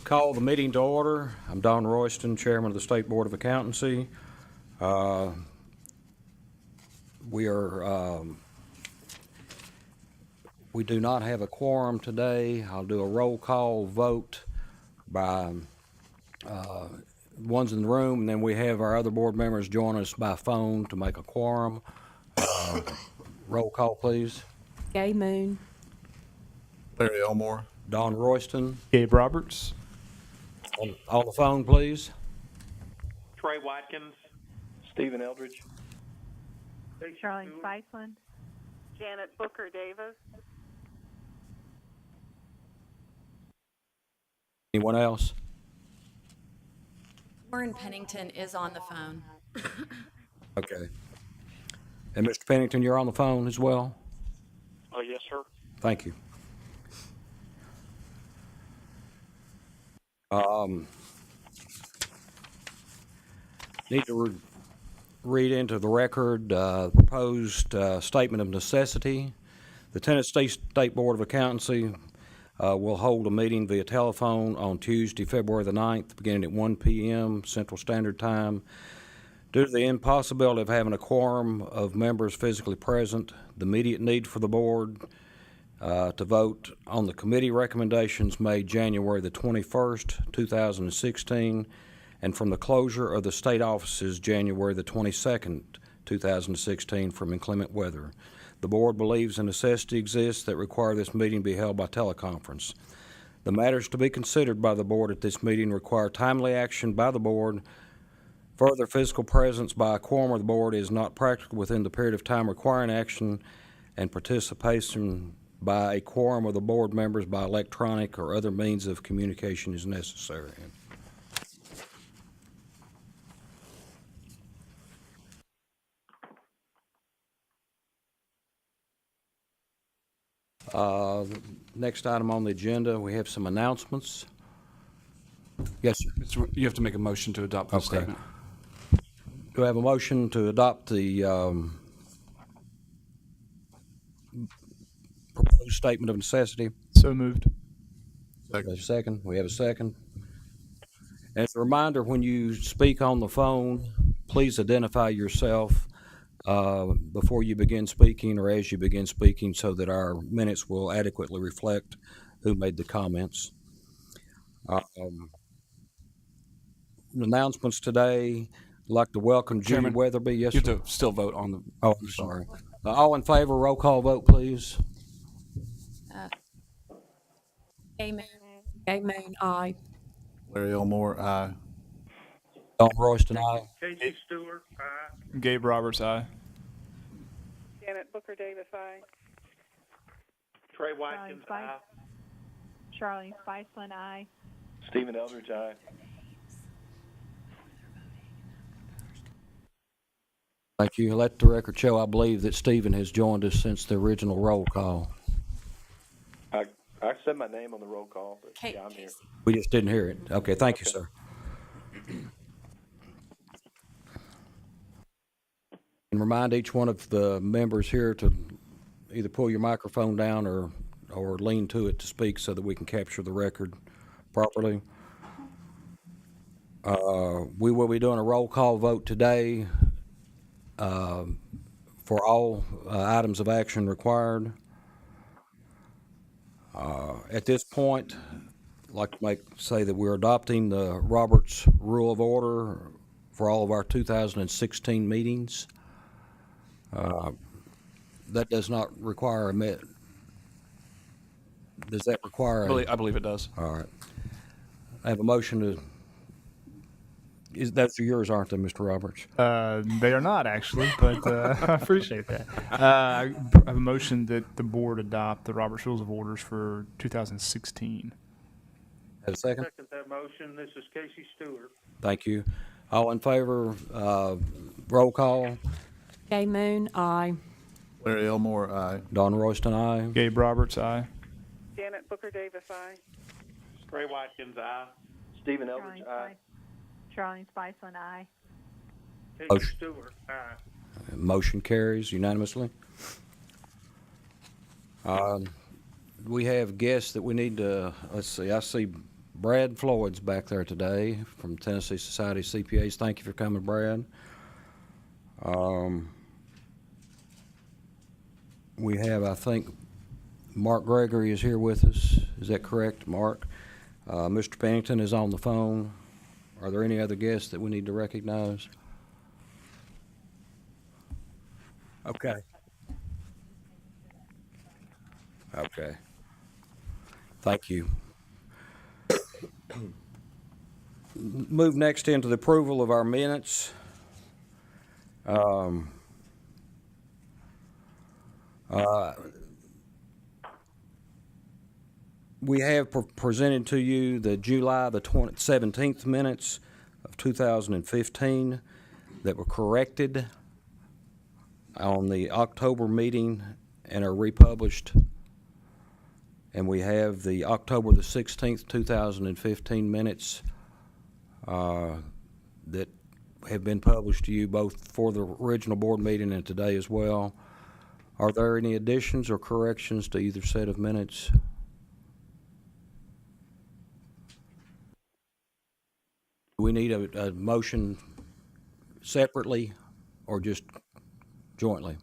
Call the meeting to order. I'm Don Royston, Chairman of the State Board of Accountancy. We do not have a quorum today. I'll do a roll call vote by ones in the room, and then we have our other board members join us by phone to make a quorum. Roll call, please. Gay Moon. Larry Elmore. Don Royston. Gabe Roberts. On the phone, please. Trey Watkins. Stephen Eldridge. Charlene Spiceland. Janet Booker Davis. Anyone else? Warren Pennington is on the phone. Okay. And Mr. Pennington, you're on the phone as well? Yes, sir. Thank you. Need to read into the record proposed statement of necessity. The Tennessee State Board of Accountancy will hold a meeting via telephone on Tuesday, February the 9th, beginning at 1 p.m. Central Standard Time. Due to the impossibility of having a quorum of members physically present, the immediate need for the board to vote on the committee recommendations made January the 21st, 2016, and from the closure of the state offices January the 22nd, 2016 from inclement weather. The board believes a necessity exists that require this meeting be held by teleconference. The matters to be considered by the board at this meeting require timely action by the board. Further, physical presence by a quorum of the board is not practical within the period of time requiring action, and participation by a quorum of the board members by electronic or other means of communication is necessary. Next item on the agenda, we have some announcements. Yes, sir. You have to make a motion to adopt the statement. Do I have a motion to adopt the proposed statement of necessity? So moved. Second. We have a second. As a reminder, when you speak on the phone, please identify yourself before you begin speaking or as you begin speaking so that our minutes will adequately reflect who made the comments. Announcements today. I'd like to welcome Judy Chairman, Weatherby. Yes, You sir. have to still vote on the. Oh, I'm sorry. All in favor, roll call vote, please. Gay Moon. Gay Moon, aye. Larry Elmore, aye. Don Royston, aye. Casey Stewart. Aye. Gabe Roberts, aye. Janet Booker Davis, aye. Trey Watkins. Aye. Charlene Spiceland, aye. Stephen Eldridge, aye. Thank you. Let the record show, I believe, that Stephen has joined us since the original roll call. I said my name on the roll call, but Kate, yeah, I'm here. Casey. We just didn't hear it. Okay, thank you, sir. And remind each one of the members here to either pull your microphone down or lean to it to speak so that we can capture the record properly. We will be doing a roll call vote today for all items of action required. At this point, I'd like to say that we're adopting the Roberts Rule of Order for all of our 2016 meetings. That does not require does that require I believe it does. all right. I have a motion to, those are yours, aren't they, Mr. Roberts? They are not actually, but I appreciate that. I have a motion that the board adopt the Roberts Rules of Orders for 2016. Have a second? Second that motion. This is Casey Stewart. Thank you. All in favor, roll call. Gay Moon, aye. Larry Elmore, aye. Don Royston, aye. Gabe Roberts, aye. Janet Booker Davis, aye. Trey Watkins. Aye. Stephen Eldridge, aye. Charlene Spiceland, aye. Casey Motion. Stewart. Aye. Motion carries unanimously. We have guests that we need to, let's see, I see Brad Floyd's back there today from Tennessee Society of CPAs. Thank you for coming, Brad. We have, I think, Mark Gregory is here with us. Is that correct, Mark? Mr. Pennington is on the phone. Are there any other guests that we need to recognize? Okay. Okay. Thank you. Move next into the approval of our minutes. We have presented to you the July the 17th minutes of 2015 that were corrected on the October meeting and are republished. And we have the October the 16th, 2015 minutes that have been published to you both for the original board meeting and today as well. Are there any additions or corrections to either set of minutes? Do we need a motion separately or just jointly?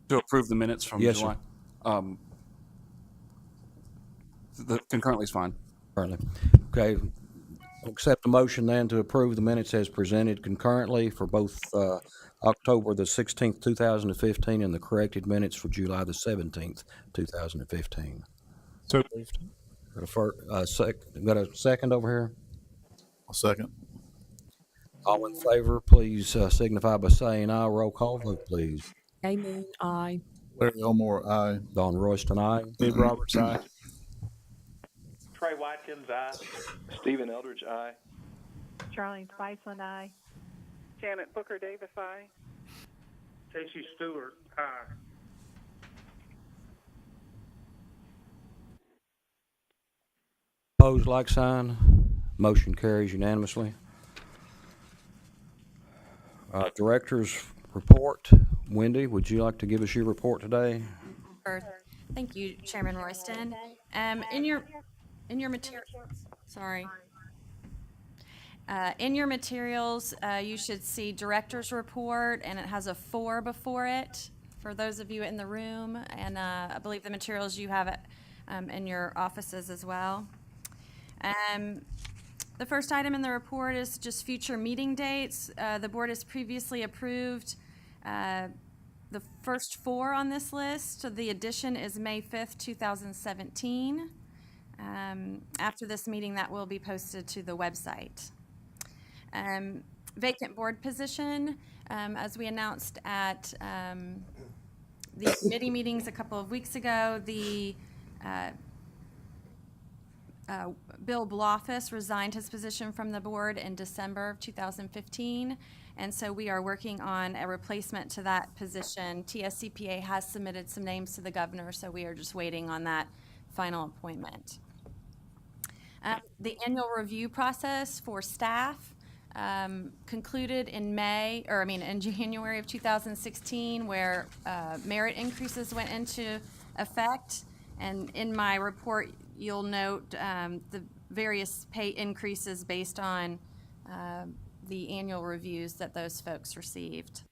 To approve the minutes from Yes, July? The concurrently is fine. Currently. Okay. Accept a motion then to approve the minutes as presented concurrently for both October the 16th, 2015 and the corrected minutes for July the 17th, 2015. So moved. Got a second over here? I'll second. All in favor, please signify by saying aye. Roll call vote, please. Gay Moon, aye. Larry Elmore, aye. Don Royston, aye. Dave Roberts, aye. Trey Watkins, aye. Stephen Eldridge, aye. Charlene Spiceland, aye. Janet Booker Davis, aye. Casey Stewart, aye. Opposed, like sign. Motion carries unanimously. Director's report. Wendy, would you like to give us your report today? Sure. Thank you, Chairman Royston. In your materials, you should see Director's Report, and it has a 4 before it for those of you in the room, and I believe the materials you have in your offices as well. The first item in the report is just future meeting dates. The board has previously approved the first 4 on this list. The addition is May 5th, 2017. After this meeting, that will be posted to the website. Vacant board position, as we announced at the committee meetings a couple of weeks ago, the Bill Blofus resigned his position from the board in December of 2015, and so we are working on a replacement to that position. TSCPA has submitted some names to the governor, so we are just waiting on that final appointment. The annual review process for staff concluded in January of 2016, where merit increases went into effect. And in my report, you'll note the various pay increases based on the annual reviews that those folks received.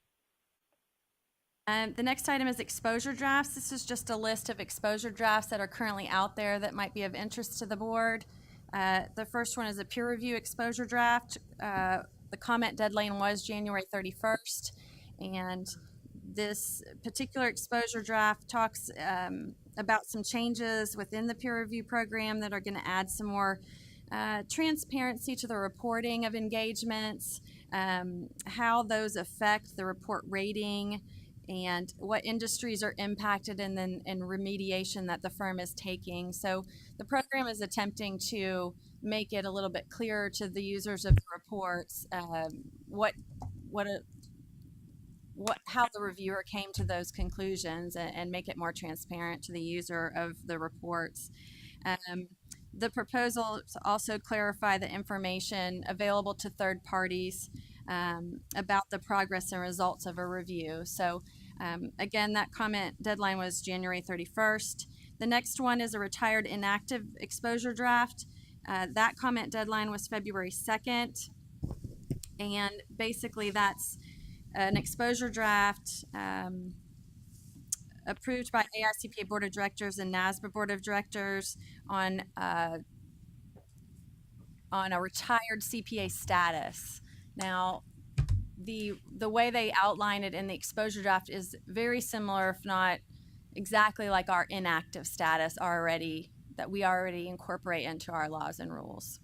The next item is exposure drafts. This is just a list of exposure drafts that are currently out there that might be of interest to the board. The first one is a peer review exposure draft. The comment deadline was January 31st, and this particular exposure draft talks about some changes within the peer review program that are going to add some more transparency to the reporting of engagements, how those affect the report rating, and what industries are impacted, and then remediation that the firm is taking. So the program is attempting to make it a little bit clearer to the users of the reports how the reviewer came to those conclusions, and make it more transparent to the user of the reports. The proposal to also clarify the information available to third parties about the progress and results of a review. So again, that comment deadline was January 31st. The next one is a retired inactive exposure draft. That comment deadline was February 2nd. And basically that's an exposure draft approved by AICPA Board of Directors and NASBA Board of Directors on a retired CPA status. Now, the way they outline it in the exposure draft is very similar, if not exactly like our inactive status already that we already incorporate into our laws and rules.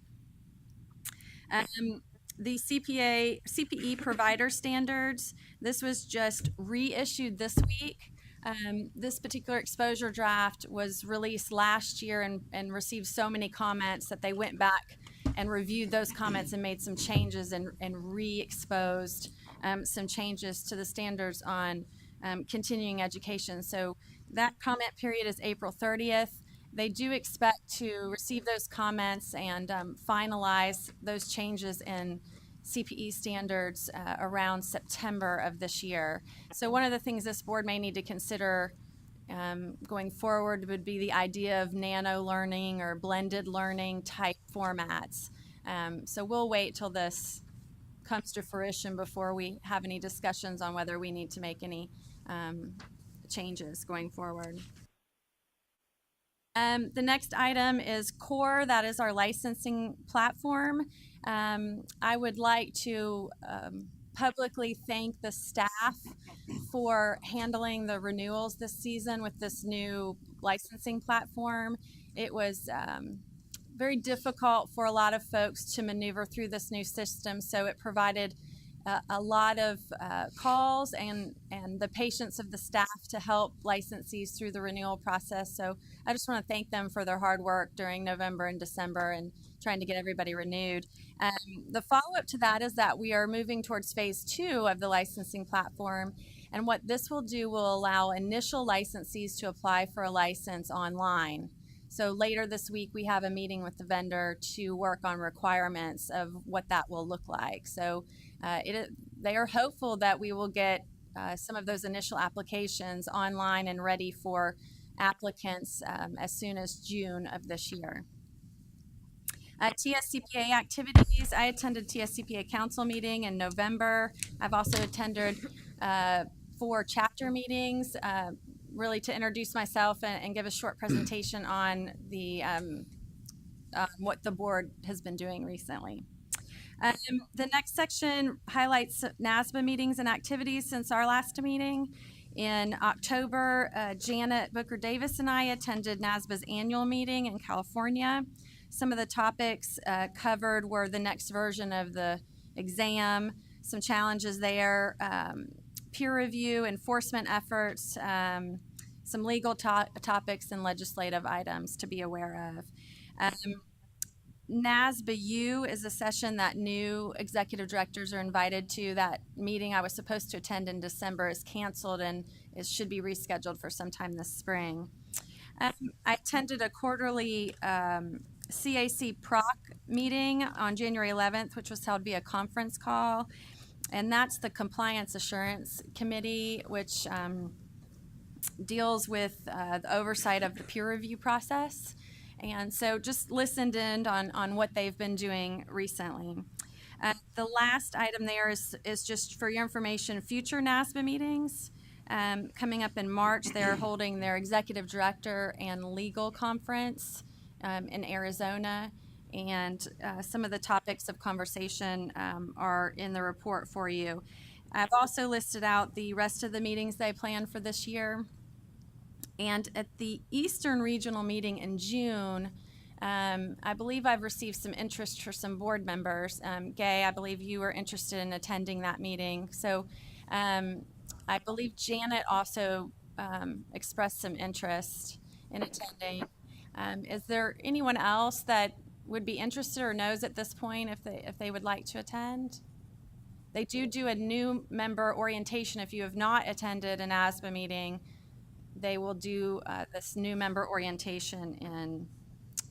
The CPE provider standards, this was just reissued this week. This particular exposure draft was released last year and received so many comments that they went back and reviewed those comments and made some changes and re-exposed some changes to the standards on continuing education. So that comment period is April 30th. They do expect to receive those comments and finalize those changes in CPE standards around September of this year. So one of the things this board may need to consider going forward would be the idea of nano learning or blended learning type formats. So we'll wait till this comes to fruition before we have any discussions on whether we need to make any changes going forward. The next item is CORE, that is our licensing platform. I would like to publicly thank the staff for handling the renewals this season with this new licensing platform. It was very difficult for a lot of folks to maneuver through this new system, so it provided a lot of calls and the patience of the staff to help licensees through the renewal process. So I just want to thank them for their hard work during November and December and trying to get everybody renewed. The follow-up to that is that we are moving towards phase 2 of the licensing platform. And what this will do will allow initial licensees to apply for a license online. So later this week, we have a meeting with the vendor to work on requirements of what that will look like. So they are hopeful that we will get some of those initial applications online and ready for applicants as soon as June of this year. TSCPA activities. I attended TSCPA council meeting in November. I've also attended 4 chapter meetings, really to introduce myself and give a short presentation on the what the board has been doing recently. The next section highlights NASBA meetings and activities since our last meeting. In October, Janet Booker Davis and I attended NASBA's annual meeting in California. Some of the topics covered were the next version of the exam, some challenges there, peer review, enforcement efforts, some legal topics and legislative items to be aware of. NASBA U is a session that new executive directors are invited to. That meeting I was supposed to attend in December is canceled and it should be rescheduled for sometime this spring. I attended a quarterly CAC PROC meeting on January 11th, which was held via conference call. And that's the Compliance Assurance Committee, which deals with the oversight of the peer review process. And so just listened in on what they've been doing recently. The last item there is just for your information, future NASBA meetings. Coming up in March, they're holding their executive director and legal conference in Arizona. And some of the topics of conversation are in the report for you. I've also listed out the rest of the meetings they plan for this year. And at the Eastern Regional meeting in June, I believe I've received some interest for some board members. Gay, I believe you were interested in attending that meeting. So I believe Janet also expressed some interest in attending. Is there anyone else that would be interested or knows at this point if they would like to attend? They do a new member orientation. If you have not attended an ASBA meeting, they will do this new member orientation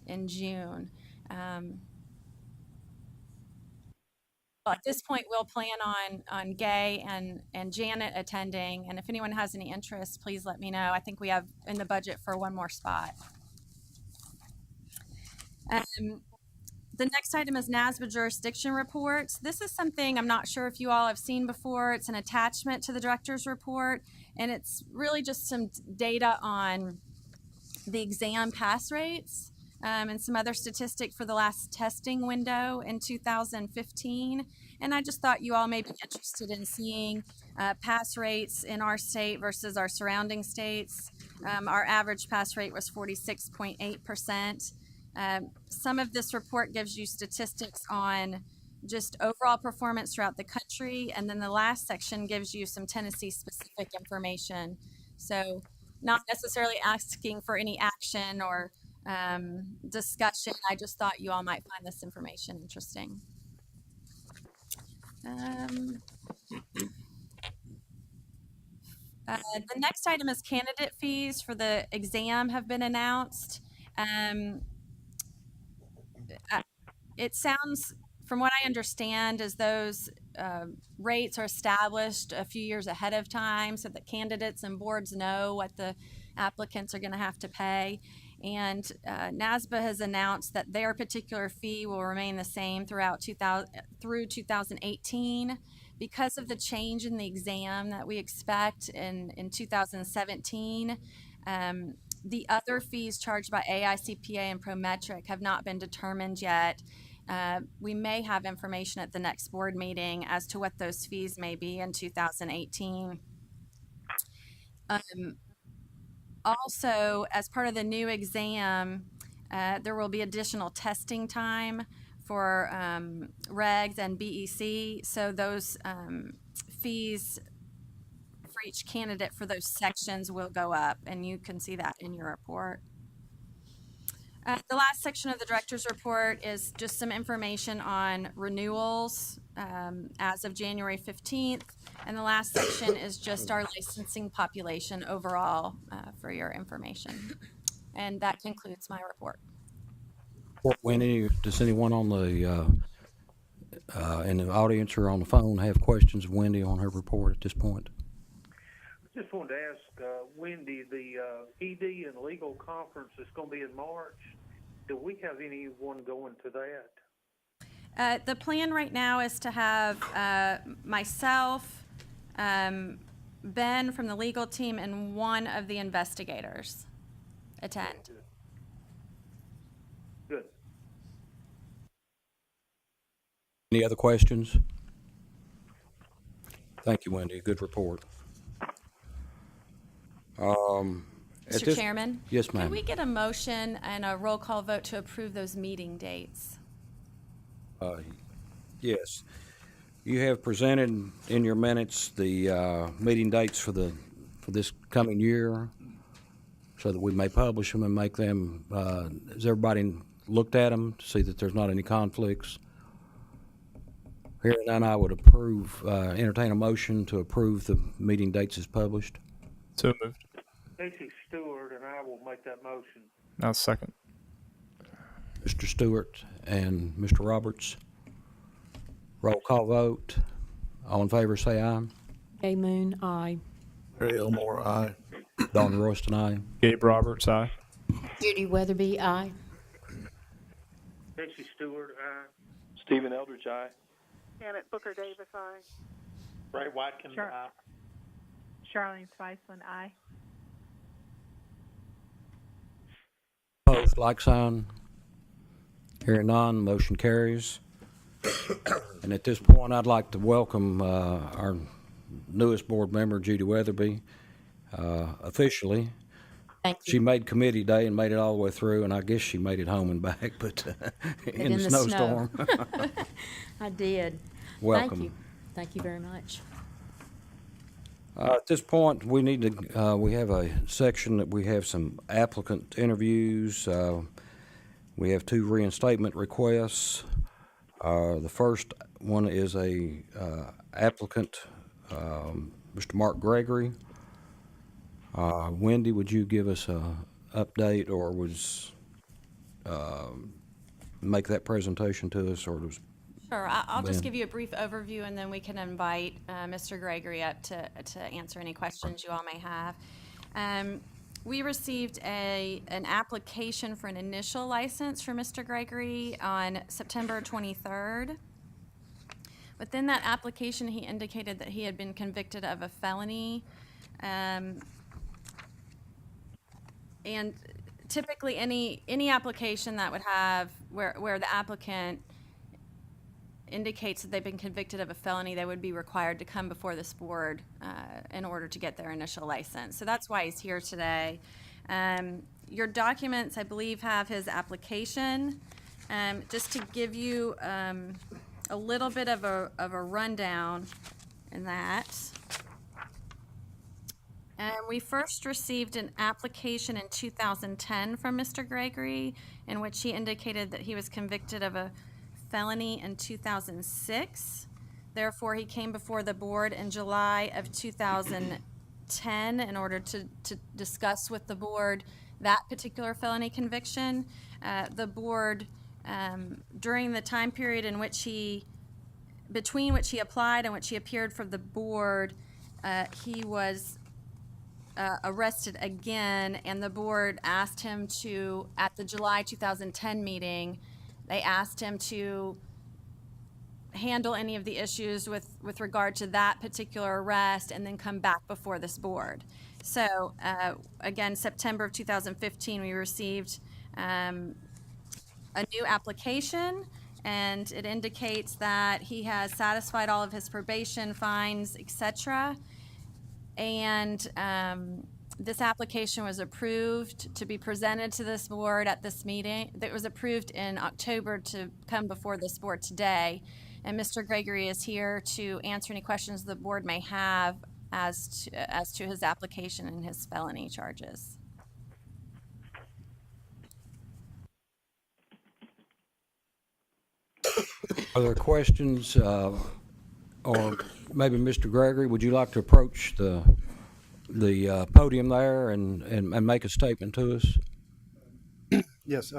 in June. Well, at this point, we'll plan on Gay and Janet attending, and if anyone has any interest, please let me know. I think we have in the budget for one more spot. The next item is NASBA jurisdiction reports. This is something I'm not sure if you all have seen before. It's an attachment to the director's report, and it's really just some data on the exam pass rates and some other statistic for the last testing window in 2015. And I just thought you all may be interested in seeing pass rates in our state versus our surrounding states. Our average pass rate was 46.8%. Some of this report gives you statistics on just overall performance throughout the country, and then the last section gives you some Tennessee specific information. So not necessarily asking for any action or discussion. I just thought you all might find this information interesting. The next item is candidate fees for the exam have been announced. It sounds, from what I understand, as those rates are established a few years ahead of time so that candidates and boards know what the applicants are going to have to pay. And NASBA has announced that their particular fee will remain the same through 2018. Because of the change in the exam that we expect in 2017, the other fees charged by AICPA and Prometric have not been determined yet. We may have information at the next board meeting as to what those fees may be in 2018. Also, as part of the new exam, there will be additional testing time for regs and BEC. So those fees for each candidate for those sections will go up, and you can see that in your report. The last section of the director's report is just some information on renewals as of January 15th. And the last section is just our licensing population overall for your information. And that concludes my report. Wendy, does anyone on the in the audience or on the phone have questions of Wendy on her report at this point? Just wanted to ask Wendy, the ED and legal conference is going to be in March. Do we have anyone going to that? The plan right now is to have myself, Ben from the legal team, and one of the investigators attend. Good. Any other questions? Thank you, Wendy. Good report. Mr. Chairman? Yes, ma'am. Can we get a motion and a roll call vote to approve those meeting dates? Yes. You have presented in your minutes the meeting dates for this coming year so that we may publish them and make them, has everybody looked at them to see that there's not any conflicts? Here and then I would entertain a motion to approve the meeting dates as published. So moved. Casey Stewart and I will make that motion. Now second. Mr. Stewart and Mr. Roberts. Roll call vote. All in favor, say aye. Gay Moon, aye. Harry Elmore, aye. Don Royston, aye. Gabe Roberts, aye. Judy Weatherby, aye. Casey Stewart, aye. Stephen Eldridge, aye. Janet Booker Davis, aye. Ray Watkins, Sure. aye. Charlene Spiceland, aye. Opposed, like sign. Hearing none, motion carries. And at this point, I'd like to welcome our newest board member, Judy Weatherby, officially. Thank you. She made committee day and made it all the way through, and I guess she made it home and back, but in the snowstorm. I did. Welcome. Thank you. Thank you very much. At this point, we need to, we have a section that we have some applicant interviews. We have 2 reinstatement requests. The first one is a applicant, Mr. Mark Gregory. Wendy, would you give us a update, or make that presentation to us, or was Sure, I'll just Ben. give you a brief overview, and then we can invite Mr. Gregory up to answer any questions you all may have. we received an application for an initial license for Mr. Gregory on September 23rd. Within that application, he indicated that he had been convicted of a felony. And typically, any application that would have, where the applicant indicates that they've been convicted of a felony, they would be required to come before this board in order to get their initial license. So that's why he's here today. Your documents, I believe, have his application. Just to give you a little bit of a rundown in that. We first received an application in 2010 from Mr. Gregory, in which he indicated that he was convicted of a felony in 2006. Therefore, he came before the board in July of 2010 in order to discuss with the board that particular felony conviction. The board, during the time period in which between which he applied and which he appeared for the board, he was arrested again, and the board asked him to, at the July 2010 meeting, they asked him to handle any of the issues with regard to that particular arrest and then come back before this board. So, again, September of 2015, we received a new application, and it indicates that he has satisfied all of his probation, fines, etc. And this application was approved to be presented to this board at this meeting. It was approved in October to come before this board today. And Mr. Gregory is here to answer any questions the board may have as to his application and his felony charges. Are there questions, or maybe Mr. Gregory, would you like to approach the podium there and make a statement to us? Yes.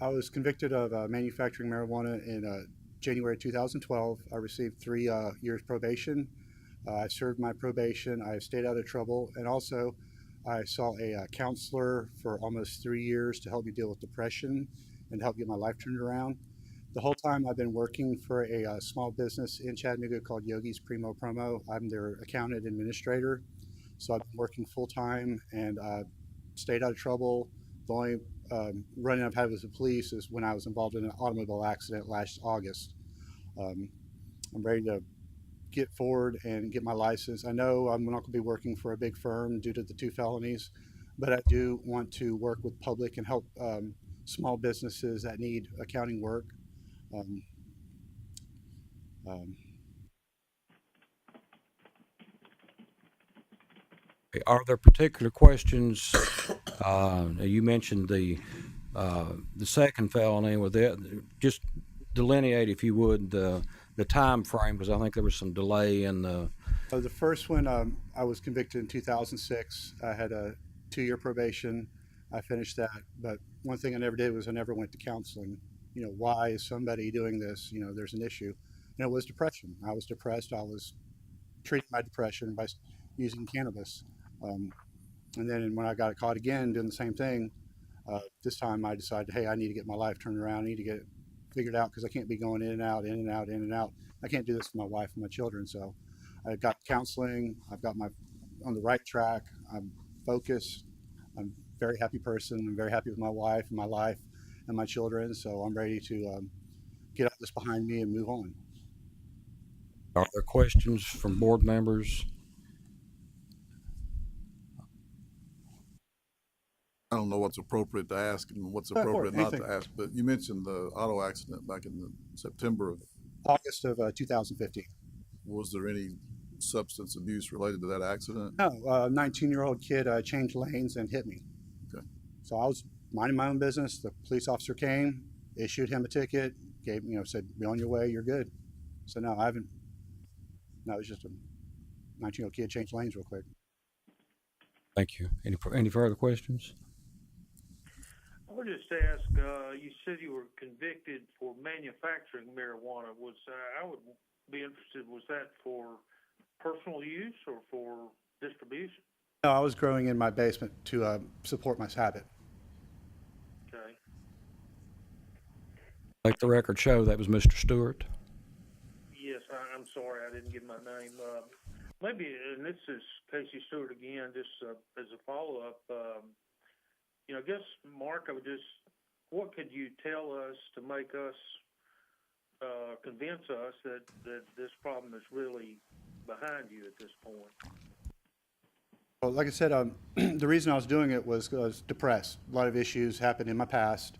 I was convicted of manufacturing marijuana in January 2012. I received 3 years probation. I served my probation. I stayed out of trouble, and also I saw a counselor for almost 3 years to help me deal with depression and help get my life turned around. The whole time I've been working for a small business in Chattanooga called Yogi's Primo Promo. I'm their accountant administrator. So I've been working full time and stayed out of trouble. The only run-in I've had with the police is when I was involved in an automobile accident last August. I'm ready to get forward and get my license. I know I'm not going to be working for a big firm due to the 2 felonies, but I do want to work with public and help small businesses that need accounting work. Are there particular questions? You mentioned the second felony. With that, just delineate, if you would, the time frame, because I think there was some delay in the. The first one, I was convicted in 2006. I had a 2-year probation. I finished that, but one thing I never did was I never went to counseling. Why is somebody doing this? There's an issue. And it was depression. I was depressed. I was treating my depression by using cannabis. And then when I got caught again doing the same thing, this time I decided, hey, I need to get my life turned around. I need to get it figured out because I can't be going in and out, in and out, in and out. I can't do this for my wife and my children. So I got counseling. I've got on the right track. I'm focused. I'm a very happy person. I'm very happy with my wife and my life and my children. So I'm ready to get all this behind me and move on. Are there questions from board members? I don't know what's appropriate to ask and what's appropriate not to ask, but you mentioned the auto accident back in September of August of 2015. Was there any substance abuse related to that accident? No, a 19-year-old kid changed lanes and hit me. Okay. So I was minding my own business. The police officer came, issued him a ticket, said, be on your way, you're good. So no, I haven't. No, it was just a 19-year-old kid changed lanes real quick. Thank you. Any further questions? I would just ask, you said you were convicted for manufacturing marijuana. I would be interested, was that for personal use or for distribution? No, I was growing in my basement to support my habit. Okay. Let the record show that was Mr. Stewart. Yes, I'm sorry, I didn't give my name. Maybe, and this is Casey Stewart again, just as a follow-up. I guess, Mark, what could you tell us to make us, convince us that this problem is really behind you at this point? Well, like I said, the reason I was doing it was I was depressed. A lot of issues happened in my past.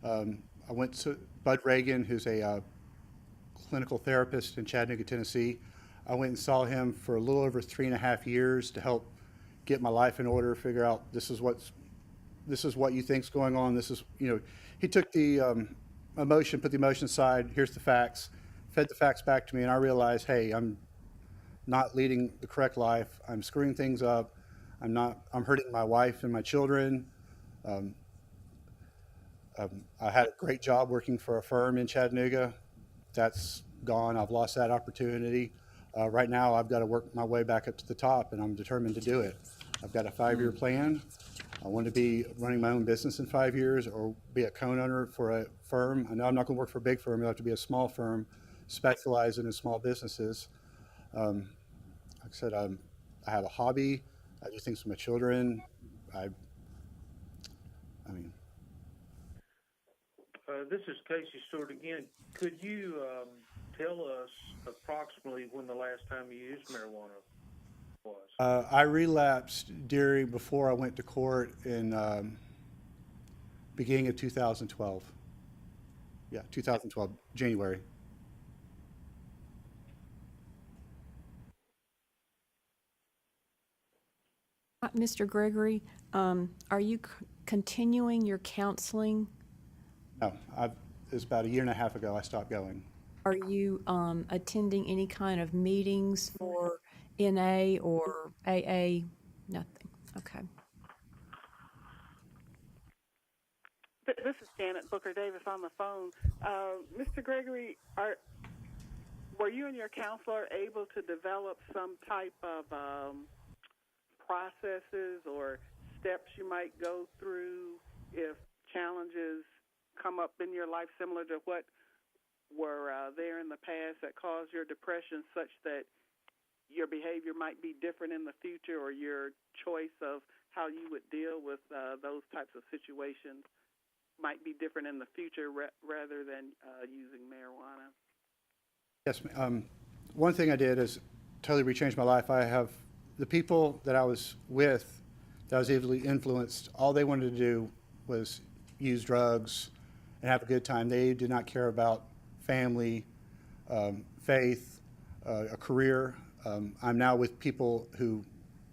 I went to Bud Reagan, who's a clinical therapist in Chattanooga, Tennessee. I went and saw him for a little over 3.5 years to help get my life in order, figure out this is what you think's going on. This is, he took the emotion, put the emotion aside. Here's the facts, fed the facts back to me, and I realized, hey, I'm not leading the correct life. I'm screwing things up. I'm hurting my wife and my children. I had a great job working for a firm in Chattanooga. That's gone. I've lost that opportunity. Right now, I've got to work my way back up to the top, and I'm determined to do it. I've got a 5-year plan. I want to be running my own business in 5 years or be a co-owner for a firm. I know I'm not going to work for a big firm. It'll have to be a small firm specializing in small businesses. Like I said, I have a hobby. I do things for my children. This is Casey Stewart again. Could you tell us approximately when the last time you used marijuana was? I relapsed before I went to court in beginning of 2012. Yeah, 2012, January. Mr. Gregory, are you continuing your counseling? No, it was about 1.5 years ago I stopped going. Are you attending any kind of meetings for NA or AA? Nothing. Okay. This is Janet Booker Davis on the phone. Mr. Gregory, were you and your counselor able to develop some type of processes or steps you might go through if challenges come up in your life similar to what were there in the past that caused your depression, such that your behavior might be different in the future, or your choice of how you would deal with those types of situations might be different in the future rather than using marijuana? Yes, one thing I did is totally changed my life. I have the people that I was with, that I was easily influenced, all they wanted to do was use drugs and have a good time. They did not care about family, faith, a career. I'm now with people who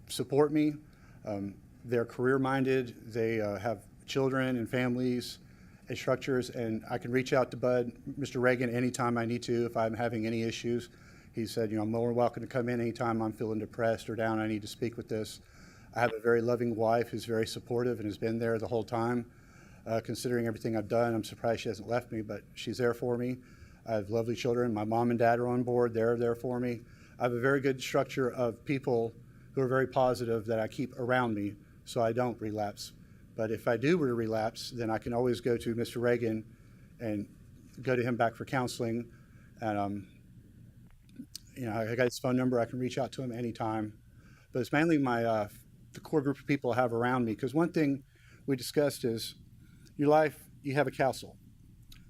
support me. They're career-minded. They have children and families and structures, and I can reach out to Mr. Reagan anytime I need to if I'm having any issues. He said, I'm more than welcome to come in anytime I'm feeling depressed or down. I need to speak with this. I have a very loving wife who's very supportive and has been there the whole time. Considering everything I've done, I'm surprised she hasn't left me, but she's there for me. I have lovely children. My mom and dad are on board. They're there for me. I have a very good structure of people who are very positive that I keep around me so I don't relapse. But if I do relapse, then I can always go to Mr. Reagan and go to him back for counseling. And, I got his phone number. I can reach out to him anytime. But it's mainly the core group of people I have around me. Because one thing we discussed is your life, you have a castle.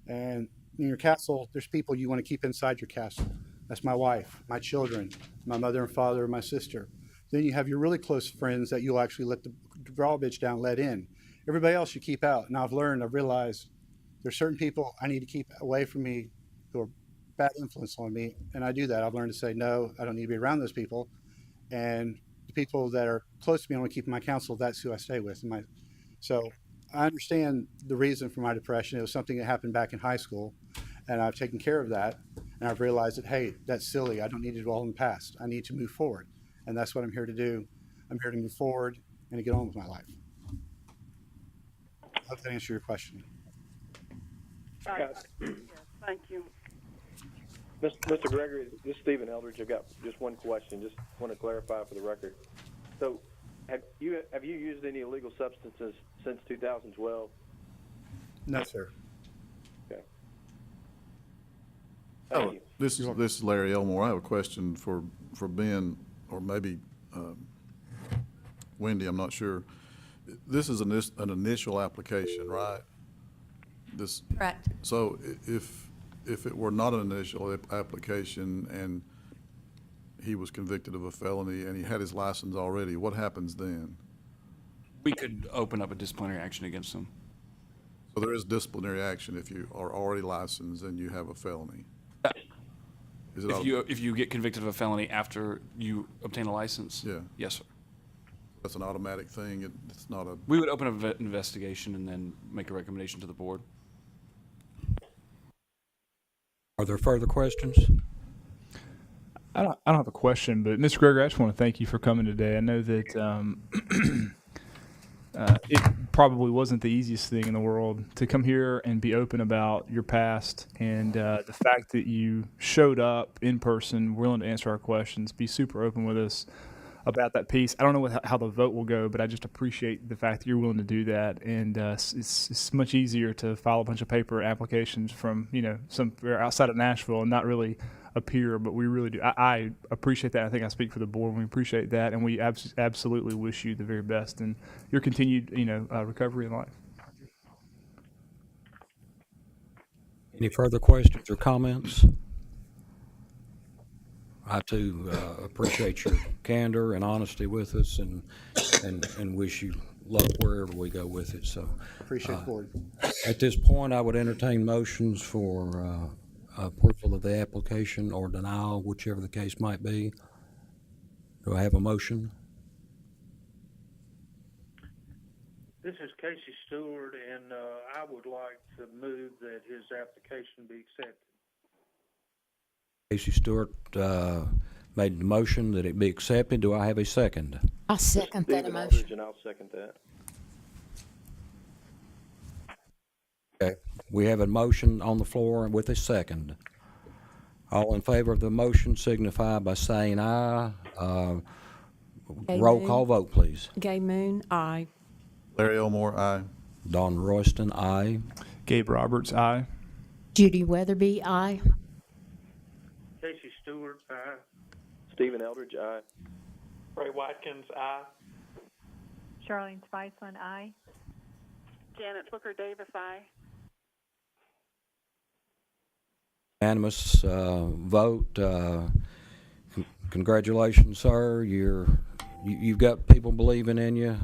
And in your castle, there's people you want to keep inside your castle. That's my wife, my children, my mother and father, my sister. Then you have your really close friends that you'll actually let the drawbridge down, let in. Everybody else you keep out. And I've realized there's certain people I need to keep away from me who are bad influence on me. And I do that. I've learned to say, no, I don't need to be around those people. And the people that are close to me, I want to keep in my counsel. That's who I stay with. So I understand the reason for my depression. It was something that happened back in high school, and I've taken care of that. And I've realized that, hey, that's silly. I don't need to dwell in the past. I need to move forward. And that's what I'm here to do. I'm here to move forward and to get on with my life. I hope that answers your question. Yes, thank you. Mr. Gregory, this is Stephen Eldridge. I've got just one question. Just want to clarify for the record. So Have you used any illegal substances since 2012? No, sir. Okay. Thank Oh, you. this is Larry Elmore. I have a question for Ben, or maybe Wendy. I'm not sure. This is an initial application, right? This. Correct. So if it were not an initial application and he was convicted of a felony and he had his license already, what happens then? We could open up a disciplinary action against him. So there is disciplinary action if you are already licensed and you have a felony. Is it If you get convicted of a felony after you obtain a license? Yeah. Yes, sir. That's an automatic thing. It's not a. We would open up an investigation and then make a recommendation to the board. Are there further questions? I don't have a question, but Mr. Gregory, I just want to thank you for coming today. I know that it probably wasn't the easiest thing in the world to come here and be open about your past, and the fact that you showed up in person, willing to answer our questions, be super open with us about that piece. I don't know how the vote will go, but I just appreciate the fact that you're willing to do that. And it's much easier to file a bunch of paper applications from somewhere outside of Nashville and not really appear, but we really do. I appreciate that. I think I speak for the board. We appreciate that, and we absolutely wish you the very best in your continued recovery in life. Any further questions or comments? I too appreciate your candor and honesty with us, and wish you luck wherever we go with it. So Appreciate the board. at this point, I would entertain motions for approval of the application or denial, whichever the case might be. Do I have a motion? This is Casey Stewart, and I would like to move that his application be accepted. Casey Stewart made the motion that it be accepted. Do I have a second? I'll second that Stephen emotion. Eldridge, and I'll second that. Okay, we have a motion on the floor with a second. All in favor of the motion signify by saying aye. Roll call vote, please. Gay Moon, aye. Larry Elmore, aye. Don Royston, aye. Gabe Roberts, aye. Judy Weatherby, aye. Casey Stewart, aye. Stephen Eldridge, aye. Ray Watkins, aye. Charlene Spiceland, aye. Janet Booker Davis, aye. Unanimous vote. Congratulations, sir. You've got people believing in you.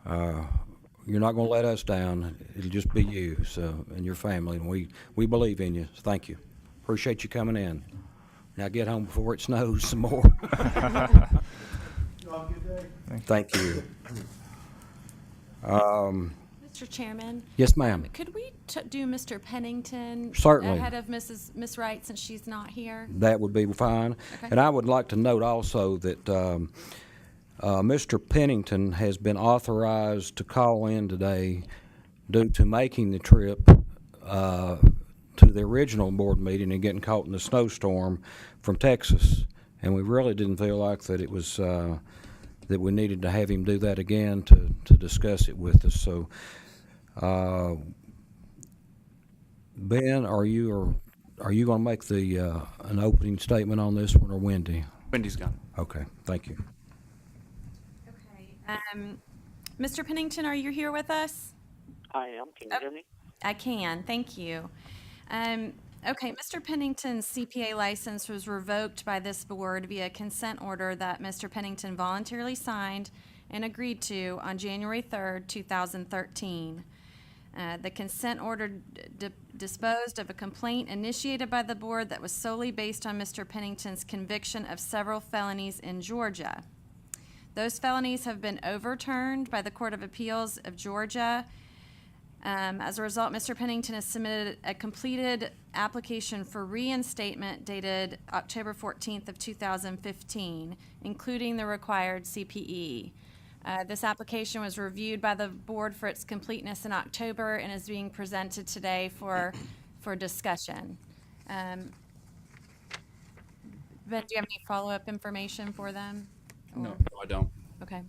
You're not going to let us down. It'll just be you, and your family, and we believe in you. Thank you. Appreciate you coming in. Now get home before it snows some more. Thank you. Mr. Chairman, Yes, ma'am. could we do Mr. Pennington Certainly. ahead of Miss Wright since she's not here? That would be fine. Okay. And I would like to note also that Mr. Pennington has been authorized to call in today due to making the trip to the original board meeting and getting caught in the snowstorm from Texas. And we really didn't feel like that it was that we needed to have him do that again to discuss it with us. So, Ben, are you going to make an opening statement on this one, or Wendy? Wendy's gone. Okay, thank you. Okay. Mr. Pennington, are you here with us? I am. Can you hear me? I can. Thank you. Okay, Mr. Pennington's CPA license was revoked by this board via consent order that Mr. Pennington voluntarily signed and agreed to on January 3rd, 2013. The consent order disposed of a complaint initiated by the board that was solely based on Mr. Pennington's conviction of several felonies in Georgia. Those felonies have been overturned by the Court of Appeals of Georgia. As a result, Mr. Pennington has submitted a completed application for reinstatement dated October 14th of 2015, including the required CPE. This application was reviewed by the board for its completeness in October and is being presented today for discussion. Ben, do you have any follow-up information for them? No, I don't. Okay.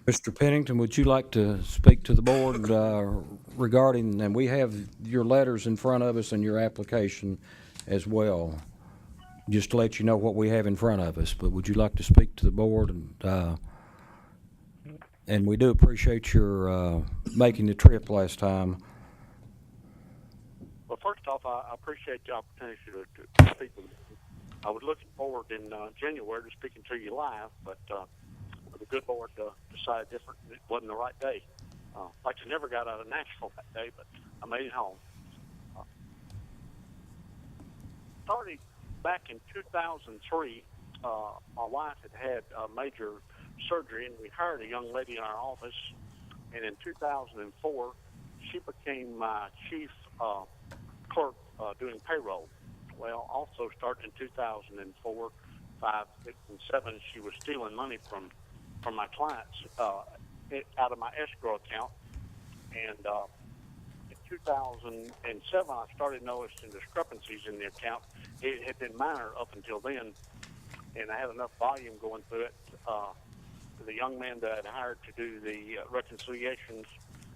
Mr. Pennington, would you like to speak to the board regarding, and we have your letters in front of us and your application as well, just to let you know what we have in front of us, but would you like to speak to the board? And we do appreciate your making the trip last time. Well, first off, I appreciate the opportunity to speak with you. I was looking forward in January to speaking to you live, but the good Lord decided different. It wasn't the right day. Like I never got out of Nashville that day, but I made it home. Starting back in 2003, my wife had major surgery, and we hired a young lady in our office. And in 2004, she became my chief clerk doing payroll. Well, also starting in 2004, 5, 6, and 7, she was stealing money from my clients out of my escrow account. And in 2007, I started noticing discrepancies in the account. It had been minor up until then, and I had enough volume going through it. The young man that I'd hired to do the reconciliations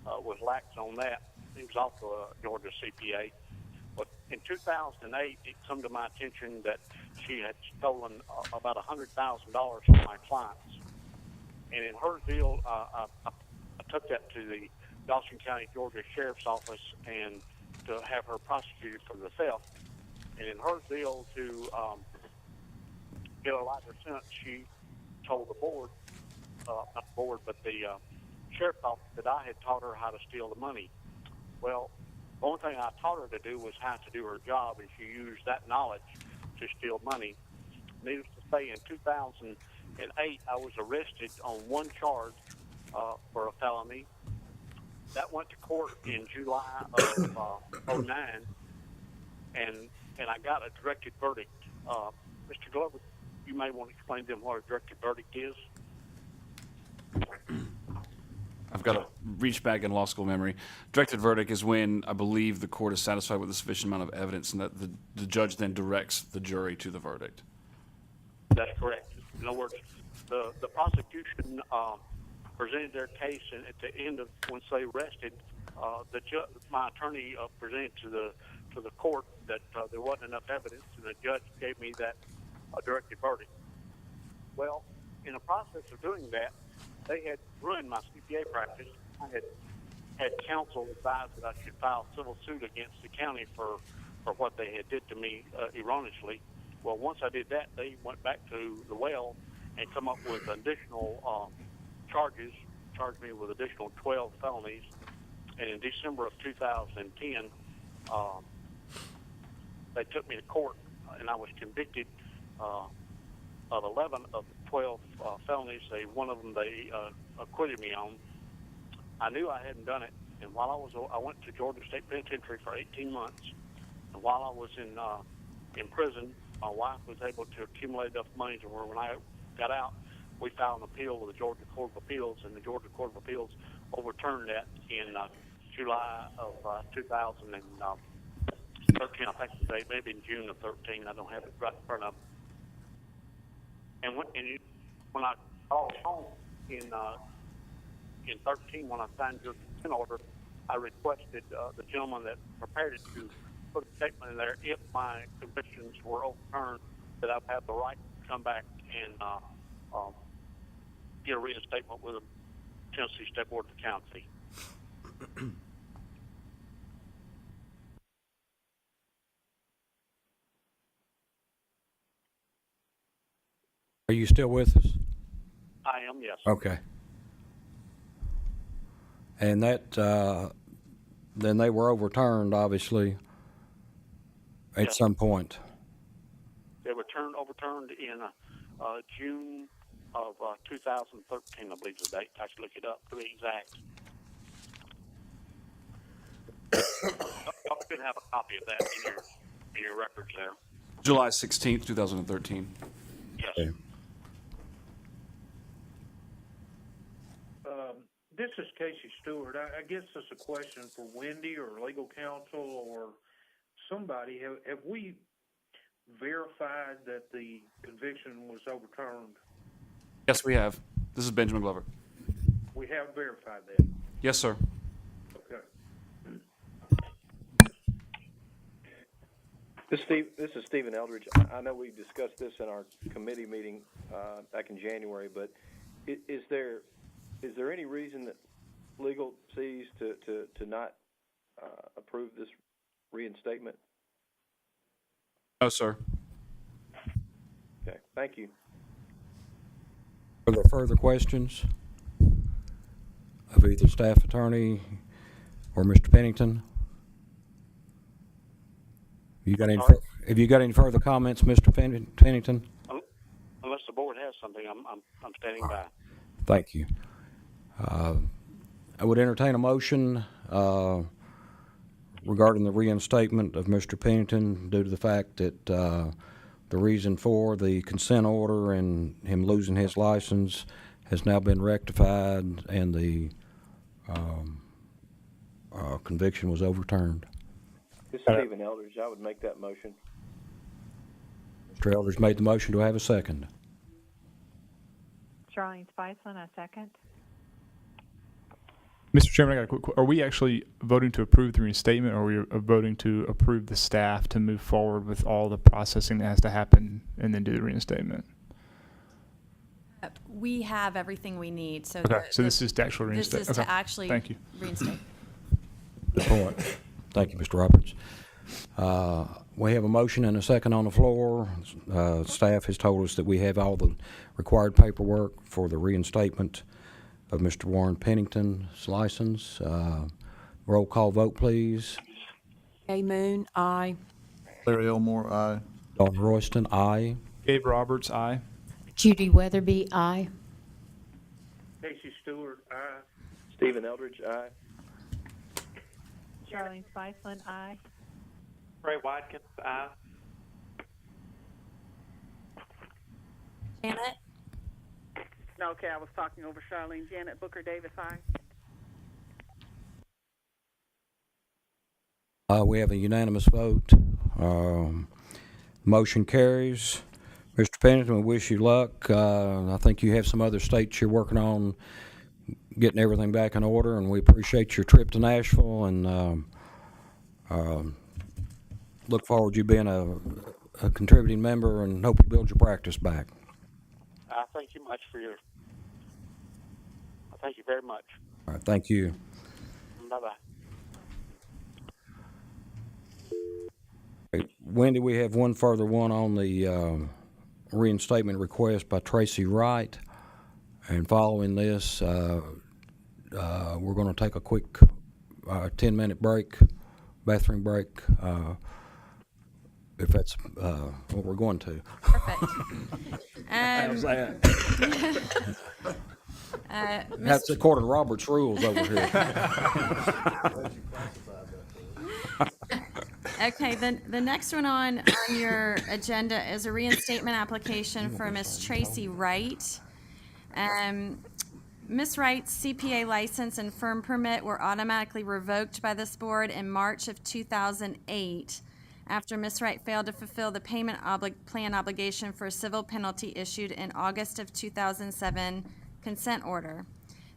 was lax on that. He was also a Georgia CPA. But in 2008, it came to my attention that she had stolen about $100,000 from my clients. And in her deal, I took that to the Dawson County, Georgia Sheriff's Office and to have her prosecuted for the theft. And in her deal to get a lighter sentence, she told the board, not the board, but the sheriff's office, that I had taught her how to steal the money. Well, the only thing I taught her to do was how to do her job, and she used that knowledge to steal money. Needless to say, in 2008, I was arrested on one charge for a felony. That went to court in July of 09, and I got a directed verdict. Mr. Glover, you may want to explain to them what a directed verdict is. I've got to reach back in law school memory. Directed verdict is when I believe the court is satisfied with a sufficient amount of evidence and that the judge then directs the jury to the verdict. That's correct. In other words, the prosecution presented their case, and at the end of once they rested, my attorney presented to the court that there wasn't enough evidence, and the judge gave me that directed verdict. Well, in the process of doing that, they had ruined my CPA practice. I had counsel advise that I should file civil suit against the county for what they had did to me erroneously. Well, once I did that, they went back to the well and come up with additional charges, charged me with additional 12 felonies. And in December of 2010, they took me to court, and I was convicted of 11 of the 12 felonies. One of them they acquitted me on. I knew I hadn't done it, and while I went to Georgia State Penitentiary for 18 months, and while I was in prison, my wife was able to accumulate enough money to where when I got out, we filed an appeal with the Georgia Court of Appeals, and the Georgia Court of Appeals overturned that in July of 2013. I think the date, maybe in June of 13. I don't have it right in front of me. And when I called home in 13, when I signed your consent order, I requested the gentleman that prepared it to put a statement in there, if my convictions were overturned, that I would have the right to come back and get a reinstatement with the Tennessee State Board of Accountancy. Are you still with us? I am, yes. Okay. And that, then they were overturned, obviously, at some point. They were overturned in June of 2013, I believe is the date. I should look it up to be exact. Y'all should have a copy of that in your records there. July 16th, 2013. Yes. Okay. This is Casey Stewart. I guess it's a question for Wendy or legal counsel or somebody. Have we verified that the conviction was overturned? Yes, we have. This is Benjamin Glover. We have verified that. Yes, sir. Okay. This is Stephen Eldridge. I know we discussed this in our committee meeting back in January, but is there any reason that legal sees to not approve this reinstatement? No, sir. Okay, thank you. Are there further questions of either staff attorney or Mr. Pennington? Have you got any further comments, Mr. Pennington? Unless the board has something, I'm standing by. Thank you. I would entertain a motion regarding the reinstatement of Mr. Pennington due to the fact that the reason for the consent order and him losing his license has now been rectified and the conviction was overturned. This is Stephen Eldridge. I would make that motion. Mr. Eldridge made the motion. Do I have a second? Charlene Spiceland, I second. Mr. Chairman, I got a quick. Are we actually voting to approve the reinstatement, or are we voting to approve the staff to move forward with all the processing that has to happen and then do the reinstatement? We have everything we need, so. Okay, so this is to actually reinstate. This is to actually Thank you. reinstate. Good point. Thank you, Mr. Roberts. We have a motion and a second on the floor. Staff has told us that we have all the required paperwork for the reinstatement of Mr. Warren Pennington's license. Roll call vote, please. Gay Moon, aye. Larry Elmore, aye. Don Royston, aye. Gabe Roberts, aye. Judy Weatherby, aye. Casey Stewart, aye. Stephen Eldridge, aye. Charlene Spiceland, aye. Ray Watkins, aye. Janet? No, okay, I was talking over Charlene. Janet Booker Davis, aye. We have a unanimous vote. Motion carries. Mr. Pennington, we wish you luck. I think you have some other states you're working on getting everything back in order, and we appreciate your trip to Nashville and look forward to you being a contributing member and hope you build your practice back. Thank you much for your. Thank you very much. All right, thank you. Bye-bye. Wendy, we have one further one on the reinstatement request by Tracy Wright. And following this, we're going to take a quick 10-minute break, bathroom break, if that's what we're going to. Perfect. How's that? Mr. That's according to Robert's rules over here. Okay, the next one on your agenda is a reinstatement application for Miss Tracy Wright. Ms. Wright's CPA license and firm permit were automatically revoked by this board in March of 2008 after Ms. Wright failed to fulfill the payment plan obligation for a civil penalty issued in August of 2007 consent order.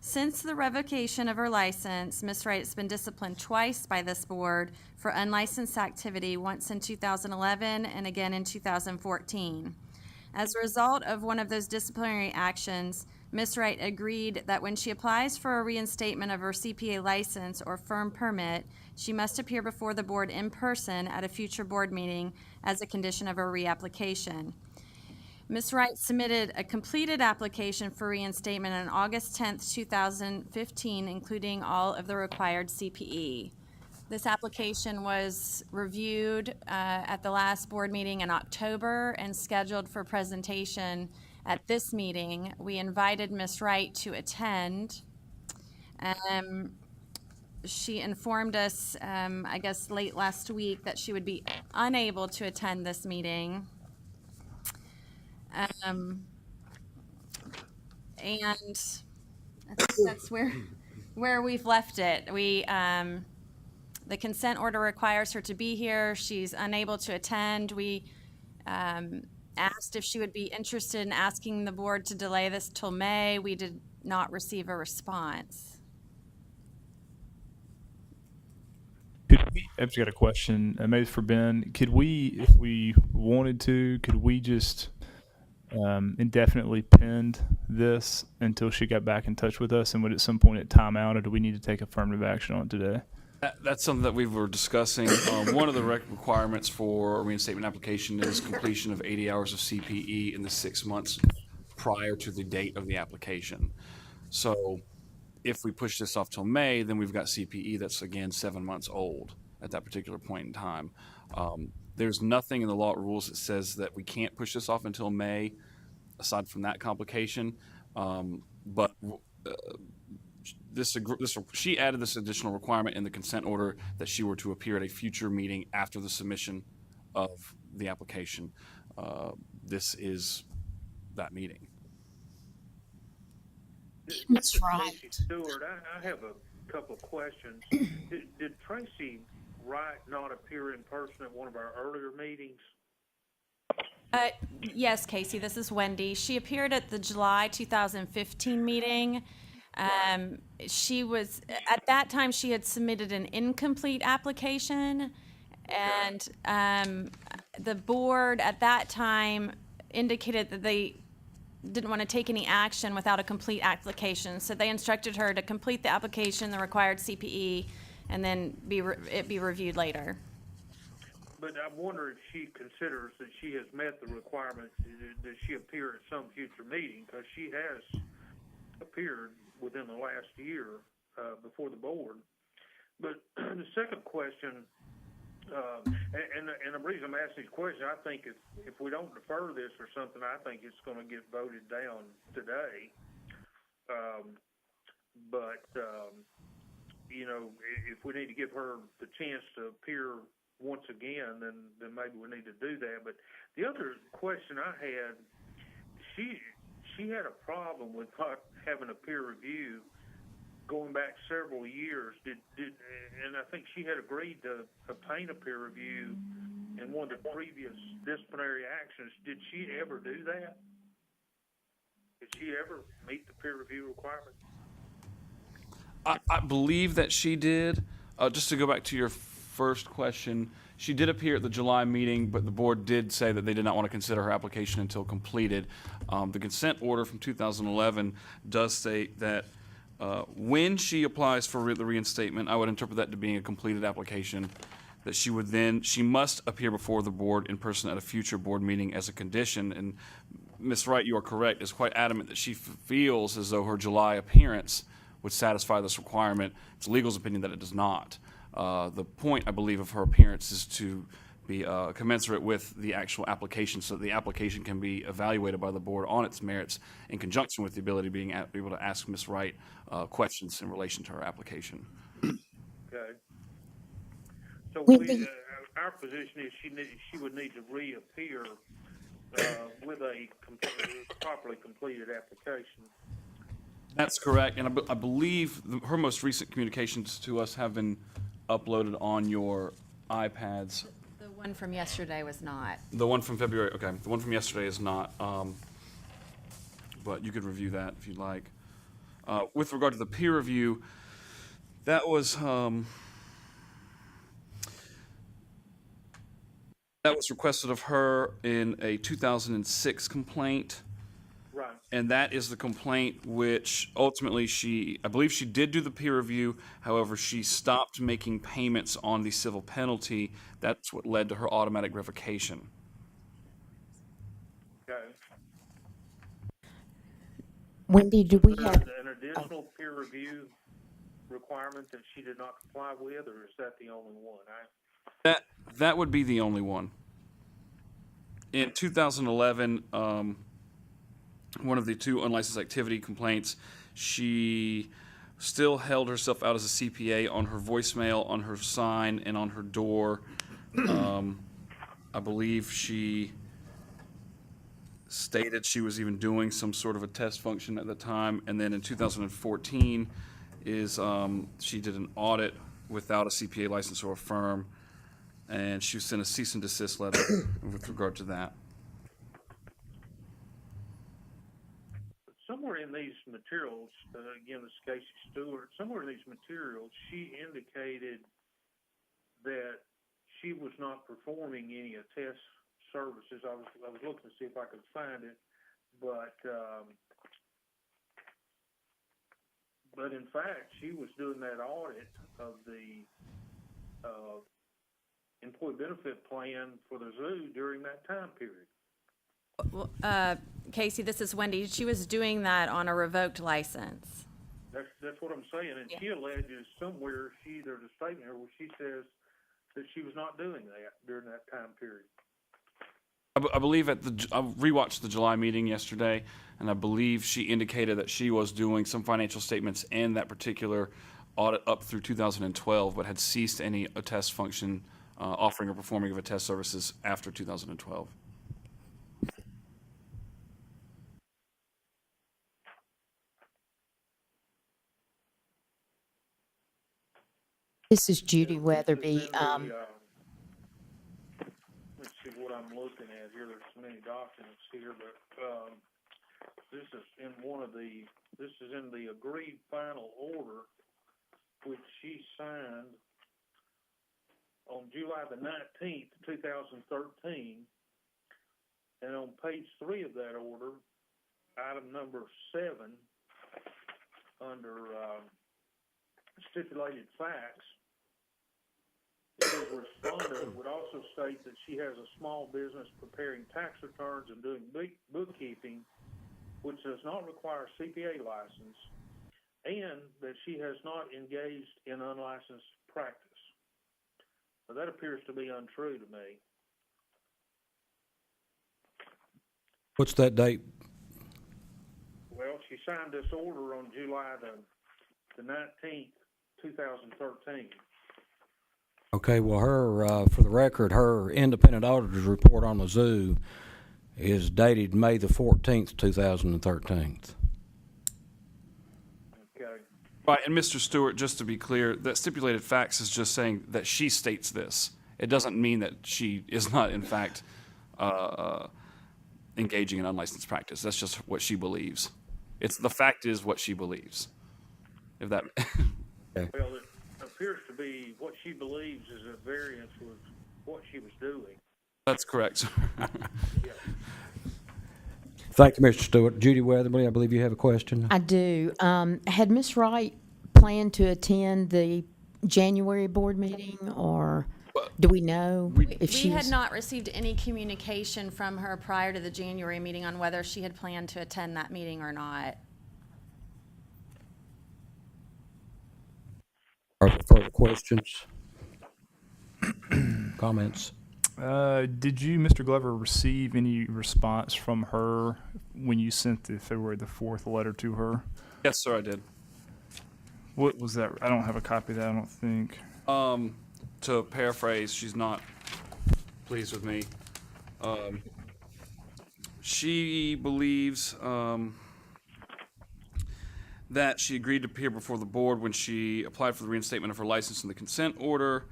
Since the revocation of her license, Ms. Wright has been disciplined twice by this board for unlicensed activity, once in 2011 and again in 2014. As a result of one of those disciplinary actions, Ms. Wright agreed that when she applies for a reinstatement of her CPA license or firm permit, she must appear before the board in person at a future board meeting as a condition of her reapplication. Ms. Wright submitted a completed application for reinstatement on August 10th, 2015, including all of the required CPE. This application was reviewed at the last board meeting in October and scheduled for presentation at this meeting. We invited Ms. Wright to attend. She informed us, I guess, late last week that she would be unable to attend this meeting. And I think that's where we've left it. The consent order requires her to be here. She's unable to attend. We asked if she would be interested in asking the board to delay this till May. We did not receive a response. I've just got a question, maybe for Ben. Could we, if we wanted to, could we just indefinitely pend this until she got back in touch with us, and would at some point it time out, or do we need to take affirmative action on it today? That's something that we were discussing. One of the requirements for a reinstatement application is completion of 80 hours of CPE in the 6 months prior to the date of the application. So if we push this off till May, then we've got CPE that's, again, 7 months old at that particular point in time. There's nothing in the law rules that says that we can't push this off until May, aside from that complication. But she added this additional requirement in the consent order that she were to appear at a future meeting after the submission of the application. This is that meeting. That's right. Tracy Stewart, I have a couple of questions. Did Tracy Wright not appear in person at one of our earlier meetings? Yes, Casey, this is Wendy. She appeared at the July 2015 meeting. She was, at that time, she had submitted an incomplete application, and the board at that time indicated that they didn't want to take any action without a complete application. So they instructed her to complete the application, the required CPE, and then it be reviewed later. But I wonder if she considers that she has met the requirement that she appear at some future meeting, because she has appeared within the last year before the board. But the second question, and the reason I'm asking this question, I think if we don't defer this or something, I think it's going to get voted down today. You know, if we need to give her the chance to appear once again, then maybe we need to do that. But the other question I had, she had a problem with not having a peer review going back several years. And I think she had agreed to obtain a peer review in one of the previous disciplinary actions. Did she ever do that? Did she ever meet the peer review requirement? I believe that she did. Just to go back to your first question, she did appear at the July meeting, but the board did say that they did not want to consider her application until completed. The consent order from 2011 does state that when she applies for the reinstatement, I would interpret that to being a completed application, that she must appear before the board in person at a future board meeting as a condition. And Ms. Wright, you are correct, is quite adamant that she feels as though her July appearance would satisfy this requirement. It's legal's opinion that it does not. The point, I believe, of her appearance is to be commensurate with the actual application, so that the application can be evaluated by the board on its merits in conjunction with the ability of being able to ask Ms. Wright questions in relation to her application. Okay. So our position is she would need to reappear with a properly completed application. That's correct, and I believe her most recent communications to us have been uploaded on your iPads. The one from yesterday was not. The one from February, okay. The one from yesterday is not, but you could review that if you'd like. With regard to the peer review, that was requested of her in a 2006 complaint. Right. And that is the complaint which ultimately I believe she did do the peer review. However, she stopped making payments on the civil penalty. That's what led to her automatic revocation. Okay. Wendy, do we Is have, there an additional peer review requirement that she did not comply with, or is that the only one? That would be the only one. In 2011, one of the two unlicensed activity complaints, she still held herself out as a CPA on her voicemail, on her sign, and on her door. I believe she stated she was even doing some sort of a test function at the time. And then in 2014 she did an audit without a CPA license or a firm, and she sent a cease and desist letter with regard to that. Somewhere in in these materials, again, this is Casey Stewart, somewhere in these materials, she indicated that she was not performing any attest services. I was looking to see if I could find it, but in fact, she was doing that audit of the employee benefit plan for the zoo during that time period. Well, Casey, this is Wendy. She was doing that on a revoked license. That's what I'm saying, and she alleges somewhere, there's a statement here where she says that she was not doing that during that time period. I believe I rewatched the July meeting yesterday, and I believe she indicated that she was doing some financial statements and that particular audit up through 2012, but had ceased any attest function offering or performing of attest services after 2012. This is Judy Weatherby. Let's see what I'm looking at here. There's so many documents here, but this is in the agreed final order, which she signed on July the 19th, 2013. And on page 3 of that order, item number 7, under stipulated facts, it says respondent would also state that she has a small business preparing tax returns and doing bookkeeping, which does not require a CPA license, and that she has not engaged in unlicensed practice. Now, that appears to be untrue to me. What's that date? Well, she signed this order on July the 19th, 2013. Okay, well, for the record, her independent auditor's report on the zoo is dated May the 14th, 2013. Okay. Right, and Mr. Stewart, just to be clear, that stipulated facts is just saying that she states this. It doesn't mean that she is not, in fact, engaging in unlicensed practice. That's just what she believes. The fact is what she believes. If that. Okay. Well, it appears to be what she believes is at variance with what she was doing. That's correct. Yeah. Thank you, Mr. Stewart. Judy Weatherby, I believe you have a question. I do. Had Ms. Wright planned to attend the January board meeting, or do we know if she We had was? not received any communication from her prior to the January meeting on whether she had planned to attend that meeting or not. Are there further questions? Comments? Did you, Mr. Glover, receive any response from her when you sent the February the 4th letter to her? Yes, sir, I did. What was that? I don't have a copy of that, I don't think. To paraphrase, she's not pleased with me. She believes that she agreed to appear before the board when she applied for the reinstatement of her license in the consent order.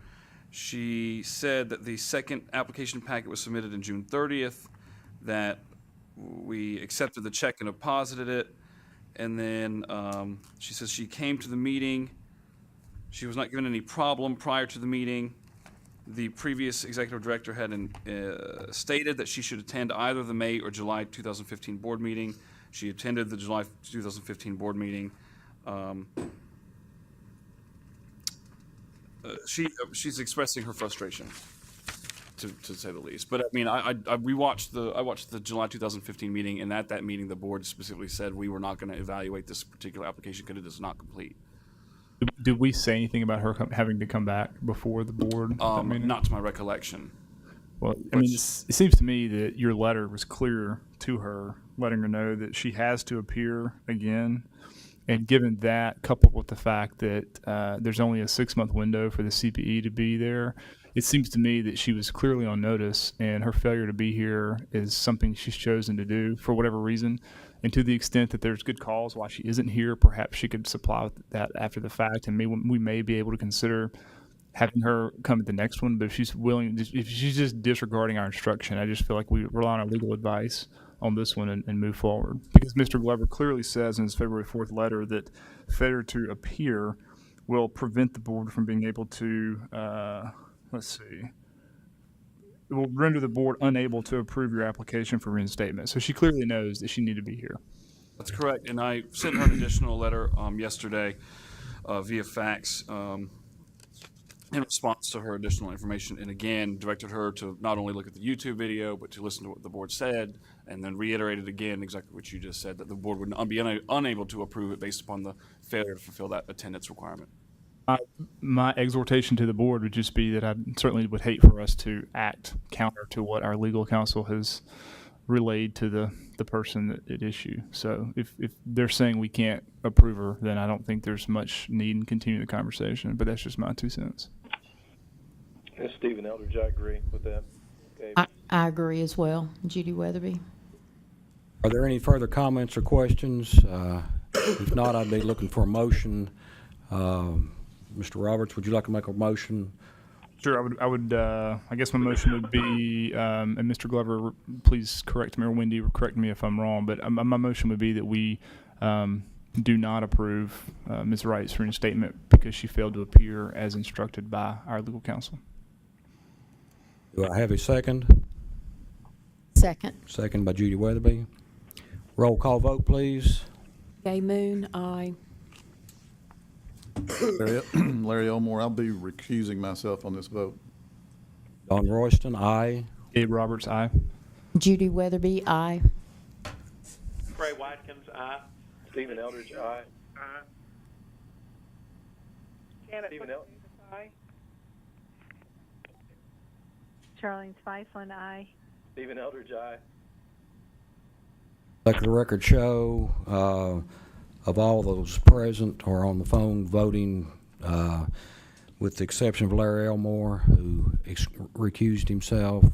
She said that the second application packet was submitted on June 30th, that we accepted the check and deposited it, and then she says she came to the meeting. She was not given any problem prior to the meeting. The previous executive director had stated that she should attend either the May or July 2015 board meeting. She attended the July 2015 board meeting. She's expressing her frustration, to say the least. But I mean, we watched the July 2015 meeting, and at that meeting, the board specifically said we were not going to evaluate this particular application because it is not complete. Did we say anything about her having to come back before the board? at that meeting? Not to my recollection. Well, I mean, it seems to me that your letter was clear to her, letting her know that she has to appear again. And given that, coupled with the fact that there's only a 6-month window for the CPE to be there, it seems to me that she was clearly on notice, and her failure to be here is something she's chosen to do for whatever reason. And to the extent that there's good cause why she isn't here, perhaps she could supply that after the fact, and we may be able to consider having her come at the next one. But if she's willing, if she's just disregarding our instruction, I just feel like we rely on our legal advice on this one and move forward. Because Mr. Glover clearly says in his February 4th letter that failure to appear will prevent the board from being able to, it will render the board unable to approve your application for reinstatement. So she clearly knows that she needed to be here. That's correct, and I sent her an additional letter yesterday via fax in response to her additional information, and again, directed her to not only look at the YouTube video, but to listen to what the board said, and then reiterated again exactly what you just said, that the board would be unable to approve it based upon the failure to fulfill that attendance requirement. My exhortation to the board would just be that I certainly would hate for us to act counter to what our legal counsel has relayed to the person at issue. So if they're saying we can't approve her, then I don't think there's much need in continuing the conversation, but that's just my 2 cents. And Stephen Eldridge, I agree with that. Okay. I agree as well. Judy Weatherby. Are there any further comments or questions? If not, I'd be looking for a motion. Mr. Roberts, would you like to make a motion? Sure, I guess my motion would be, and Mr. Glover, please correct me, or Wendy, correct me if I'm wrong, but my motion would be that we do not approve Ms. Wright's reinstatement because she failed to appear as instructed by our legal counsel. Do I have a second? Second. Second by Judy Weatherby. Roll call vote, please. Gay Moon, aye. Larry Elmore, I'll be recusing myself on this vote. Don Royston, aye. Gabe Roberts, aye. Judy Weatherby, aye. Ray Watkins, aye. Stephen Eldridge, aye. Janet Stephen Booker, El- aye. Charlene Spiceland, aye. Stephen Eldridge, aye. Let the record show of all those present or on the phone voting, with the exception of Larry Elmore, who recused himself,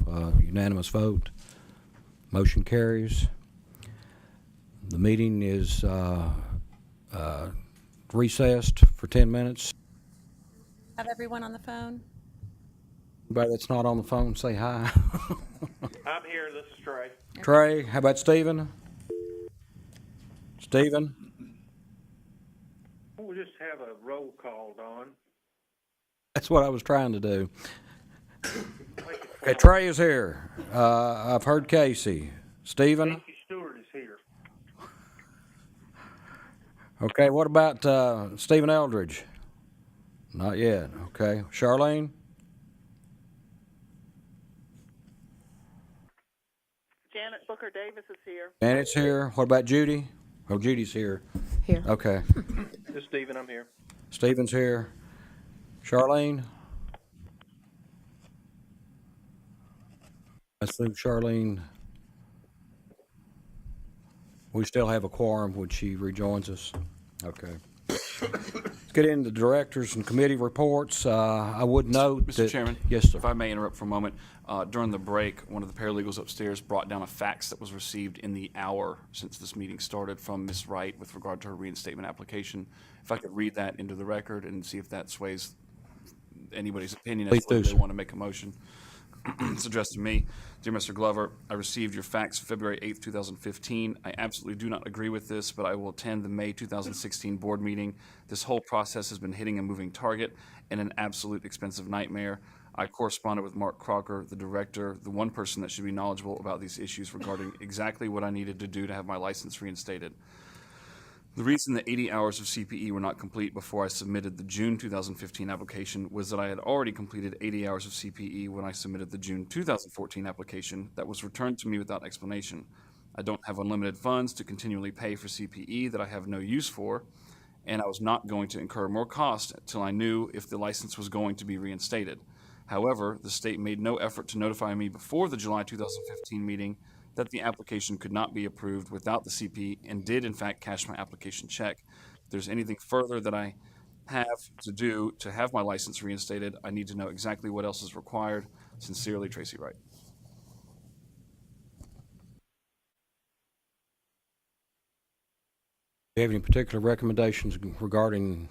unanimous vote. Motion carries. The meeting is recessed for 10 minutes. Have everyone on the phone? Anybody that's not on the phone, say hi. I'm here. This is Trey. Trey, how about Stephen? Stephen? We'll just have a roll call, Don. That's what I was trying to do. Okay, Trey is here. I've heard Casey. Stephen? Casey Stewart is here. Okay, what about Stephen Eldridge? Not yet. Okay. Charlene? Janet Booker Davis is here. And it's here. What about Judy? Oh, Judy's here. Here. Okay. This is Stephen, I'm here. Stephen's here. Charlene? I assume Charlene, we still have a quorum when she rejoins us. Okay. Let's get into directors and committee reports. I would note Mr. that... Chairman? Yes, sir. If I may interrupt for a moment, during the break, one of the paralegals upstairs brought down a fax that was received in the hour since this meeting started from Ms. Wright with regard to her reinstatement application. If I could read that into the record and see if that sways anybody's opinion as Please to whether do, they sir. want to make a motion. It's addressed to me. Dear Mr. Glover, I received your fax February 8th, 2015. I absolutely do not agree with this, but I will attend the May 2016 board meeting. This whole process has been hitting a moving target and an absolute expensive nightmare. I corresponded with Mark Crocker, the director, the one person that should be knowledgeable about these issues regarding exactly what I needed to do to have my license reinstated. The reason that 80 hours of CPE were not complete before I submitted the June 2015 application was that I had already completed 80 hours of CPE when I submitted the June 2014 application that was returned to me without explanation. I don't have unlimited funds to continually pay for CPE that I have no use for, and I was not going to incur more cost until I knew if the license was going to be reinstated. However, the state made no effort to notify me before the July 2015 meeting that the application could not be approved without the CP and did in fact cash my application check. If there's anything further that I have to do to have my license reinstated, I need to know exactly what else is required. Sincerely, Tracy Wright. Do you have any particular recommendations regarding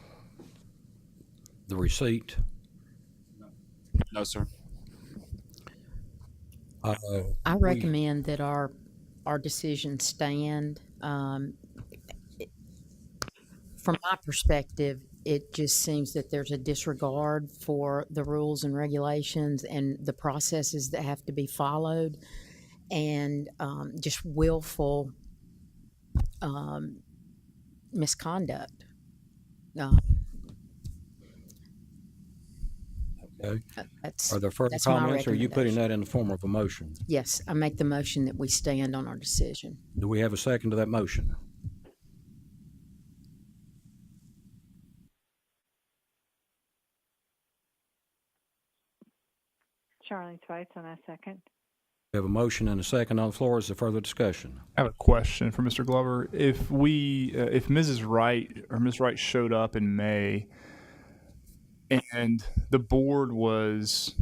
the receipt? No, sir. I recommend that our our decision stand. From my perspective, it just seems that there's a disregard for the rules and regulations and the processes that have to be followed, and just willful misconduct. Okay. That's Are there further that's my comments, or are you putting recommendation. that in the form of a motion? Yes, I make the motion that we stand on our decision. Do we have a second to that motion? Charlene Spice, and I second. We have a motion and a second on the floor. Is there further discussion? I have a question for Mr. Glover. If Mrs. Wright or Ms. Wright showed up in May and the board was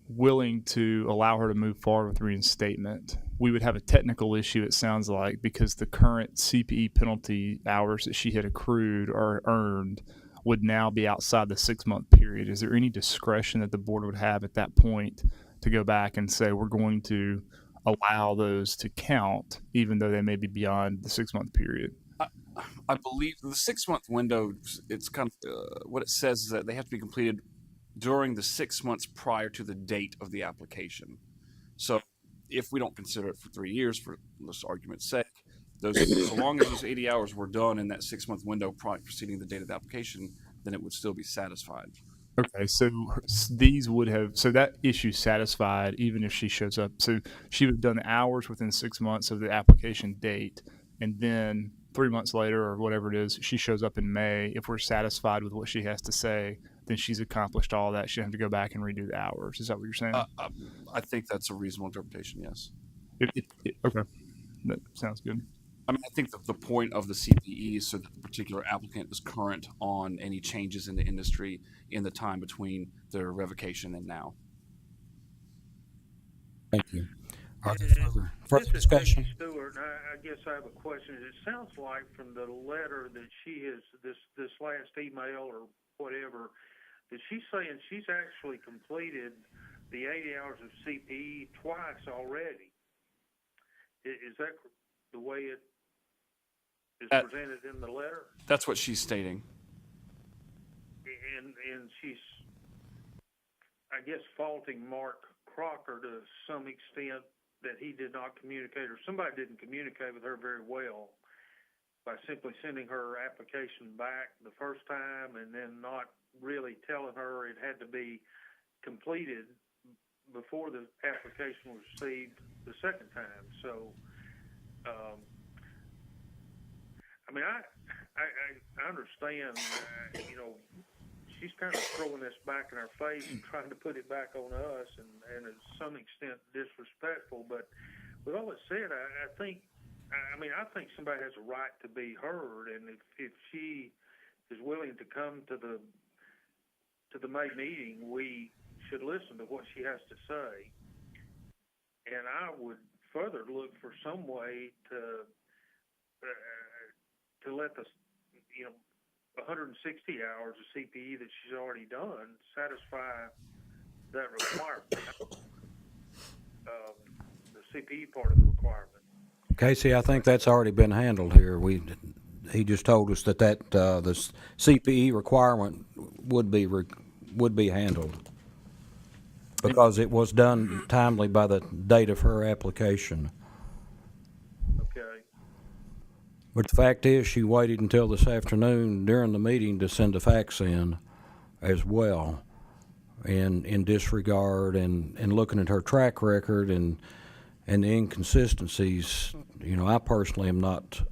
willing to allow her to move forward with reinstatement, we would have a technical issue, it sounds like, because the current CPE penalty hours that she had accrued or earned would now be outside the 6-month period. Is there any discretion that the board would have at that point to go back and say we're going to allow those to count even though they may be beyond the 6-month period? I believe the 6-month window, it's kind of what it says is that they have to be completed during the 6 months prior to the date of the application. So if we don't consider it for 3 years, for this argument's sake, so long as those 80 hours were done in that 6-month window preceding the date of the application, then it would still be satisfied. Okay, so these would have, so that issue satisfied even if she shows up. So she would have done the hours within 6 months of the application date, and then 3 months later or whatever it is, she shows up in May. If we're satisfied with what she has to say, then she's accomplished all that. She doesn't have to go back and redo the hours. Is that what you're saying? I think that's a reasonable interpretation, yes. Okay, that sounds good. I mean, I think that the point of the CPE is so that the particular applicant is current on any changes in the industry in the time between their revocation and now. Thank you. Are there further This is discussion? Peggy Stewart, and I guess I have a question. It sounds like from the letter that she has, this last email or whatever, that she's saying she's actually completed the 80 hours of CPE twice already. Is that the way it is presented in the letter? That's what she's stating. And she's, I guess, faulting Mark Crocker to some extent that he did not communicate, or somebody didn't communicate with her very well by simply sending her application back the first time and then not really telling her it had to be completed before the application was received the second time. So, I mean, I understand, she's kind of throwing this back in our face and trying to put it back on us and to some extent disrespectful. But with all that said, I think somebody has a right to be heard, and if she is willing to come to the May meeting, we should listen to what she has to say. And I would further look for some way to let the 160 hours of CPE that she's already done satisfy that requirement, the CPE part of the requirement. Casey, I think that's already been handled here. He just told us that the CPE requirement would be handled because it was done timely by the date of her application. Okay. But the fact is, she waited until this afternoon during the meeting to send a fax in as well. And in disregard and looking at her track record and the inconsistencies, I personally am not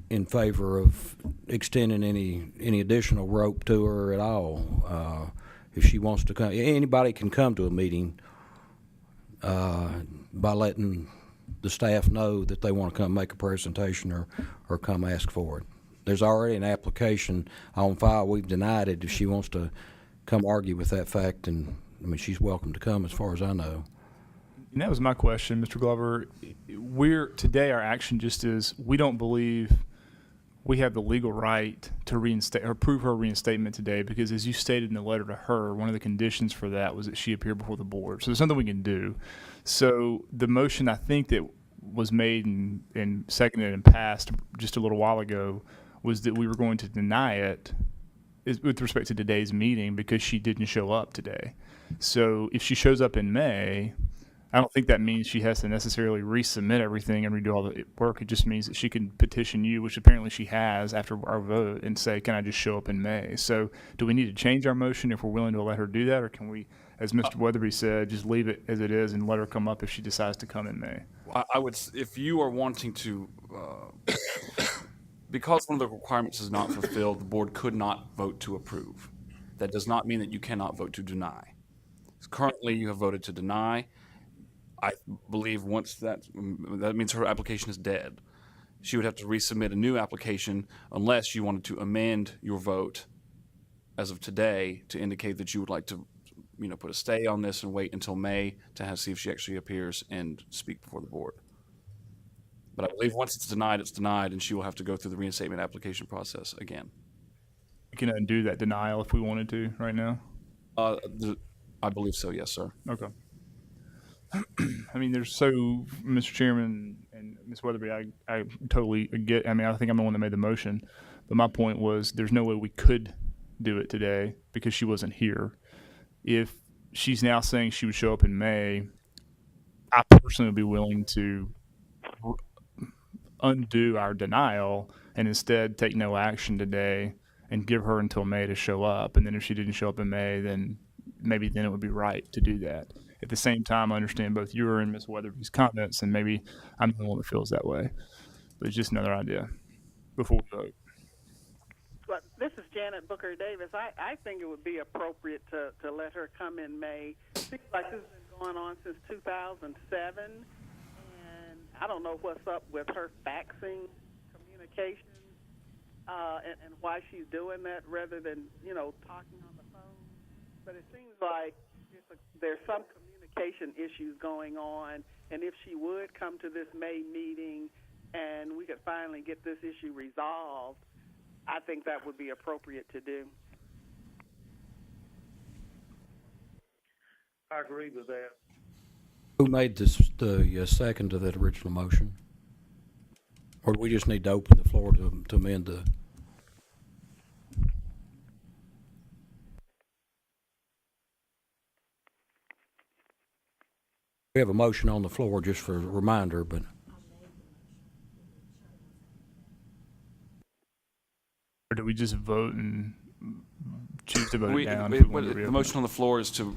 in favor of extending any additional rope to her at all. If she wants to come, anybody can come to a meeting by letting the staff know that they want to come make a presentation or come ask for it. There's already an application on file. We've denied it. If she wants to come argue with that fact, and she's welcome to come as far as I know. And that was my question, Mr. Glover. Today our action just is we don't believe we have the legal right to reinstate or approve her reinstatement today because, as you stated in the letter to her, one of the conditions for that was that she appear before the board. So there's something we can do. So the motion I think that was made and seconded and passed just a little while ago was that we were going to deny it with respect to today's meeting because she didn't show up today. So if she shows up in May, I don't think that means she has to necessarily resubmit everything and redo all the work. It just means that she can petition you, which apparently she has after our vote, and say, can I just show up in May? So do we need to change our motion if we're willing to let her do that, or can we, as Mr. Weatherby said, just leave it as it is and let her come up if she decides to come in May? I would, if you are wanting to, because one of the requirements is not fulfilled, the board could not vote to approve. That does not mean that you cannot vote to deny. Currently, you have voted to deny. I believe once that means her application is dead. She would have to resubmit a new application unless you wanted to amend your vote as of today to indicate that you would like to, put a stay on this and wait until May to see if she actually appears and speak before the board. But I believe once it's denied, and she will have to go through the reinstatement application process again. We can undo that denial if we wanted to right now. I believe so, yes, sir. Okay. I mean, Mr. Chairman and Ms. Weatherby, I totally get, I think I'm the one that made the motion, but my point was there's no way we could do it today because she wasn't here. If she's now saying she would show up in May, I personally would be willing to undo our denial and instead take no action today and give her until May to show up. And then if she didn't show up in May, then it would be right to do that. At the same time, I understand both your and Ms. Weatherby's comments, and maybe I'm the one that feels that way. But it's just another idea before we vote. Well, this is Janet Booker Davis. I think it would be appropriate to let her come in May. It seems like this has been going on since 2007, and I don't know what's up with her faxing communications and why she's doing that rather than, talking on the phone. But it seems like there's some communication issues going on, and if she would come to this May meeting and we could finally get this issue resolved, I think that would be appropriate to do. I agree with that. Who made the second to that original motion? Or do we just need to open the floor to amend the? We have a motion on the floor, just for a reminder, but. Or do we just vote and choose to vote it down? The motion on the floor is to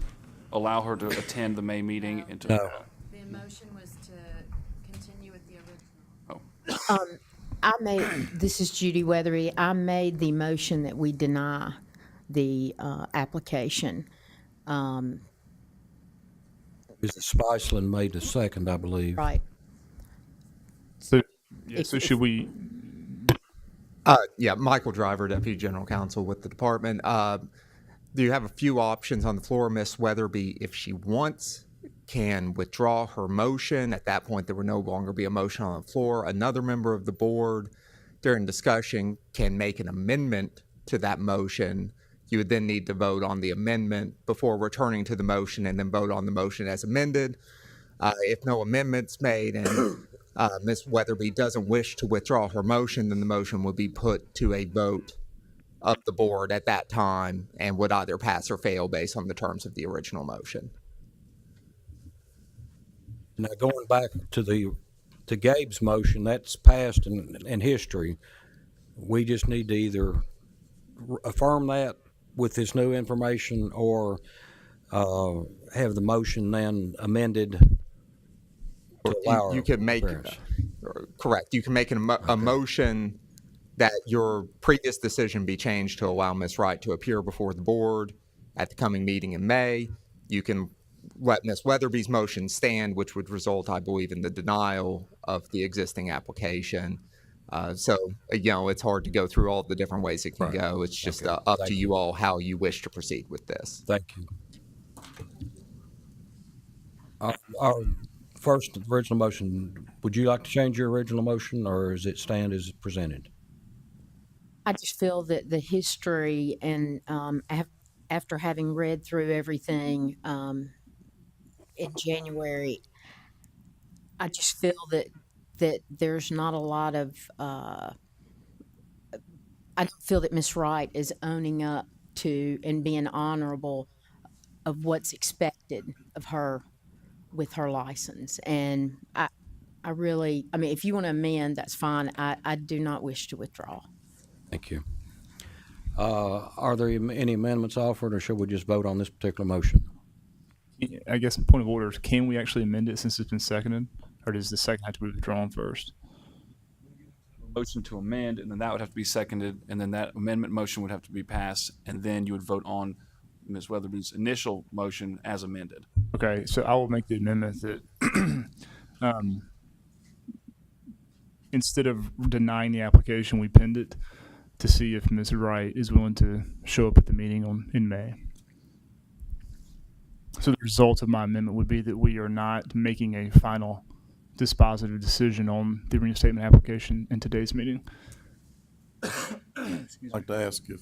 allow her to attend the May meeting and to. No. The motion was to continue with the original. This is Judy Weatherby. I made the motion that we deny the application. Mrs. Spiceland made the second, I believe. Right. So should we? Michael Driver, Deputy General Counsel with the department. Do you have a few options on the floor? Ms. Weatherby, if she wants, can withdraw her motion. At that point, there will no longer be a motion on the floor. Another member of the board, during discussion, can make an amendment to that motion. You would then need to vote on the amendment before returning to the motion and then vote on the motion as amended. If no amendments made and Ms. Weatherby doesn't wish to withdraw her motion, then the motion would be put to a vote of the board at that time and would either pass or fail based on the terms of the original motion. Now, going back to Gabe's motion, that's passed in history. We just need to either affirm that with this new information or have the motion then amended to allow you can make correct. You can make a motion that your previous decision be changed to allow Ms. Wright to appear before the board at the coming meeting in May. You can let Ms. Weatherby's motion stand, which would result, I believe, in the denial of the existing application. So, it's hard to go through all the different ways it can go. It's just up to you all how you wish to proceed with this. Thank you. Our first original motion, would you like to change your original motion, or does it stand as presented? I just feel that the history and after having read through everything in January, I just feel that there's not a lot of. I don't feel that Miss Wright is owning up to and being honorable of what's expected of her with her license. And I really, I mean, if you want to amend, that's fine. I do not wish to withdraw. Thank you. Are there any amendments offered, or should we just vote on this particular motion? I guess in point of order, can we actually amend it since it's been seconded? Or does the second have to be withdrawn first? Motion to amend, and then that would have to be seconded, and then that amendment motion would have to be passed, and then you would vote on Ms. Weatherby's initial motion as amended. Okay, so I will make the amendment that instead of denying the application, we pinned it to see if Ms. Wright is willing to show up at the meeting in May. So the result of my amendment would be that we are not making a final dispositive decision on the reinstatement application in today's meeting. I'd like to ask if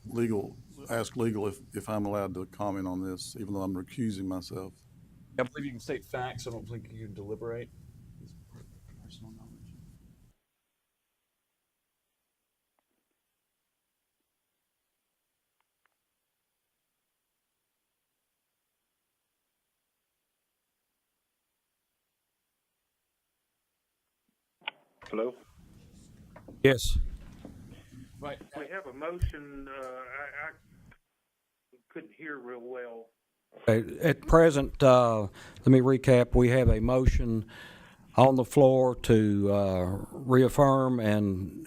legal if I'm allowed to comment on this, even though I'm recusing myself. I believe you can state facts. I don't think you can deliberate. Hello? Yes. Right. We have a motion, I couldn't hear real well. At present, let me recap. We have a motion on the floor to reaffirm and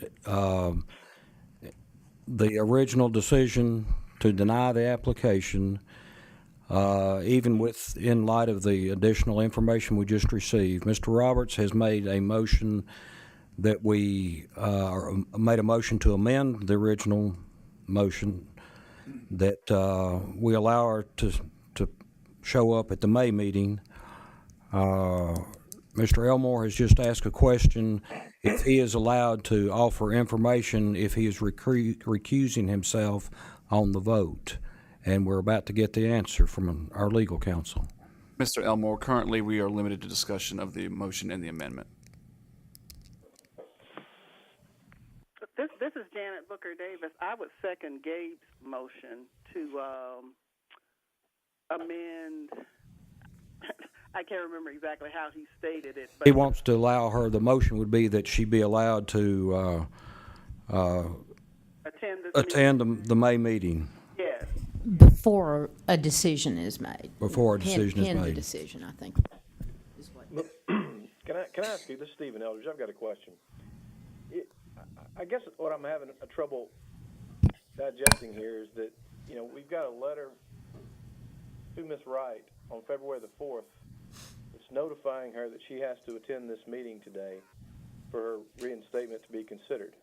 the original decision to deny the application, even in light of the additional information we just received. Mr. Roberts has made a motion that we made a motion to amend the original motion, that we allow her to show up at the May meeting. Mr. Elmore has just asked a question if he is allowed to offer information if he is recusing himself on the vote, and we're about to get the answer from our legal counsel. Mr. Elmore, currently we are limited to discussion of the motion and the amendment. This is Janet Booker Davis. I would second Gabe's motion to amend. I can't remember exactly how he stated it. But He wants to allow her, the motion would be that she be allowed to attend the May meeting. Yes. Before a decision is made. Before a decision is Pin the made. decision, I think. Can I ask you, this is Stephen Eldridge, I've got a question. I guess what I'm having a trouble digesting here is that, you know, we've got a letter to Ms. Wright on February the 4th. It's notifying her that she has to attend this meeting today for her reinstatement to be considered.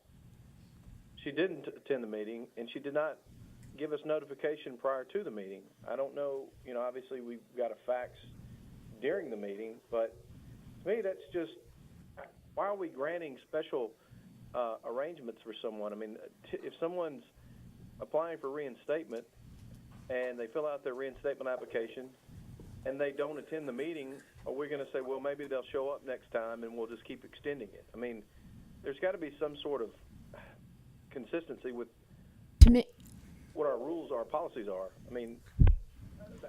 She didn't attend the meeting, and she did not give us notification prior to the meeting. I don't know, you know, obviously we've got a fax during the meeting, but to me that's just, why are we granting special arrangements for someone? I mean, if someone's applying for reinstatement and they fill out their reinstatement application and they don't attend the meeting, are we going to say, well, maybe they'll show up next time and we'll just keep extending it? I mean, there's got to be some sort of consistency with what our rules, our policies are. I mean,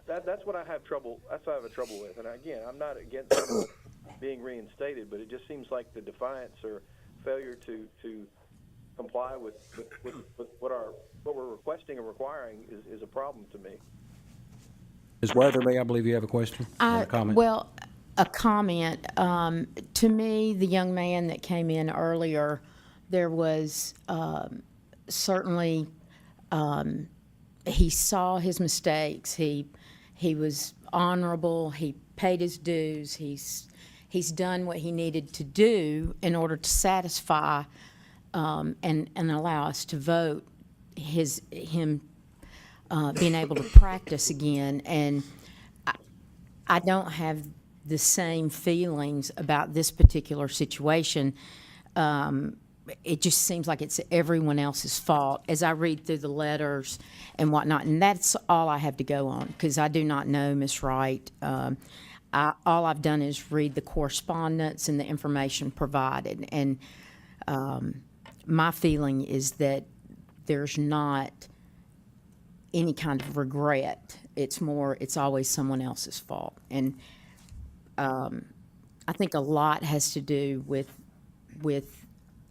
that's what I have trouble. That's what I have trouble with. And again, I'm not against someone being reinstated, but it just seems like the defiance or failure to comply with what we're requesting and requiring is a problem to me. Ms. Weatherby, I believe you have a question or a comment. Well, a comment. To me, the young man that came in earlier, there was certainly he saw his mistakes. He was honorable. He paid his dues. He's done what he needed to do in order to satisfy and allow us to vote him being able to practice again. And I don't have the same feelings about this particular situation. it just seems like it's everyone else's fault as I read through the letters and whatnot. And that's all I have to go on, because I do not know Miss Wright. All I've done is read the correspondence and the information provided. And my feeling is that there's not any kind of regret. It's always someone else's fault. And I think a lot has to do with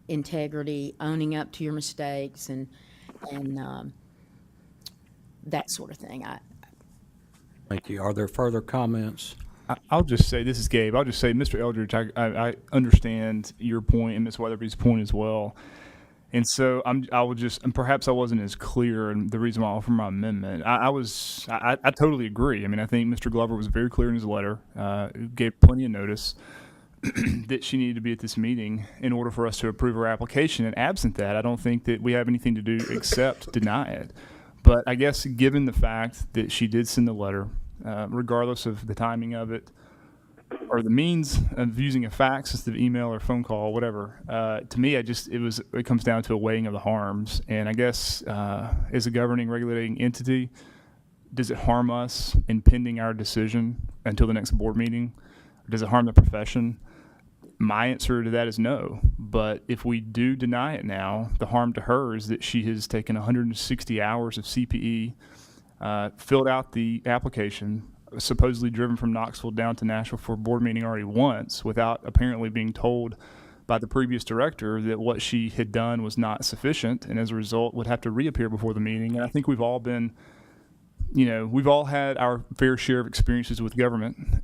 integrity, owning up to your mistakes, and that sort of thing. Thank you. Are there further comments? I'll just say, this is Gabe. I'll just say, Mr. Eldridge, I understand your point and Ms. Weatherby's point as well. And so and perhaps I wasn't as clear in the reason why I offered my amendment. I totally agree. I mean, I think Mr. Glover was very clear in his letter, gave plenty of notice that she needed to be at this meeting in order for us to approve her application. And absent that, I don't think that we have anything to do except deny it. But I guess given the fact that she did send the letter, regardless of the timing of it, or the means of using a fax instead of email or phone call, whatever, to me, it comes down to a weighing of the harms. And I guess as a governing, regulating entity, does it harm us in pending our decision until the next board meeting? Or does it harm the profession? My answer to that is no. But if we do deny it now, the harm to her is that she has taken 160 hours of CPE, filled out the application, supposedly driven from Knoxville down to Nashville for a board meeting already once, without apparently being told by the previous director that what she had done was not sufficient, and as a result would have to reappear before the meeting. And I think we've all had our fair share of experiences with government,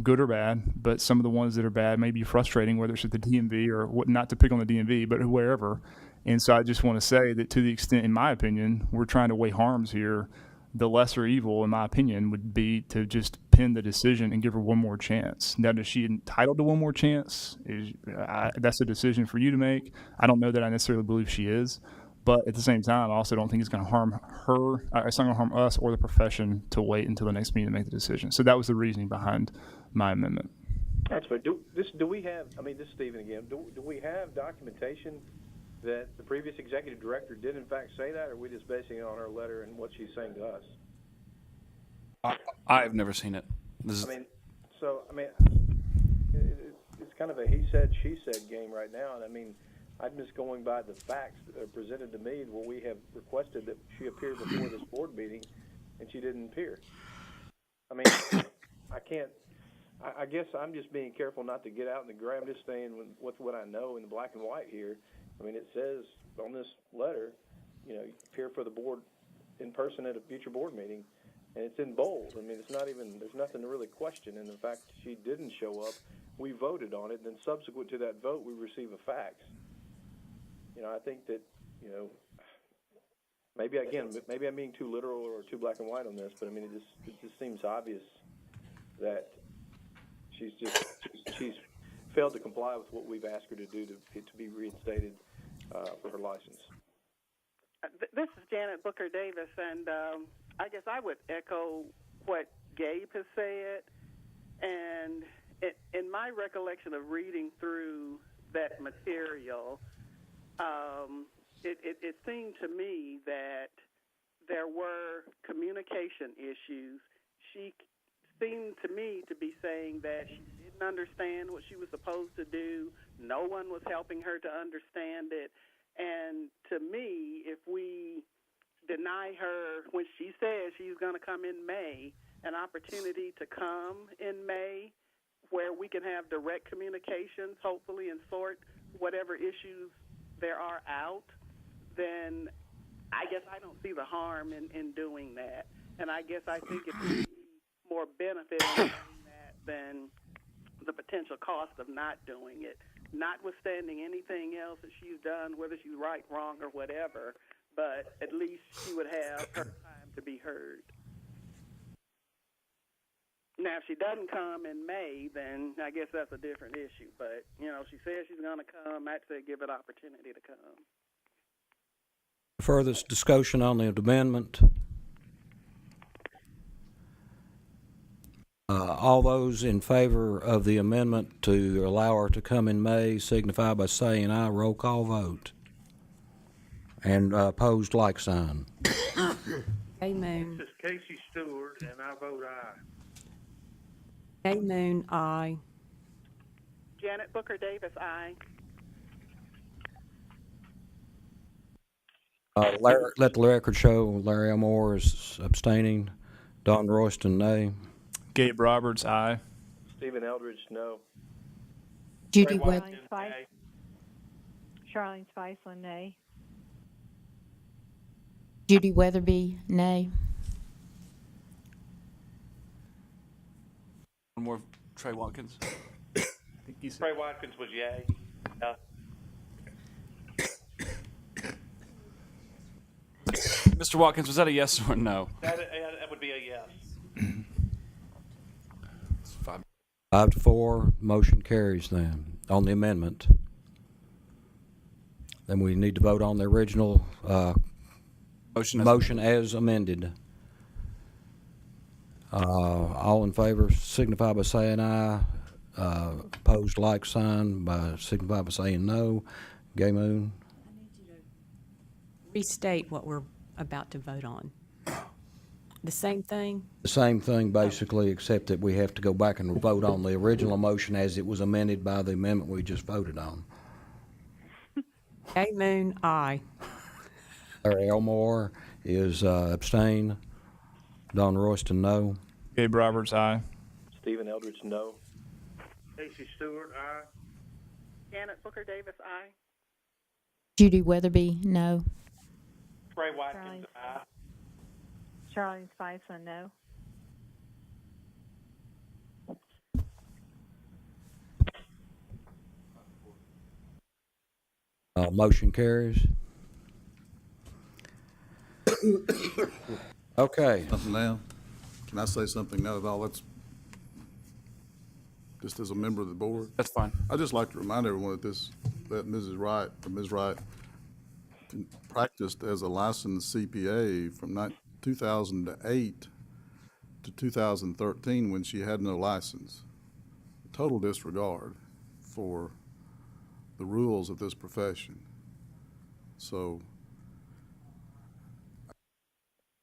good or bad, but some of the ones that are bad may be frustrating, whether it's at the DMV or not to pick on the DMV, but wherever. And so I just want to say that to the extent, in my opinion, we're trying to weigh harms here, the lesser evil, in my opinion, would be to just pin the decision and give her one more chance. Now, is she entitled to one more chance? That's a decision for you to make. I don't know that I necessarily believe she is, but at the same time, I also don't think it's going to harm her. It's not going to harm us or the profession to wait until the next meeting to make the decision. So that was the reasoning behind my amendment. That's fair. Do we have, this is Stephen again, do we have documentation that the previous executive director did in fact say that, or are we just basing it on her letter and what she's saying to us? I have never seen it. It's kind of a he said, she said game right now, and I'm just going by the facts that are presented to me where we have requested that she appear before this board meeting, and she didn't appear. I guess I'm just being careful not to get out in the gray. I'm just staying with what I know in the black and white here. It says on this letter, appear for the board in person at a future board meeting, and it's in bold. It's not even, there's nothing to really question. And the fact she didn't show up, we voted on it, and then subsequent to that vote, we receive a fax. I think that, maybe I'm being too literal or too black and white on this, but it just seems obvious that she's failed to comply with what we've asked her to do to be reinstated for her license. This is Janet Booker Davis, and I guess I would echo what Gabe has said. And in my recollection of reading through that material, it seemed to me that there were communication issues. She seemed to me to be saying that she didn't understand what she was supposed to do. No one was helping her to understand it. And to me, if we deny her, when she says she's going to come in May, an opportunity to come in May where we can have direct communications, hopefully, and sort whatever issues there are out, then I guess I don't see the harm in doing that. And I guess I think it would be more benefit in doing that than the potential cost of not doing it, notwithstanding anything else that she's done, whether she's right, wrong, or whatever, but at least she would have her time to be heard. Now, if she doesn't come in May, then I guess that's a different issue. But, she says she's going to come. I'd say give it opportunity to come. Further discussion on the amendment? All those in favor of the amendment to allow her to come in May signify by saying aye. Roll call vote. And opposed, like sign. Gay Moon. This is Casey Stewart, and I vote aye. Gay Moon, aye. Janet Booker Davis, aye. Let the record show Larry Elmore is abstaining. Don Royston, nay. Gabe Roberts, aye. Stephen Eldridge, no. Judy Ray Weth- Watkins, Spice. nay. Charlene Spiceland, nay. Judy Weatherby, nay. One more, Trey Watkins. I think he said Ray Watkins was yay. Mr. Watkins, was that a yes or a no? That would be a yes. 5-4, motion carries then on the amendment. Then we need to vote on the original motion as amended. All in favor signify by saying aye. Opposed, like sign, signify by saying no. Gay Moon. Restate what we're about to vote on. The same thing? The same thing, basically, except that we have to go back and vote on the original motion as it was amended by the amendment we just voted on. Gay Moon, aye. Larry Elmore is abstain. Don Royston, no. Gabe Roberts, aye. Stephen Eldridge, no. Casey Stewart, aye. Janet Booker Davis, aye. Judy Weatherby, no. Ray Watkins, aye. Charlene Spiceland, no. Motion carries. Okay. Something now? Can I say something now at all? That's just as a member of the board. That's fine. I'd just like to remind everyone that Ms. Wright practiced as a licensed CPA from 2008 to 2013 when she had no license. Total disregard for the rules of this profession. So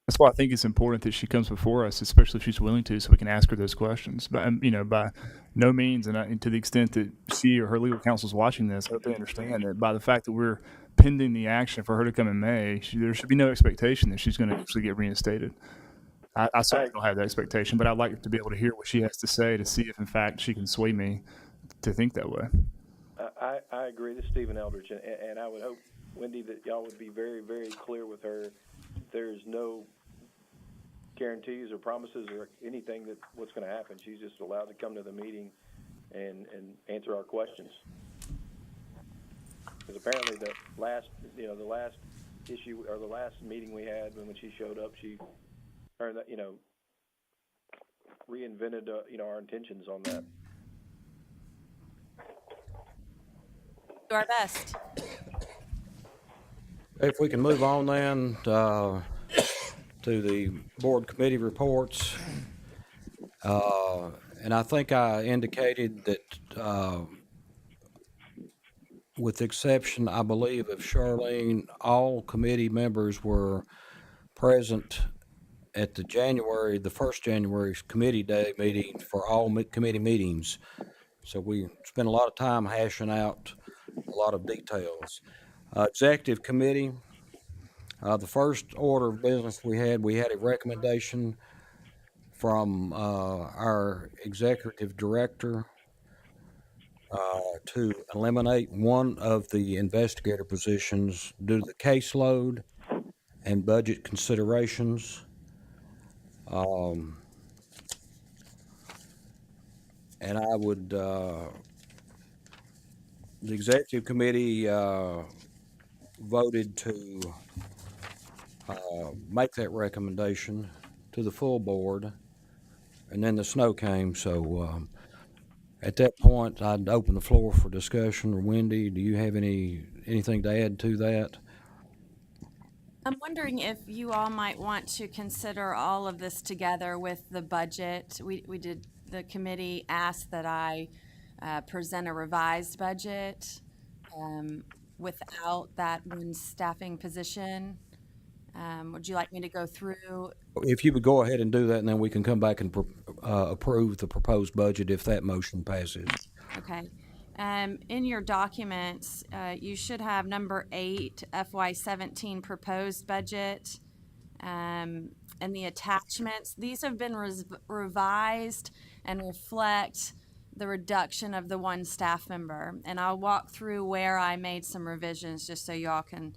That's why I think it's important that she comes before us, especially if she's willing to, so we can ask her those questions. But by no means, and to the extent that she or her legal counsel is watching this, I hope they understand that by the fact that we're pending the action for her to come in May, there should be no expectation that she's going to actually get reinstated. I certainly don't have that expectation, but I'd like to be able to hear what she has to say to see if, in fact, she can sway me to think that way. I agree. This is Stephen Eldridge, and I would hope, Wendy, that y'all would be very, very clear with her. There's no guarantees or promises or anything that what's going to happen. She's just allowed to come to the meeting and answer our questions. Because apparently the last issue or the last meeting we had when she showed up, she reinvented our intentions on that. Do our best. If we can move on then to the board committee reports. And I think I indicated that with the exception, I believe, of Charlene, all committee members were present at the first January committee day meeting for all committee meetings. So we spent a lot of time hashing out a lot of details. Executive committee, the first order of business we had a recommendation from our executive director to eliminate one of the investigator positions due to the caseload and budget considerations. And I would, the executive committee voted to make that recommendation to the full board, and then the snow came, so at that point, I'd open the floor for discussion. Wendy, do you have anything to add to that? I'm wondering if you all might want to consider all of this together with the budget. We did the committee asked that I present a revised budget without that one staffing position. Would you like me to go through? If you would go ahead and do that, and then we can come back and approve the proposed budget if that motion passes. Okay. In your documents, you should have number 8, FY17 proposed budget, and the attachments. These have been revised and reflect the reduction of the one staff member. And I'll walk through where I made some revisions just so y'all can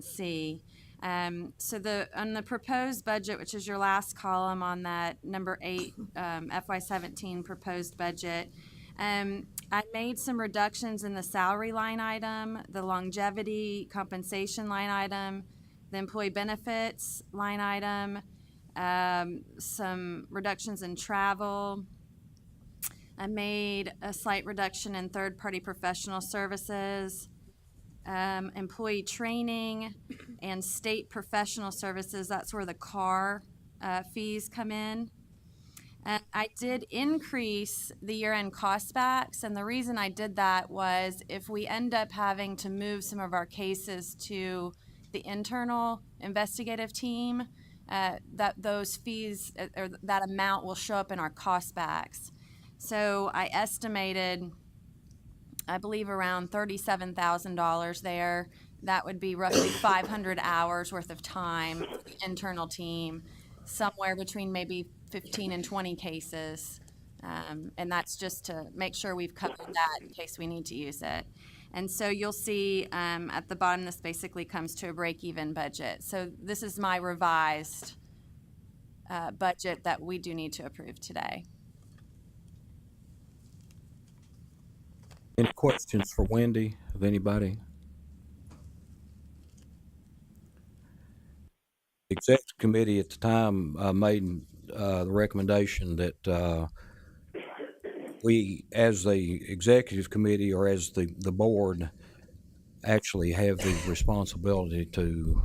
see. So on the proposed budget, which is your last column on that number 8, FY17 proposed budget, I made some reductions in the salary line item, the longevity compensation line item, the employee benefits line item, some reductions in travel. I made a slight reduction in third-party professional services, employee training, and state professional services. That's where the car fees come in. I did increase the year-end cost backs, and the reason I did that was if we end up having to move some of our cases to the internal investigative team, that those fees or that amount will show up in our cost backs. So I estimated, I believe, around $37,000 there. That would be roughly 500 hours worth of time for the internal team, somewhere between maybe 15 and 20 cases. And that's just to make sure we've covered that in case we need to use it. And so you'll see at the bottom, this basically comes to a break-even budget. So this is my revised budget that we do need to approve today. Any questions for Wendy of anybody? The executive committee at the time made the recommendation that we, as the executive committee or as the board, actually have the responsibility to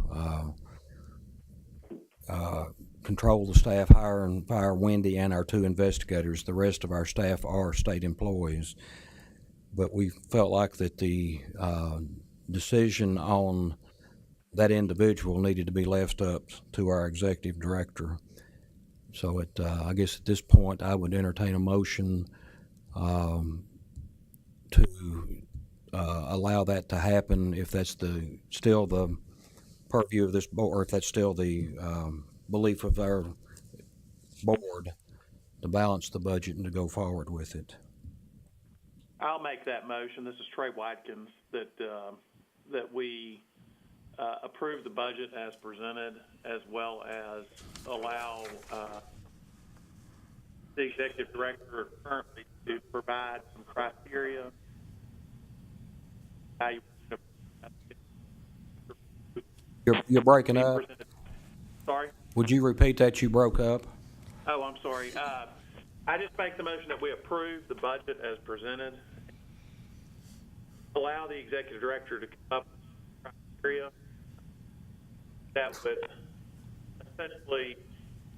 control the staff, hire and fire Wendy and our 2 investigators. The rest of our staff are state employees. But we felt like that the decision on that individual needed to be left up to our executive director. So I guess at this point, I would entertain a motion to allow that to happen if that's still the purview of this board, or if that's still the belief of our board to balance the budget and to go forward with it. I'll make that motion. This is Trey Watkins, that we approve the budget as presented, as well as allow the executive director currently to provide some criteria. You're breaking up. Sorry? Would you repeat that? You broke up. Oh, I'm sorry. I just make the motion that we approve the budget as presented, allow the executive director to come up with criteria that would essentially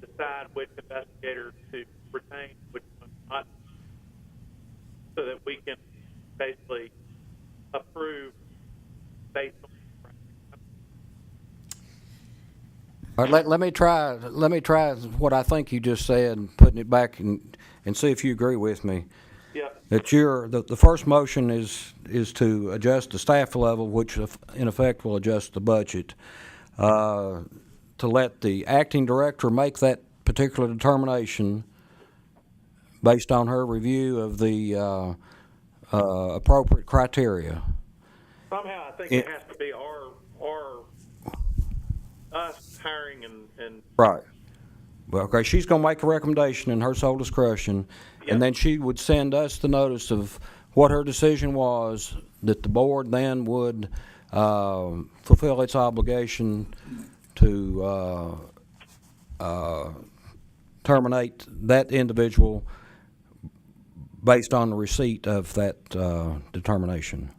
decide which investigator to retain, which one not, so that we can basically approve based on. All right, let me try what I think you just said, putting it back and see if you agree with me. Yep. That the first motion is to adjust the staff level, which in effect will adjust the budget. To let the acting director make that particular determination based on her review of the appropriate criteria. Somehow I think it has to be us hiring and Right. Well, okay, she's going to make a recommendation in her sole discretion, and then she would send us the notice of what her decision was, that the board then would fulfill its obligation to terminate that individual based on the receipt of that determination.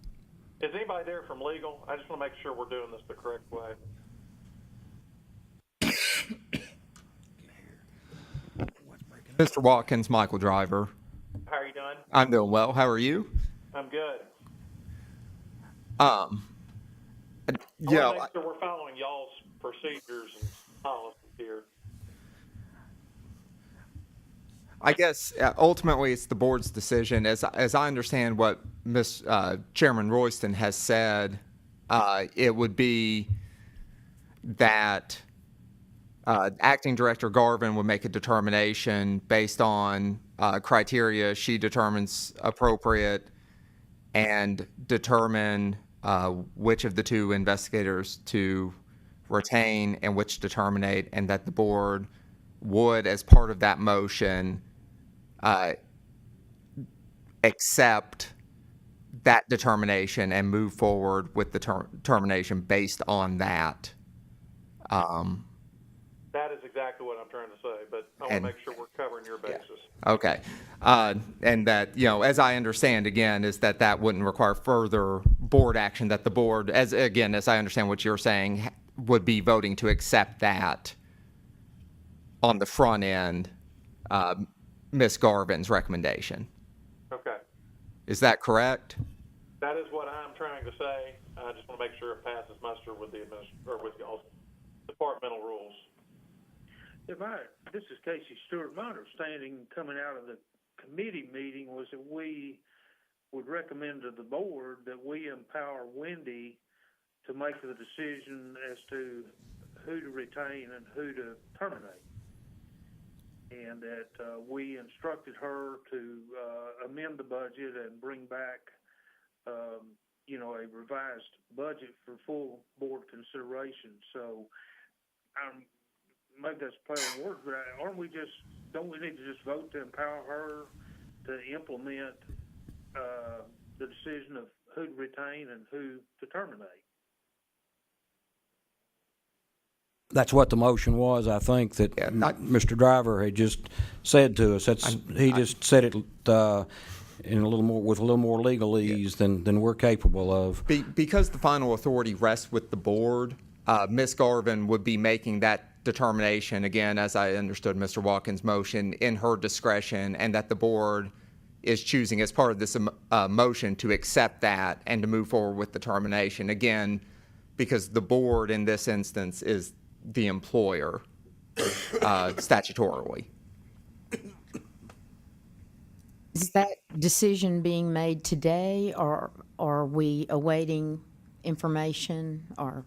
Is anybody there from legal? I just want to make sure we're doing this the correct way. Mr. Watkins, Michael Driver. How are you doing? I'm doing well. How are you? I'm good. Yeah, I want to make sure we're following y'all's procedures and policies here. I guess ultimately it's the board's decision. As I understand what Chairman Royston has said, it would be that Acting Director Garvin would make a determination based on criteria she determines appropriate and determine which of the two investigators to retain and which to terminate, and that the board would, as part of that motion, accept that determination and move forward with the termination based on that. That is exactly what I'm trying to say, but I want to make sure we're covering your bases. Okay. And that, as I understand, again, is that wouldn't require further board action, that the board, as I understand what you're saying, would be voting to accept that on the front end, Ms. Garvin's recommendation. Okay. Is that correct? That is what I'm trying to say. I just want to make sure it passes muster with with y'all's departmental rules. This is Casey Stewart. My understanding coming out of the committee meeting was that we would recommend to the board that we empower Wendy to make the decision as to who to retain and who to terminate. And that we instructed her to amend the budget and bring back, a revised budget for full board consideration. So, maybe that's play on words, but don't we need to just vote to empower her to implement the decision of who to retain and who to terminate? That's what the motion was, I think, that Mr. Driver had just said to us. He just said it in a little more, with a little more legalese than we're capable of. Because the final authority rests with the board, Ms. Garvin would be making that determination, again, as I understood Mr. Watkins' motion, in her discretion, and that the board is choosing as part of this motion to accept that and to move forward with the termination. Again, because the board in this instance is the employer statutorily. Is that decision being made today, or are we awaiting information, or?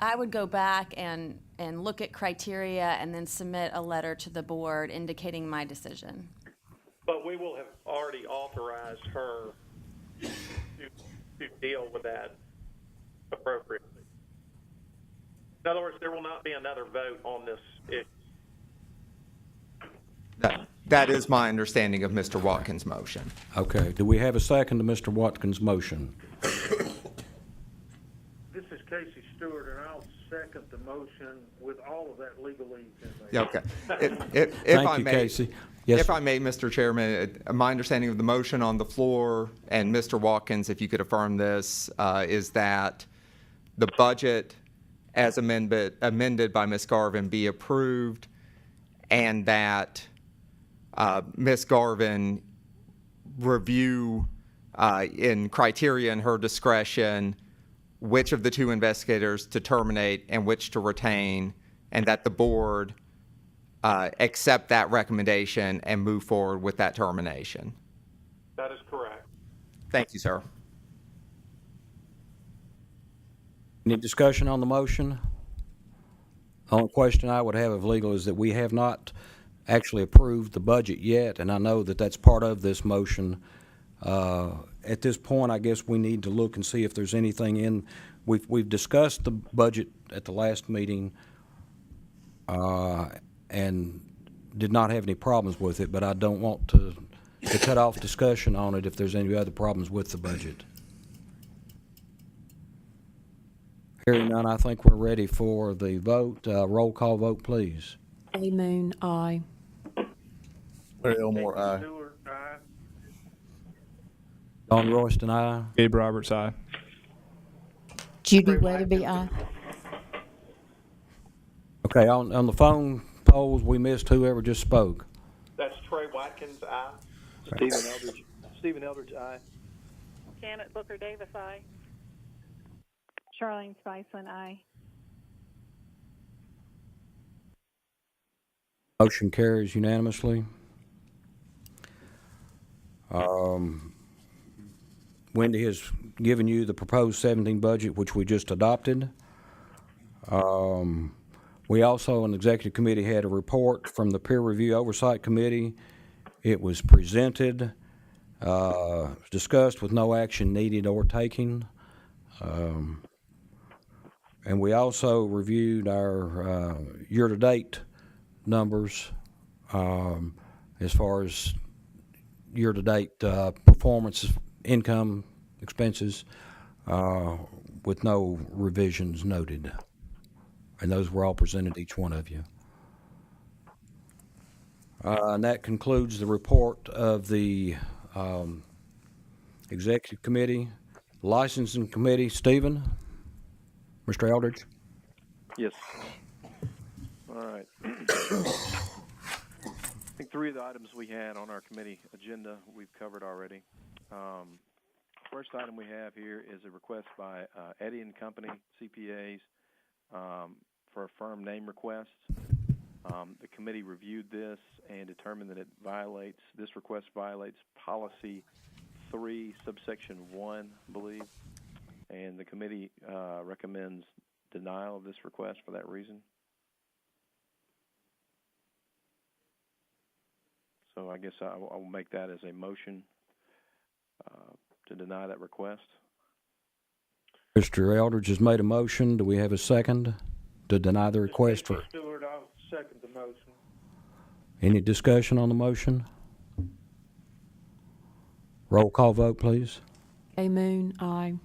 I would go back and look at criteria and then submit a letter to the board indicating my decision. But we will have already authorized her to deal with that appropriately. In other words, there will not be another vote on this issue. That is my understanding of Mr. Watkins' motion. Okay. Do we have a second to Mr. Watkins' motion? This is Casey Stewart, and I'll second the motion with all of that legalese in there. Yeah, okay. Thank you, Casey. Yes, if sir. I may, Mr. Chairman, my understanding of the motion on the floor, and Mr. Watkins, if you could affirm this, is that the budget as amended by Ms. Garvin be approved, and that Ms. Garvin review in criteria in her discretion which of the two investigators to terminate and which to retain, and that the board accept that recommendation and move forward with that termination. That is correct. Thank you, sir. Any discussion on the motion? The only question I would have of legal is that we have not actually approved the budget yet, and I know that that's part of this motion. At this point, I guess we need to look and see if there's anything in. We've discussed the budget at the last meeting and did not have any problems with it, but I don't want to cut off discussion on it if there's any other problems with the budget. Hearing none, I think we're ready for the vote. Roll call vote, please. A. Moon, aye. Larry Elmore, aye. Stewart, aye. Don Royston, aye. Gabe Roberts, aye. Judy Weatherby, aye. Okay, on the phone polls. We missed whoever just spoke. That's Trey Watkins, aye. Stephen Eldridge, aye. Janet Booker Davis, aye. Charlene Spiceland, aye. Motion carries unanimously. Wendy has given you the proposed 17 budget, which we just adopted. We also, in the executive committee, had a report from the peer review oversight committee. It was presented, discussed with no action needed or taken. And we also reviewed our year-to-date numbers as far as year-to-date performance, income, expenses, with no revisions noted. And those were all presented to each one of you. And that concludes the report of the executive committee. Licensing committee, Stephen? Mr. Eldridge? Yes. All right. I think three of the items we had on our committee agenda we've covered already. First item we have here is a request by Eddy and Company CPAs for a firm name request. The committee reviewed this and determined that this request violates policy 3, subsection 1, I believe, and the committee recommends denial of this request for that reason. So I guess I will make that as a motion to deny that request. Mr. Eldridge has made a motion. Do we have a second to deny the request for? Stewart, I'll second the motion. Any discussion on the motion? Roll call vote, please. Gay Moon, aye.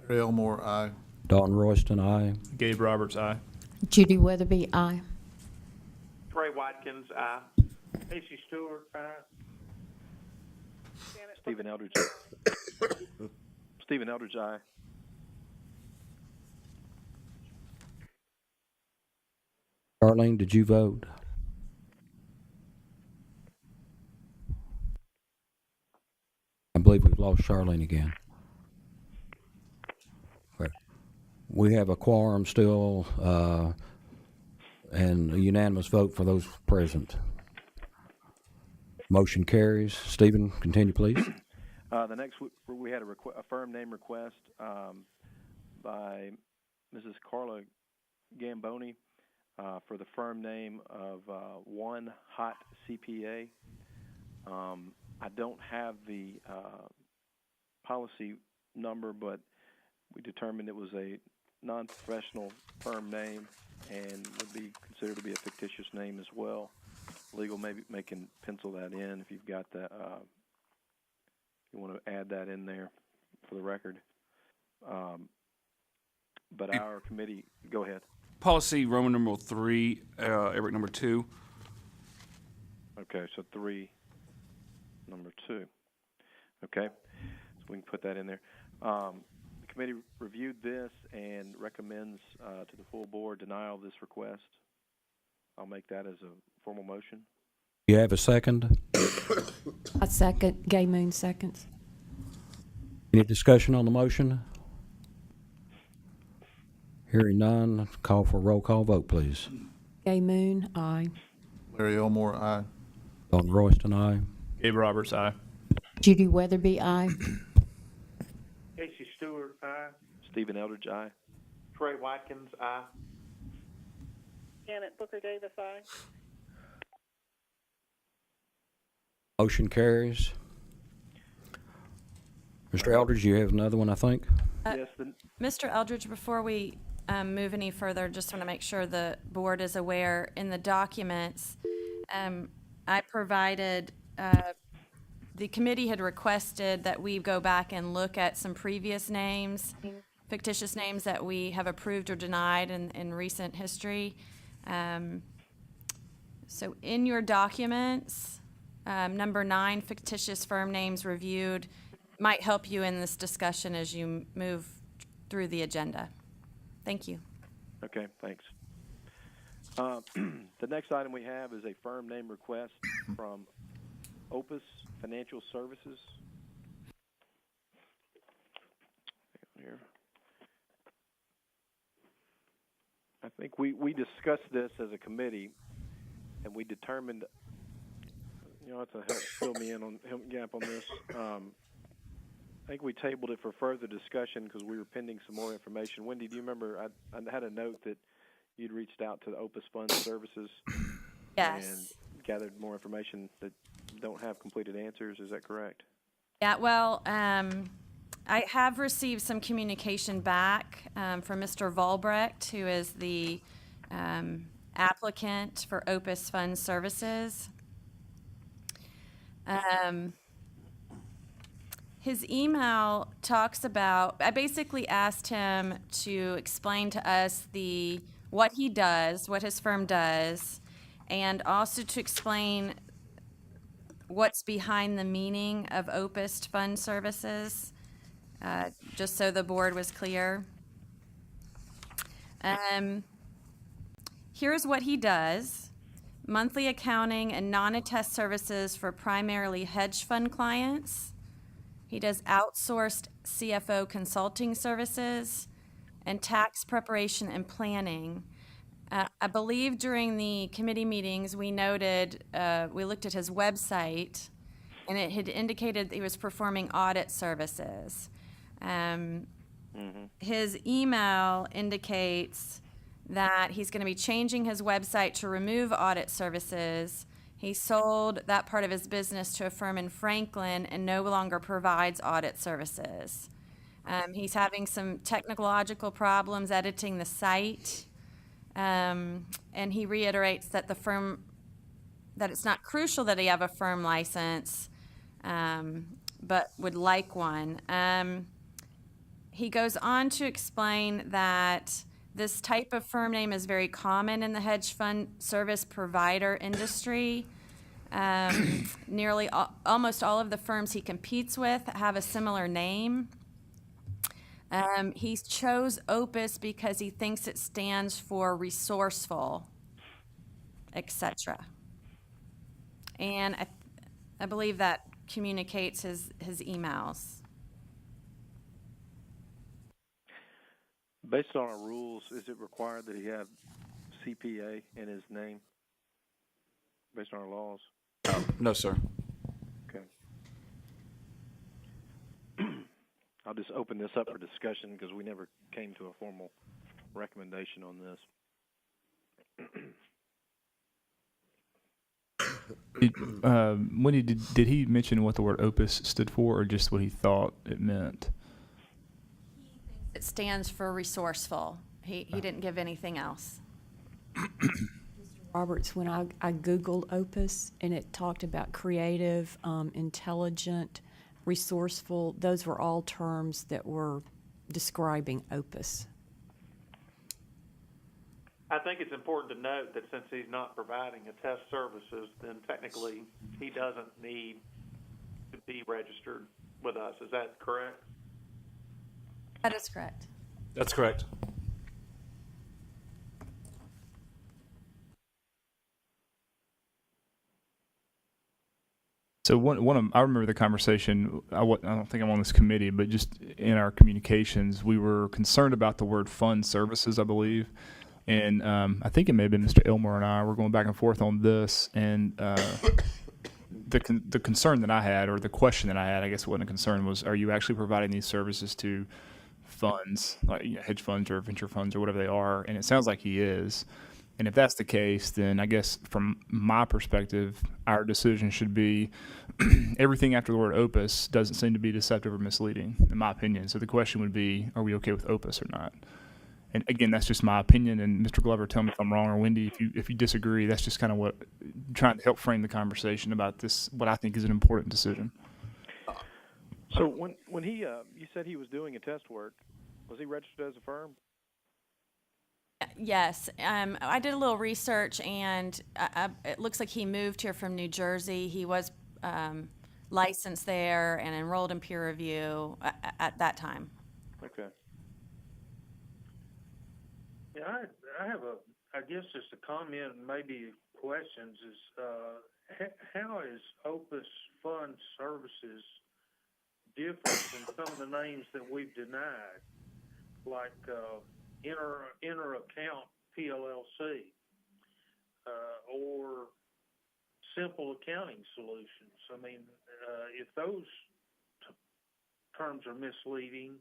Larry Elmore, aye. Dalton Royston, aye. Gabe Roberts, aye. Judy Weatherby, aye. Trey Watkins, aye. Casey Stewart, aye. Stephen Eldridge. Stephen Eldridge, aye. Charlene, did you vote? I believe we've lost Charlene again. Okay. We have a quorum still, and a unanimous vote for those present. Motion carries. Stephen, continue, please. The next, we had a firm name request by Mrs. Carla Gamboni for the firm name of One Hot CPA. I don't have the policy number, but we determined it was a non-professional firm name and would be considered to be a fictitious name as well. Legal maybe can pencil that in if you've got that. You want to add that in there for the record. But our committee, go ahead. Policy Roman numeral 3, Eric number 2. Okay, so 3, number 2. Okay, so we can put that in there. The committee reviewed this and recommends to the full board denial of this request. I'll make that as a formal motion. You have a second? I second. Gay Moon seconds. Any discussion on the motion? Hearing none, call for a roll call vote, please. Gay Moon, aye. Larry Elmore, aye. Dalton Royston, aye. Gabe Roberts, aye. Judy Weatherby, aye. Casey Stewart, aye. Stephen Eldridge, aye. Trey Watkins, aye. Janet Booker Davis, aye. Motion carries. Mr. Eldridge, you have another one, I think? Yes. Mr. Eldridge, before we move any further, just want to make sure the board is aware in the documents. I provided, the committee had requested that we go back and look at some previous names, fictitious names that we have approved or denied in recent history. So in your documents, number 9, fictitious firm names reviewed, might help you in this discussion as you move through the agenda. Thank you. Okay, thanks. The next item we have is a firm name request from Opus Financial Services. Here. I think we discussed this as a committee, and we determined, it's a help fill me in on gap on this. I think we tabled it for further discussion because we were pending some more information. Wendy, do you remember? I had a note that you'd reached out to the Opus Fund Services Yes. and gathered more information that don't have completed answers. Is that correct? Yeah, well, I have received some communication back from Mr. Volbrecht, who is the applicant for Opus Fund Services. His email talks about, I basically asked him to explain to us what he does, what his firm does, and also to explain what's behind the meaning of Opus Fund Services, just so the board was clear. Here's what he does: monthly accounting and non-attest services for primarily hedge fund clients. He does outsourced CFO consulting services and tax preparation and planning. I believe during the committee meetings, we noted, we looked at his website, and it had indicated that he was performing audit services. His email indicates that he's going to be changing his website to remove audit services. He sold that part of his business to a firm in Franklin and no longer provides audit services. He's having some technological problems editing the site. And he reiterates that that it's not crucial that he have a firm license, but would like one. He goes on to explain that this type of firm name is very common in the hedge fund service provider industry. Almost all of the firms he competes with have a similar name. He chose Opus because he thinks it stands for resourceful, etc. And I believe that communicates his emails. Based on our rules, is it required that he have CPA in his name? Based on our laws? No, sir. Okay. I'll just open this up for discussion because we never came to a formal recommendation on this. Wendy, did he mention what the word opus stood for, or just what he thought it meant? It stands for resourceful. He didn't give anything else. Roberts, when I Googled Opus and it talked about creative, intelligent, resourceful, those were all terms that were describing Opus. I think it's important to note that since he's not providing attest services, then technically he doesn't need to be registered with us. Is that correct? That is correct. That's correct. So I remember the conversation. I don't think I'm on this committee, but just in our communications, we were concerned about the word fund services, I believe, and I think it may have been Mr. Elmore and I were going back and forth on this, and the concern that I had, or the question that I had, I guess it wasn't a concern, was: are you actually providing these services to funds, like hedge funds or venture funds or whatever they are? And it sounds like he is. And if that's the case, then I guess from my perspective, our decision should be everything after the word opus doesn't seem to be deceptive or misleading, in my opinion. So the question would be, are we okay with opus or not? And again, that's just my opinion. And Mr. Glover, tell me if I'm wrong, or Wendy, if you disagree. That's just kind of what trying to help frame the conversation about this, what I think is an important decision. So when he you said he was doing a test work, was he registered as a firm? Yes. I did a little research, and it looks like he moved here from New Jersey. He was licensed there and enrolled in peer review at that time. Okay. Yeah, I have I guess just a comment and maybe questions is, how is Opus Fund Services different than some of the names that we've denied? Like, Inter-Account PLLC, or Simple Accounting Solutions. I mean, if those terms are misleading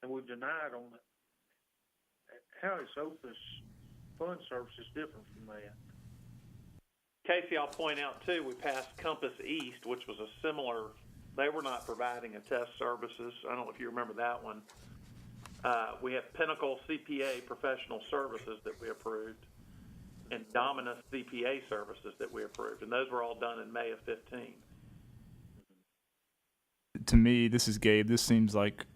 and we've denied them, how is Opus Fund Services different from that? Casey, I'll point out too, we passed Compass East, which was a similar, they were not providing attest services. I don't know if you remember that one. We have Pinnacle CPA Professional Services that we approved, and Dominus CPA Services that we approved, and those were all done in May of 15. To me, this is Gabe. This seems like,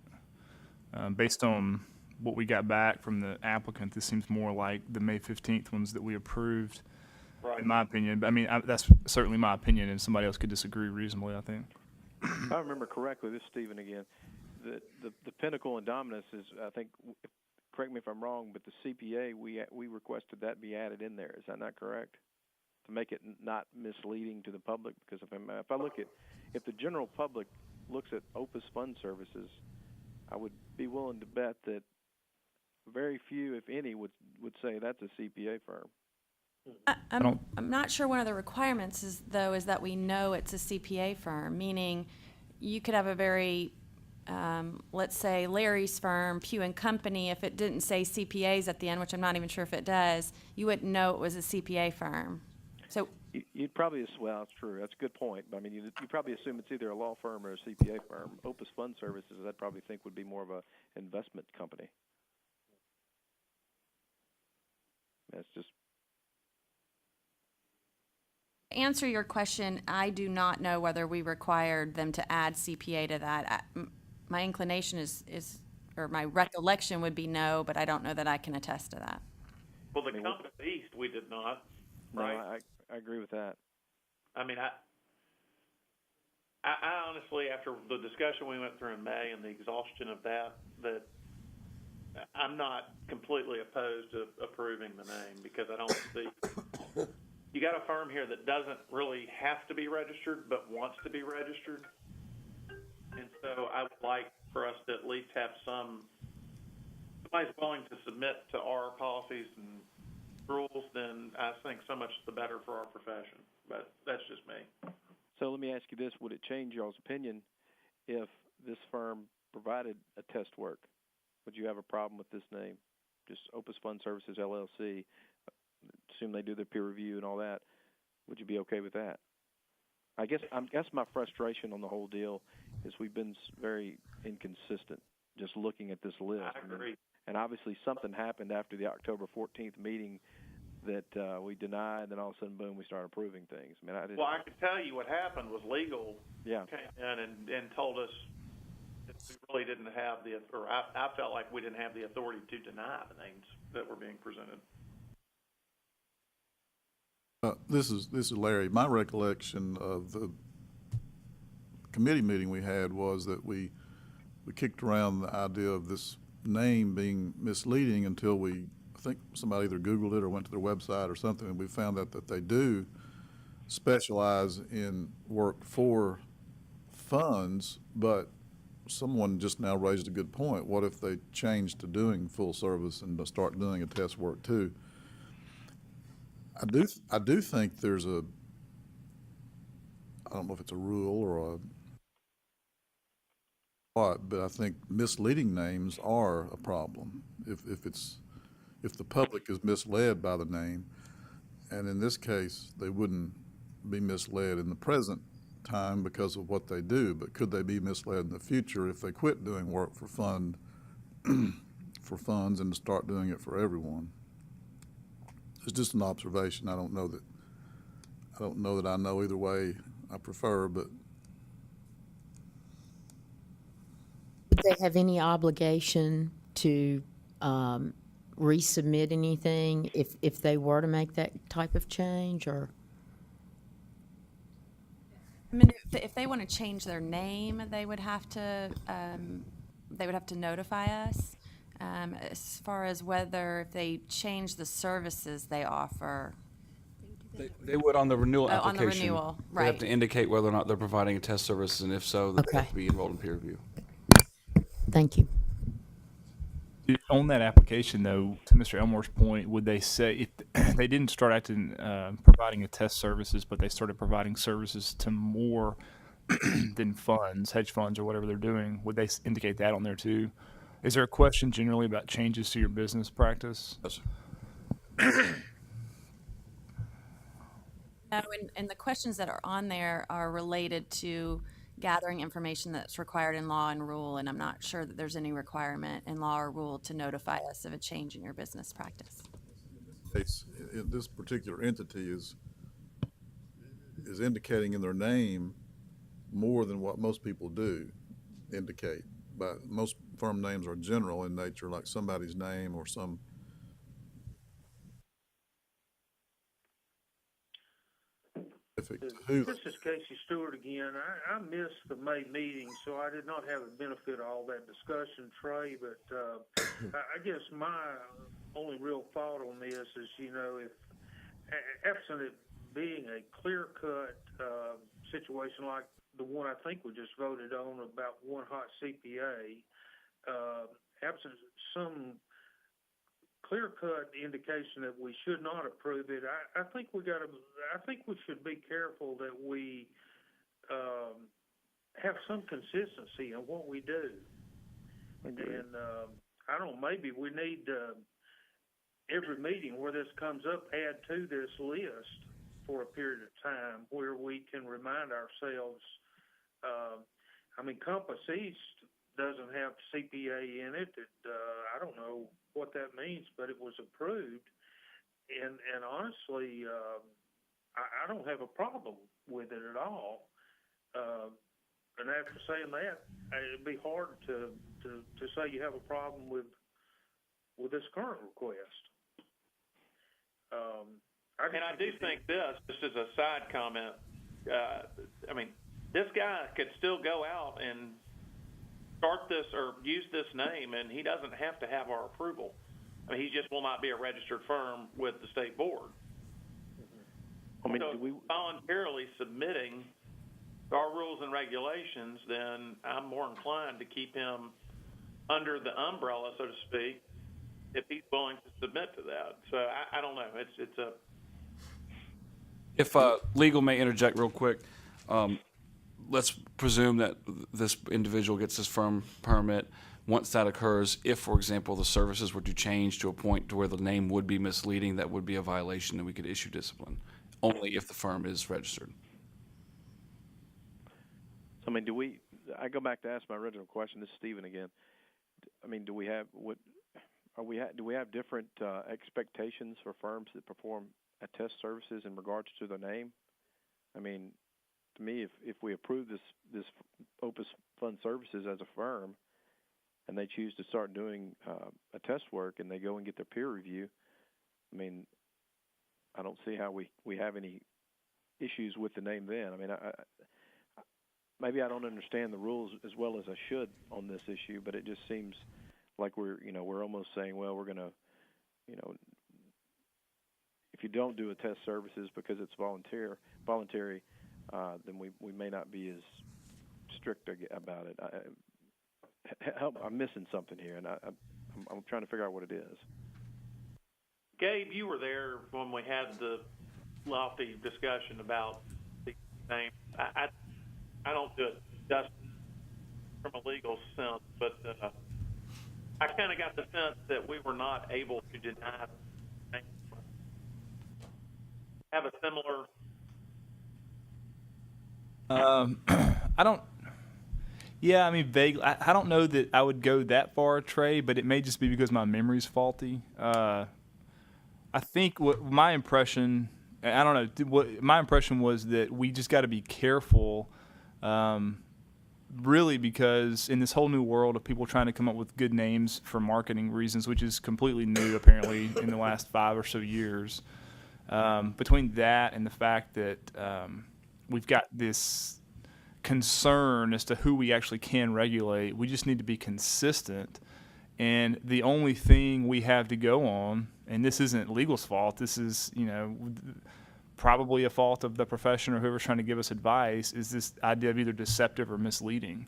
based on what we got back from the applicant, this seems more like the May 15th ones that we approved, Right. in my opinion. But I mean, that's certainly my opinion, and somebody else could disagree reasonably, I think. If I remember correctly, this is Stephen again, the Pinnacle and Dominus is, I think, correct me if I'm wrong, but the CPA, we requested that be added in there. Is that not correct? To make it not misleading to the public? Because if I look at, if the general public looks at Opus Fund Services, I would be willing to bet that very few, if any, would say that's a CPA firm. I'm not sure one of the requirements is that we know it's a CPA firm, meaning you could have a very, let's say Larry's firm, Pew and Company, if it didn't say CPAs at the end, which I'm not even sure if it does, you wouldn't know it was a CPA firm. So You'd probably, well, that's true. That's a good point. But I mean, you probably assume it's either a law firm or a CPA firm. Opus Fund Services, I'd probably think would be more of a investment company. That's just. to answer your question, I do not know whether we required them to add CPA to that. My inclination is, or my recollection would be no, but I don't know that I can attest to that. Well, the Compass East, we did not, right? No, I agree with that. I mean, I honestly, after the discussion we went through in May and the exhaustion of that I'm not completely opposed to approving the name, because I don't see, you got a firm here that doesn't really have to be registered, but wants to be registered. And so I would like for us to at least have somebody's willing to submit to our policies and rules, then I think so much the better for our profession. But that's just me. So let me ask you this. Would it change y'all's opinion if this firm provided a test work? Would you have a problem with this name? Just Opus Fund Services, LLC. Assume they do their peer review and all that. Would you be okay with that? I guess my frustration on the whole deal is we've been very inconsistent just looking at this list. I agree. And obviously something happened after the October 14th meeting that we denied, and then all of a sudden, boom, we started approving things. I mean, Well, I can tell you what happened was legal came in and told us that we really didn't have I felt like we didn't have the authority to deny the names that were being presented. This is Larry. My recollection of the committee meeting we had was that we kicked around the idea of this name being misleading until I think somebody either Googled it or went to their website or something, and we found out that they do specialize in work for funds, but someone just now raised a good point. What if they change to doing full service and start doing a test work too? I do think there's I don't know if it's a rule or but I think misleading names are a problem. If the public is misled by the name, and in this case, they wouldn't be misled in the present time because of what they do, but could they be misled in the future if they quit doing work for funds and start doing it for everyone? It's just an observation. I don't know that I know either way I prefer, but Would they have any obligation to resubmit anything if they were to make that type of change, or? I mean, if they want to change their name, they would have to notify us. As far as whether if they change the services they offer. They would on the renewal Oh, on the application. renewal, They have right. to indicate whether or not they're providing a test service, and if so, that they have Okay. to be enrolled in peer review. Thank you. On that application, though, to Mr. Elmore's point, would they say if they didn't start acting providing a test services, but they started providing services to more than funds, hedge funds, or whatever they're doing, would they indicate that on there too? Is there a question generally about changes to your business practice? Yes. No, and the questions that are on there are related to gathering information that's required in law and rule, and I'm not sure that there's any requirement in law or rule to notify us of a change in your business practice. This particular entity is indicating in their name more than what most people do indicate. But most firm names are general in nature, like somebody's name or some. This is Casey Stewart again. I missed the May meeting, so I did not have the benefit of all that discussion, Trey, but I guess my only real thought on this is, if absent it being a clear-cut situation like the one I think we just voted on about one hot CPA, absent some clear-cut indication that we should not approve it, I think we should be careful that we have some consistency in what we do. Agreed. And I don't know, maybe we need every meeting where this comes up, add to this list for a period of time where we can remind ourselves. Compass East doesn't have CPA in it. I don't know what that means, but it was approved. And honestly, I don't have a problem with it at all. And after saying that, it'd be hard to say you have a problem with this current request. I do think this, just as a side comment, this guy could still go out and start this or use this name, and he doesn't have to have our approval. He just will not be a registered firm with the state board. So if he's voluntarily submitting to our rules and regulations, then I'm more inclined to keep him under the umbrella, so to speak, if he's willing to submit to that. So I don't know. It's a. If legal may interject real quick, let's presume that this individual gets his firm permit. Once that occurs, if, for example, the services were to change to a point to where the name would be misleading, that would be a violation, and we could issue discipline, only if the firm is registered. So, I go back to ask my original question. This is Stephen again. Do we have different expectations for firms that perform test services in regards to their name? To me, if we approve this Opus Fund Services as a firm, and they choose to start doing a test work, and they go and get their peer review, I don't see how we have any issues with the name then. Maybe I don't understand the rules as well as I should on this issue, but it just seems like we're almost saying, well, we're going to, if you don't do a test services because it's voluntary, then we may not be as strict about it. I'm missing something here, and I'm trying to figure out what it is. Gabe, you were there when we had the lofty discussion about the name. I don't do it just from a legal sense, but I kind of got the sense that we were not able to deny the name. Have a similar. I don't. Yeah, vaguely. I don't know that I would go that far, Trey, but it may just be because my memory's faulty. I think what my impression, I don't know, what my impression was that we just got to be careful, really, because in this whole new world of people trying to come up with good names for marketing reasons, which is completely new apparently in the last 5 or so years, between that and the fact that we've got this concern as to who we actually can regulate, we just need to be consistent And the only thing we have to go on, and this isn't legal's fault, this is, probably a fault of the profession or whoever's trying to give us advice, is this idea of either deceptive or misleading.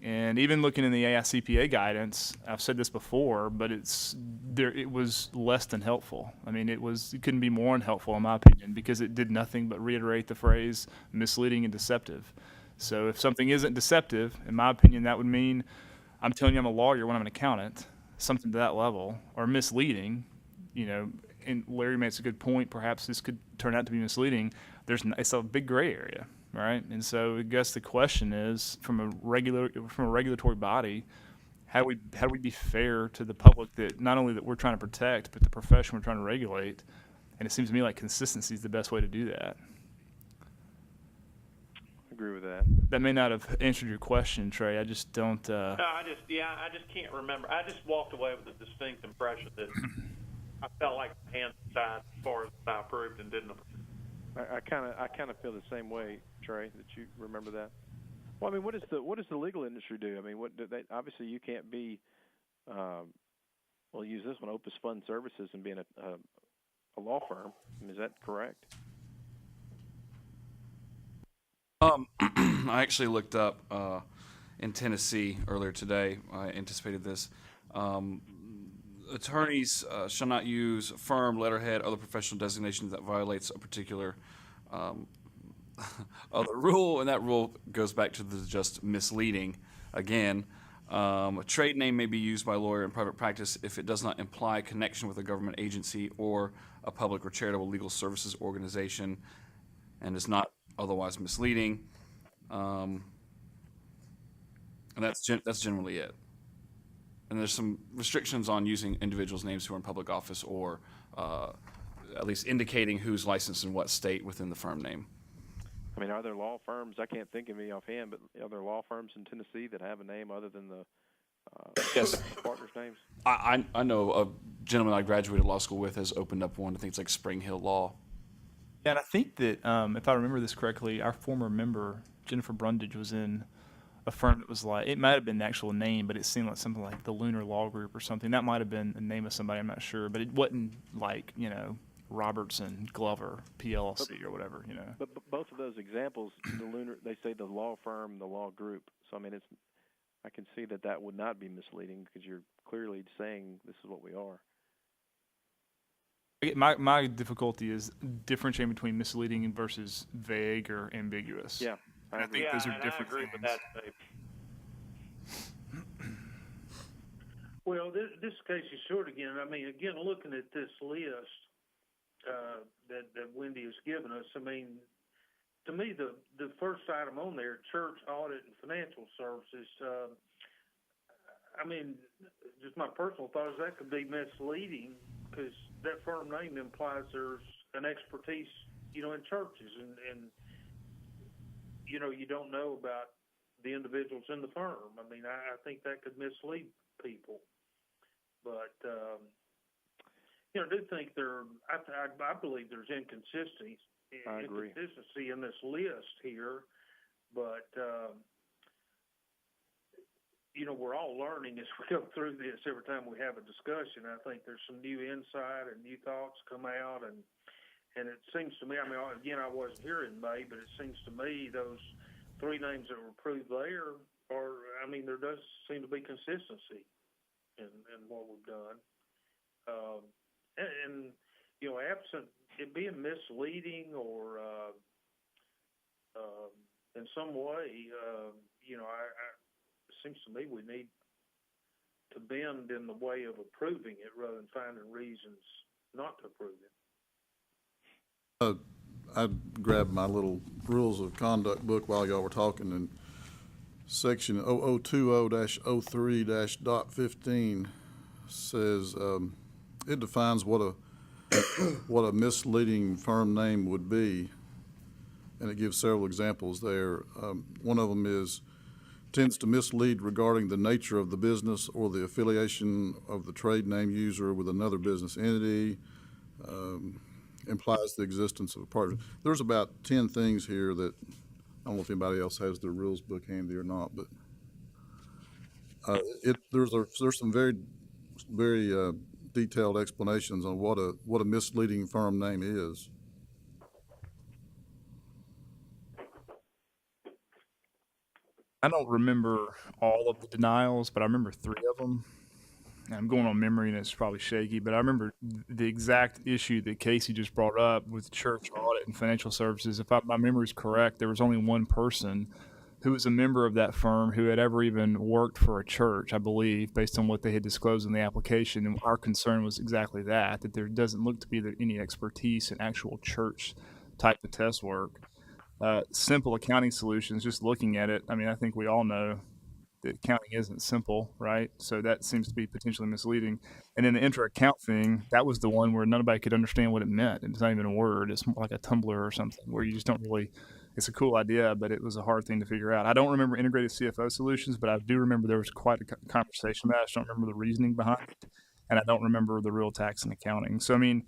And even looking in the AICPA guidance, I've said this before, but it was less than helpful. I mean, it couldn't be more unhelpful in my opinion, because it did nothing but reiterate the phrase misleading and deceptive. So if something isn't deceptive, in my opinion, that would mean I'm telling you I'm a lawyer when I'm an accountant, something to that level, or misleading, and Larry makes a good point, perhaps this could turn out to be misleading. It's a big gray area. Right, and so I guess the question is, from a regulatory body, how do we be fair to the public, that not only that we're trying to protect, but the profession we're trying to regulate? And it seems to me like consistency is the best way to do that. I agree with that. That may not have answered your question, Trey. I just don't. No, I just can't remember. I just walked away with a distinct impression that I felt like my hands were tied as far as I approved and didn't approve. I kind of feel the same way, Trey. That you remember that. Well, I mean, what does the legal industry do? I mean, obviously you can't be, we'll use this one, Opus Fund Services, and being a law firm. I mean, is that correct? I actually looked up in Tennessee earlier today. I anticipated this. Attorneys shall not use firm, letterhead, other professional designations that violates a particular other rule, and that rule goes back to the just misleading again. A trade name may be used by a lawyer in private practice if it does not imply connection with a government agency or a public or charitable legal services organization and is not otherwise misleading. And that's generally it. And there's some restrictions on using individuals' names who are in public office, or at least indicating who's licensed in what state within the firm name. I mean, are there law firms? I can't think of any offhand, but are there law firms in Tennessee that have a name other than the partners' names? I know a gentleman I graduated law school with has opened up one. I think it's like Spring Hill Law. Yeah, and I think that if I remember this correctly, our former member Jennifer Brundage was in a firm that was like, it might have been the actual name, but it seemed like something like the Lunar Law Group or something. That might have been the name of somebody, I'm not sure, but it wasn't like, Robertson Glover PLC or whatever, But both of those examples, they say the law firm, the law group. So I mean, I can see that would not be misleading, because you're clearly saying this is what we are. My difficulty is differentiating between misleading versus vague or ambiguous. Yeah, I think those are different I agree things. with that, Dave. Well, this is Casey Stewart again. I mean, again, looking at this list that Wendy has given us, I mean, to me, the first item on there, church audit and financial services, I mean, just my personal thought is that could be misleading, because that firm name implies there's an expertise, in churches, and you don't know about the individuals in the firm. I mean, I think that could mislead people. But I do think I believe there's inconsistency in this list here, but we're all learning as we go through this. Every time we have a discussion, I think there's some new insight and new thoughts come out, and it seems to me, I mean, again, I wasn't here in May, but it seems to me those three names that were approved there there does seem to be consistency in what we've done. Absent it being misleading or in some way, it seems to me we need to bend in the way of approving it rather than finding reasons not to approve it. I grabbed my little rules of conduct book while y'all were talking, and section 0020-03-.15 says it defines what a misleading firm name would be, and it gives several examples there. One of them is tends to mislead regarding the nature of the business or the affiliation of the trade name user with another business entity, implies the existence of a partner. There's about 10 things here that I don't know if anybody else has their rules book handy or not, but there's some very very detailed explanations on what a misleading firm name is. I don't remember all of the denials, but I remember 3 of them. And I'm going on memory, and it's probably shaky, but I remember the exact issue that Casey just brought up with church audit and financial services. If my memory is correct, there was only one person who was a member of that firm who had ever even worked for a church, I believe, based on what they had disclosed in the application. And our concern was exactly that there doesn't look to be any expertise in actual church type of test work. Simple accounting solutions, just looking at it, I mean, I think we all know that accounting isn't simple, right? So that seems to be potentially misleading. And then the intra-account thing, that was the one where nobody could understand what it meant. It's not even a word. It's more like a Tumblr or something where you just don't really, it's a cool idea, but it was a hard thing to figure out. I don't remember integrated CFO solutions, but I do remember there was quite a conversation about it. I just don't remember the reasoning behind it. And I don't remember the real tax and accounting. So, I mean,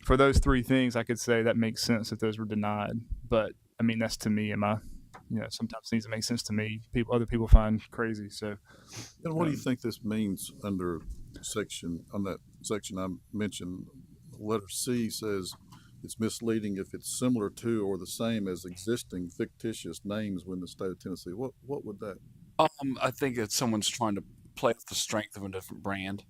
for those 3 things, I could say that makes sense that those were denied. But I mean, that's to me. Sometimes things that make sense to me, other people find crazy. So, And what do you think this means under that section I mentioned? Letter C says it's misleading if it's similar to or the same as existing fictitious names within the state of Tennessee. What would that? I think that someone's trying to play with the strength of a different brand.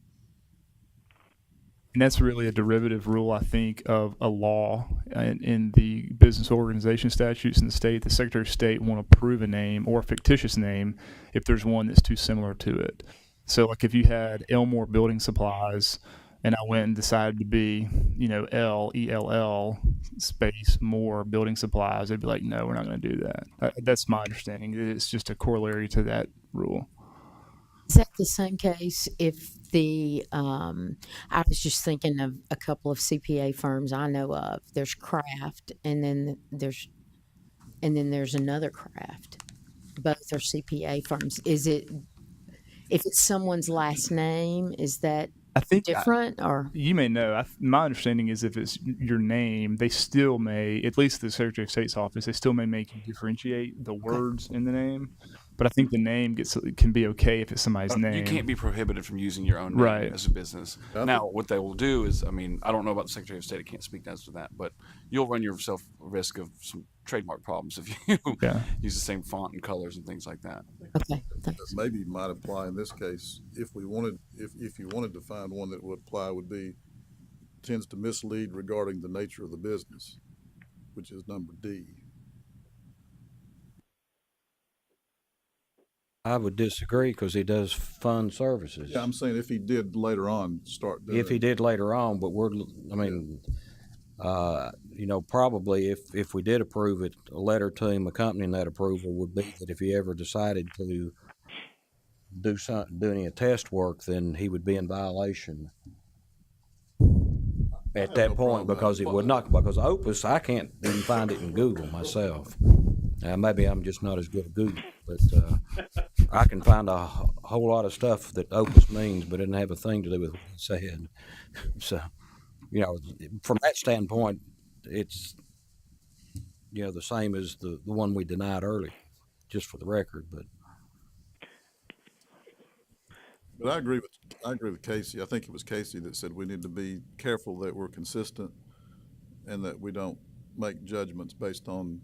and that's really a derivative rule, I think, of a law in the business organization statutes in the state. The Secretary of State won't approve a name or a fictitious name if there's one that's too similar to it. So, like if you had Elmore Building Supplies, and I went and decided to be, ELL space more building supplies, they'd be like, no, we're not going to do that. That's my understanding. It's just a corollary to that rule. Is that the same case if I was just thinking of a couple of CPA firms I know of. There's Kraft, and then there's another Kraft. Both are CPA firms. Is it, if it's someone's last name, is that I think different? Or you may know. My understanding is if it's your name, they still may, at least the Secretary of State's office, they still may make you differentiate the words in the name. But I think the name can be okay if it's somebody's name. You can't be prohibited from using your own name Right. as a business. Now, what they will do is, I don't know about the Secretary of State. I can't speak as to that, but you'll run yourself a risk of some trademark problems if you use the same font and colors and things like that. Okay, That maybe might apply in this case. If you wanted to find one that would apply, would be tends to mislead regarding the nature of the business, which is number D. I would disagree because he does fund services. Yeah, I'm saying if he did later on start doing If he did later on, but probably if we did approve it, a letter to him accompanying that approval would be that if he ever decided to do any test work, then he would be in violation at that point, because it would not, because Opus, I can't even find it in Google myself. Maybe I'm just not as good at Google, but I can find a whole lot of stuff that Opus means, but it didn't have a thing to do with what he said. So, from that standpoint, it's the same as the one we denied early, just for the record. But I agree with Casey. I think it was Casey that said we need to be careful that we're consistent and that we don't make judgments based on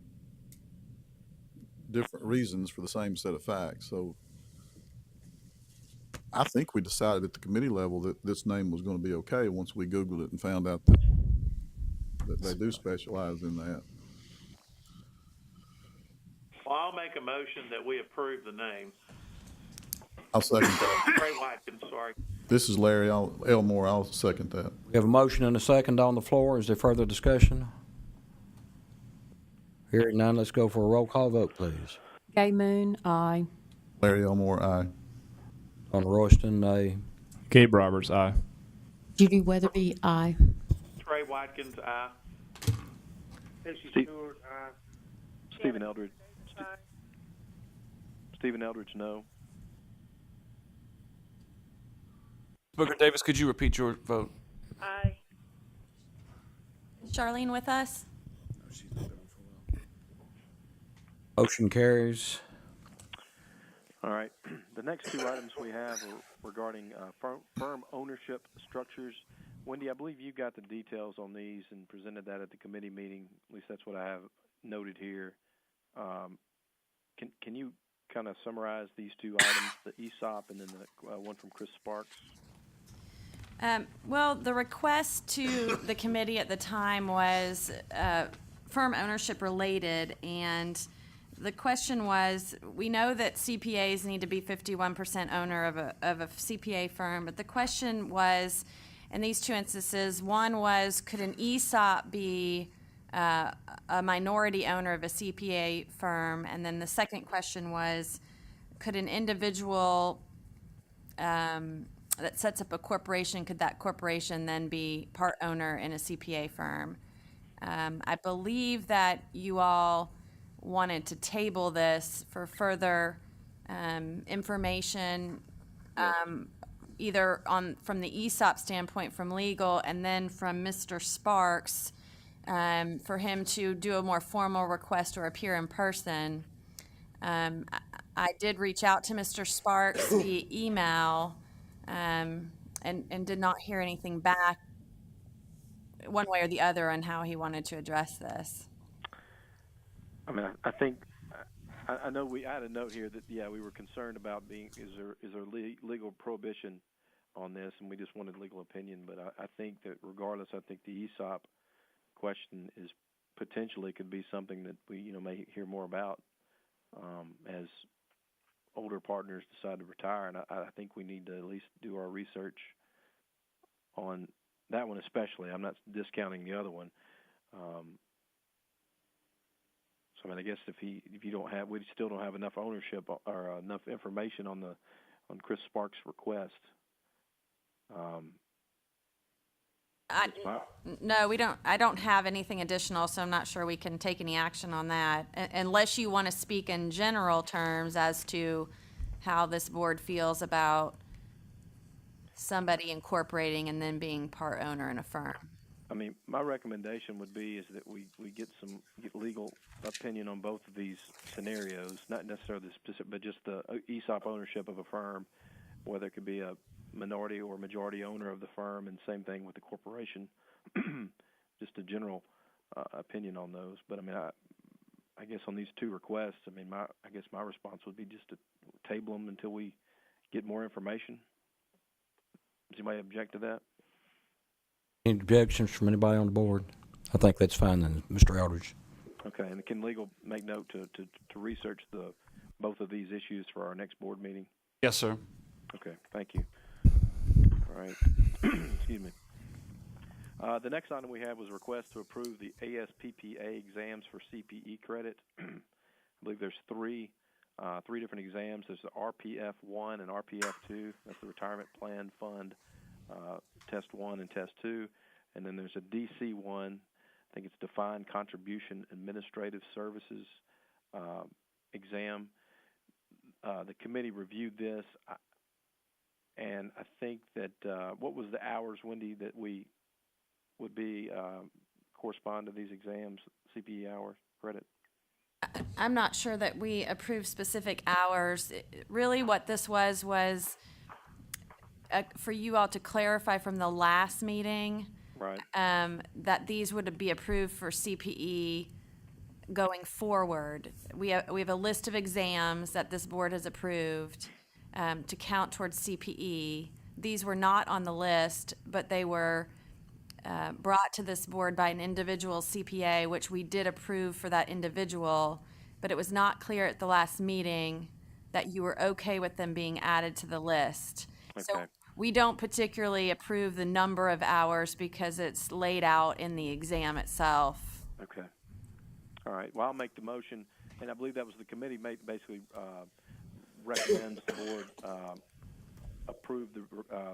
different reasons for the same set of facts. So I think we decided at the committee level that this name was going to be okay once we Googled it and found out that they do specialize in that. Well, I'll make a motion that we approve the name. I'll second that. Trey Watkins, sorry. This is Larry Elmore. I'll second that. We have a motion and a second on the floor. Is there further discussion? Hearing none, let's go for a roll call vote, please. Gay Moon, aye. Larry Elmore, aye. On Royston, nay. Gabe Roberts, aye. Judy Weatherby, aye. Trey Watkins, aye. Casey Stewart, aye. Stephen Eldridge. Stephen Eldridge, no. Booker Davis, could you repeat your vote? Aye. Charlene with us? Motion carries. All right. The next two items we have are regarding firm ownership structures. Wendy, I believe you got the details on these and presented that at the committee meeting. At least that's what I have noted here. Can you kind of summarize these two items, the ESOP and then the one from Chris Sparks? Well, the request to the committee at the time was firm ownership related, and the question was, we know that CPAs need to be 51% owner of a CPA firm, but the question was, in these two instances, one was, could an ESOP be a minority owner of a CPA firm? And then the second question was, could an individual that sets up a corporation, could that corporation then be part owner in a CPA firm? I believe that you all wanted to table this for further information, either from the ESOP standpoint from legal, and then from Mr. Sparks, for him to do a more formal request or appear in person. I did reach out to Mr. Sparks via email, and did not hear anything back one way or the other on how he wanted to address this. I mean, I think I know I had a note here that we were concerned about is there legal prohibition on this, and we just wanted legal opinion. But I think that regardless, I think the ESOP question is potentially could be something that we may hear more about as older partners decide to retire, and I think we need to at least do our research on that one especially. I'm not discounting the other one. So I mean, I guess if you don't have, we still don't have enough ownership or enough information on Chris Sparks' request. No, we don't. I don't have anything additional, so I'm not sure we can take any action on that, unless you want to speak in general terms as to how this board feels about somebody incorporating and then being part owner in a firm. I mean, my recommendation would be is that we get legal opinion on both of these scenarios, not necessarily the specific, but just the ESOP ownership of a firm, whether it could be a minority or majority owner of the firm, and same thing with the corporation. Just a general opinion on those. But I mean, I guess on these two requests, I mean, I guess my response would be just to table them until we get more information. Does anybody object to that? Any objections from anybody on the board? I think that's fine then, Mr. Eldridge. Okay, and can legal make note to research both of these issues for our next board meeting? Yes, sir. Okay, thank you. All right. Excuse me. The next item we have was a request to approve the ASPPA exams for CPE credit. I believe there's three different exams. There's the RPF 1 and RPF 2. That's the Retirement Plan Fund Test 1 and Test 2. And then there's a DC 1. I think it's Defined Contribution Administrative Services exam. The committee reviewed this, and I think that what was the hours, Wendy, that we would be correspond to these exams, CPE hours credit? I'm not sure that we approved specific hours. Really what this was for you all to clarify from the last meeting, right, that these would be approved for CPE going forward. We have a list of exams that this board has approved to count towards CPE. These were not on the list, but they were brought to this board by an individual CPA, which we did approve for that individual, but it was not clear at the last meeting that you were okay with them being added to the list. Okay. So we don't particularly approve the number of hours because it's laid out in the exam itself. Okay. All right. Well, I'll make the motion, and I believe that was the committee basically recommends the board approve the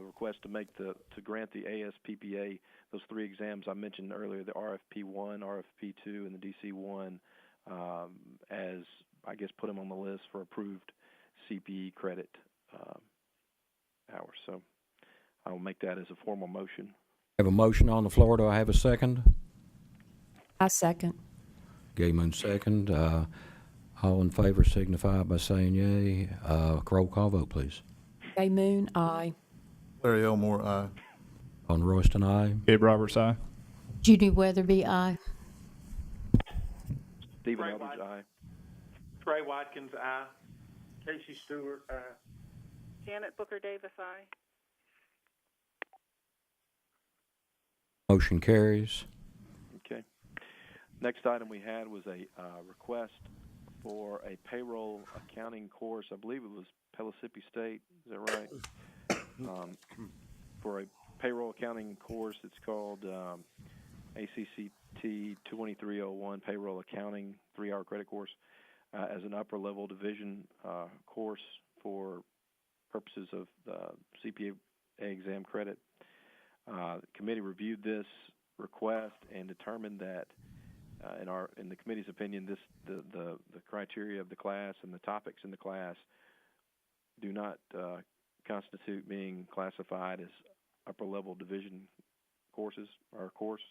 request to grant the ASPPA those three exams I mentioned earlier, the RFP1, RFP2, and the DC1, as I guess put them on the list for approved CPE credit hours. So I will make that as a formal motion. I have a motion on the floor. Do I have a second? I second. Gayman second. All in favor signify by saying yea. Roll call vote, please. Gay Moon, aye. Larry Elmore, aye. Don Royston, aye. Gabe Roberts, aye. Judy Weatherby, aye. Stephen Ray Eldridge, aye. Trey Watkins, aye. Casey Stewart, aye. Janet Booker Davis, aye. Motion carries. Okay. Next item we had was a request for a payroll accounting course. I believe it was Pellissippi State. Is that right? For a payroll accounting course, it's called ACCT 2301 Payroll Accounting 3-hour credit course as an upper level division course for purposes of CPA exam credit. The committee reviewed this request and determined that, in the committee's opinion, the criteria of the class and the topics in the class do not constitute being classified as upper level division courses or course.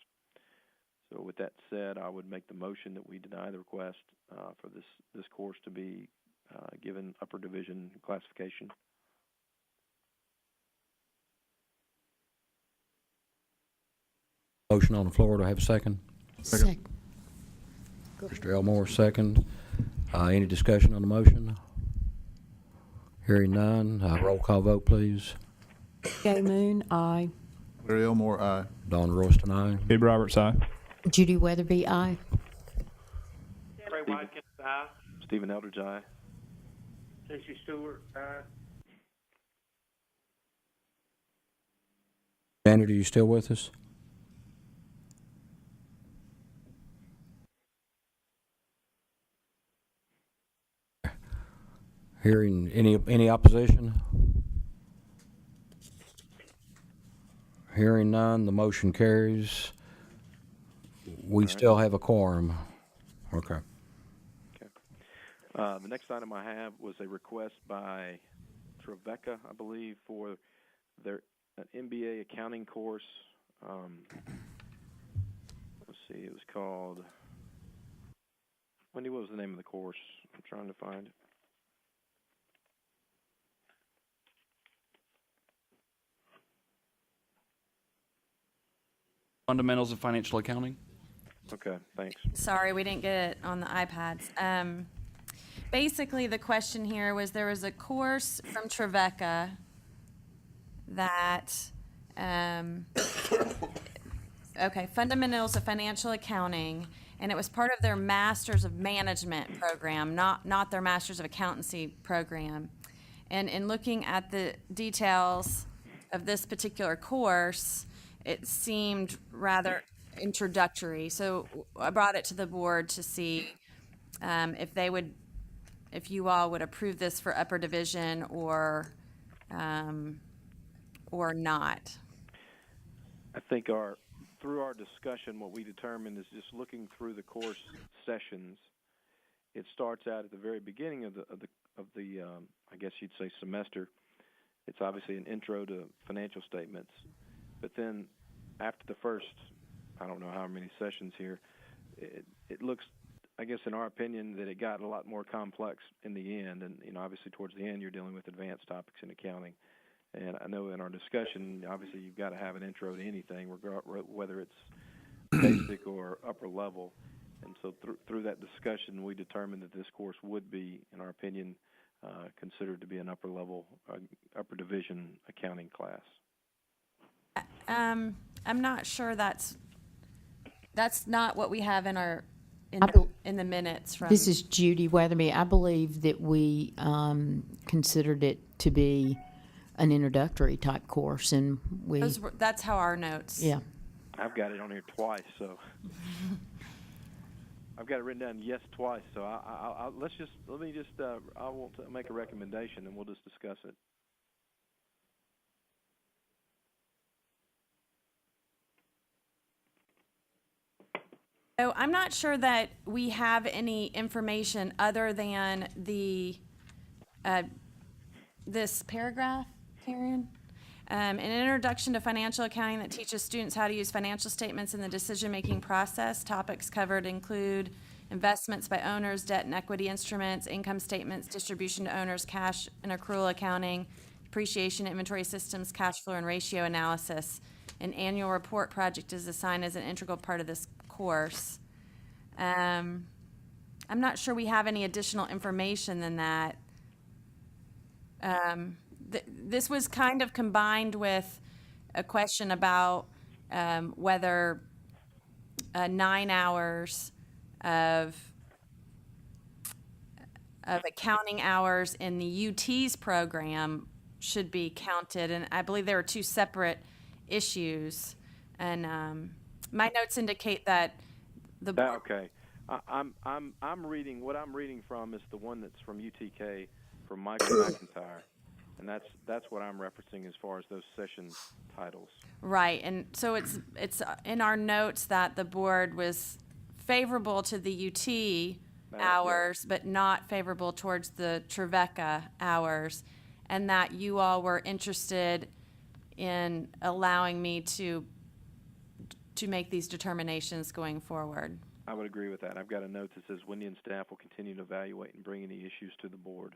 So, with that said, I would make the motion that we deny the request for this course to be given upper division classification. Motion on the floor. Do I have a second? Second. Mr. Elmore, second. Any discussion on the motion? Hearing none. Roll call vote, please. Gay Moon, aye. Larry Elmore, aye. Don Royston, aye. Gabe Roberts, aye. Judy Weatherby, aye. Trey Watkins, aye. Stephen Eldridge, aye. Casey Stewart, aye. Janet, are you still with us? Hearing any opposition? Hearing none, the motion carries. We still have a quorum. Okay. The next item I have was a request by Trevecca, I believe, for their an MBA accounting course. Let's see, it was called. Wendy, what was the name of the course? I'm trying to find it. Fundamentals of financial accounting. Okay, thanks. Sorry, we didn't get it on the iPads. Basically, the question here was there was a course from Trevecca that, Fundamentals of Financial Accounting, and it was part of their Masters of Management program, not their Masters of Accountancy program. And in looking at the details of this particular course, it seemed rather introductory. So I brought it to the board to see if you all would approve this for upper division or not. I think through our discussion, what we determined is just looking through the course sessions. It starts out at the very beginning of the I guess you'd say semester. It's obviously an intro to financial statements, but then after the first, I don't know how many sessions here, it looks, I guess in our opinion, that it got a lot more complex in the end. And, obviously towards the end, you're dealing with advanced topics in accounting. And I know in our discussion, obviously you've got to have an intro to anything, whether it's basic or upper level. And so through that discussion, we determined that this course would be, in our opinion, considered to be an upper level, upper division accounting class. I'm not sure that's not what we have in our in the minutes from. This is Judy Weatherby. I believe that we considered it to be an introductory type course, and that's how our notes. Yeah. I've got it on here twice, so I've got it written down yes twice. So I want to make a recommendation, and we'll just discuss it. So I'm not sure that we have any information other than this paragraph, Karen. An introduction to financial accounting that teaches students how to use financial statements in the decision-making process. Topics covered include investments by owners, debt and equity instruments, income statements, distribution to owners, cash and accrual accounting, depreciation, inventory systems, cash flow, and ratio analysis. An annual report project is assigned as an integral part of this course. I'm not sure we have any additional information than that. This was kind of combined with a question about whether 9 hours of accounting hours in the UT's program should be counted, and I believe there are two separate issues. And my notes indicate that the board, Okay. I'm reading, what I'm reading from is the one that's from UTK from Michael McIntyre. And that's what I'm referencing as far as those session titles. right, and so it's in our notes that the board was favorable to the UT hours, but not favorable towards the Trevecca hours, and that you all were interested in allowing me to make these determinations going forward. I would agree with that. I've got a note that says Wendy and staff will continue to evaluate and bring any issues to the board.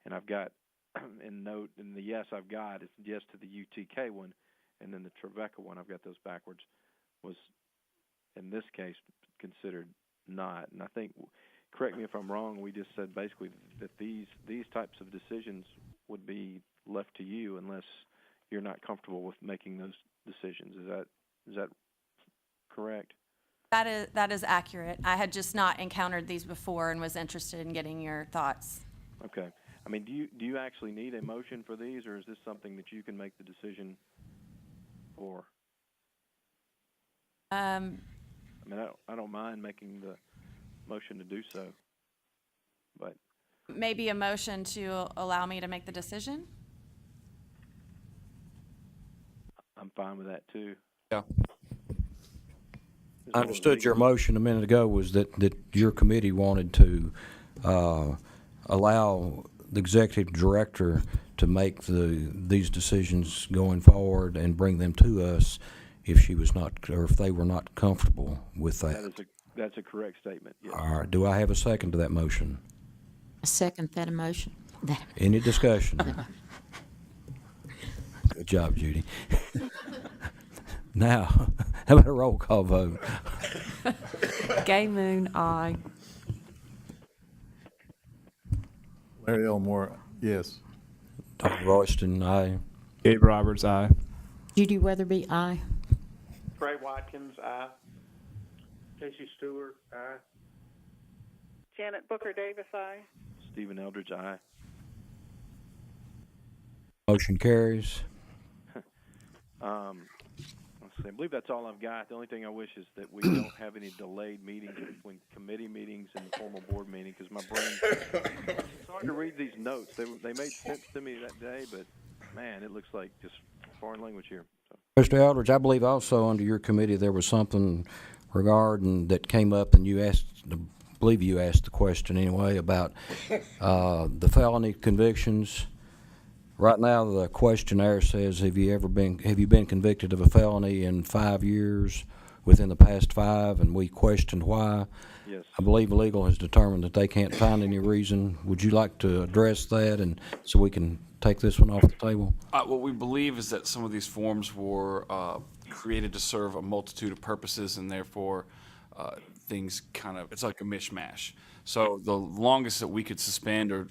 And I've got in the yes I've got is yes to the UTK one, and then the Trevecca one, I've got those backwards, was in this case considered not. And I think, correct me if I'm wrong, we just said basically that these types of decisions would be left to you unless you're not comfortable with making those decisions. Is that correct? That is accurate. I had just not encountered these before and was interested in getting your thoughts. Okay. I mean, do you actually need a motion for these, or is this something that you can make the decision for? I mean, I don't mind making the motion to do so, but Maybe a motion to allow me to make the decision? I'm fine with that too. Yeah. I understood your motion a minute ago was that your committee wanted to allow the executive director to make these decisions going forward and bring them to us if she was not, or if they were not comfortable with that. That's a correct statement. Yes. All right. Do I have a second to that motion? I second that emotion. Any discussion? Good job, Judy. Now, how about a roll call vote? Gay Moon, aye. Larry Elmore, yes. Tom Royston, aye. Gabe Roberts, aye. Judy Weatherby, aye. Ray Watkins, aye. Casey Stewart, aye. Janet Booker Davis, aye. Stephen Eldridge, aye. Motion carries. Let's see. I believe that's all I've got. The only thing I wish is that we don't have any delayed meetings between committee meetings and formal board meeting, because my brain, it's hard to read these notes. They made sense to me that day, but man, it looks like just foreign language here. So. Mr. Eldridge, I believe also under your committee there was something regarding that came up, and you asked, I believe you asked the question anyway, about the felony convictions. Right now, the questionnaire says, have you been convicted of a felony in 5 years, within the past 5, and we questioned why. Yes. I believe legal has determined that they can't find any reason. Would you like to address that, and so we can take this one off the table? What we believe is that some of these forms were created to serve a multitude of purposes, and therefore things kind of, it's like a mishmash. So the longest that we could suspend or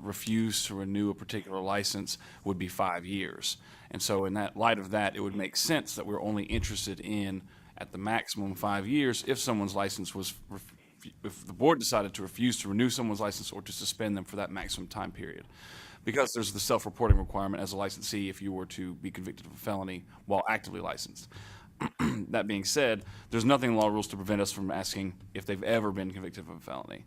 refuse to renew a particular license would be 5 years. And so in that light of that, it would make sense that we're only interested in, at the maximum, 5 years if someone's license was, if the board decided to refuse to renew someone's license or to suspend them for that maximum time period. Because there's the self-reporting requirement as a licensee if you were to be convicted of a felony while actively licensed. That being said, there's nothing in law rules to prevent us from asking if they've ever been convicted of a felony.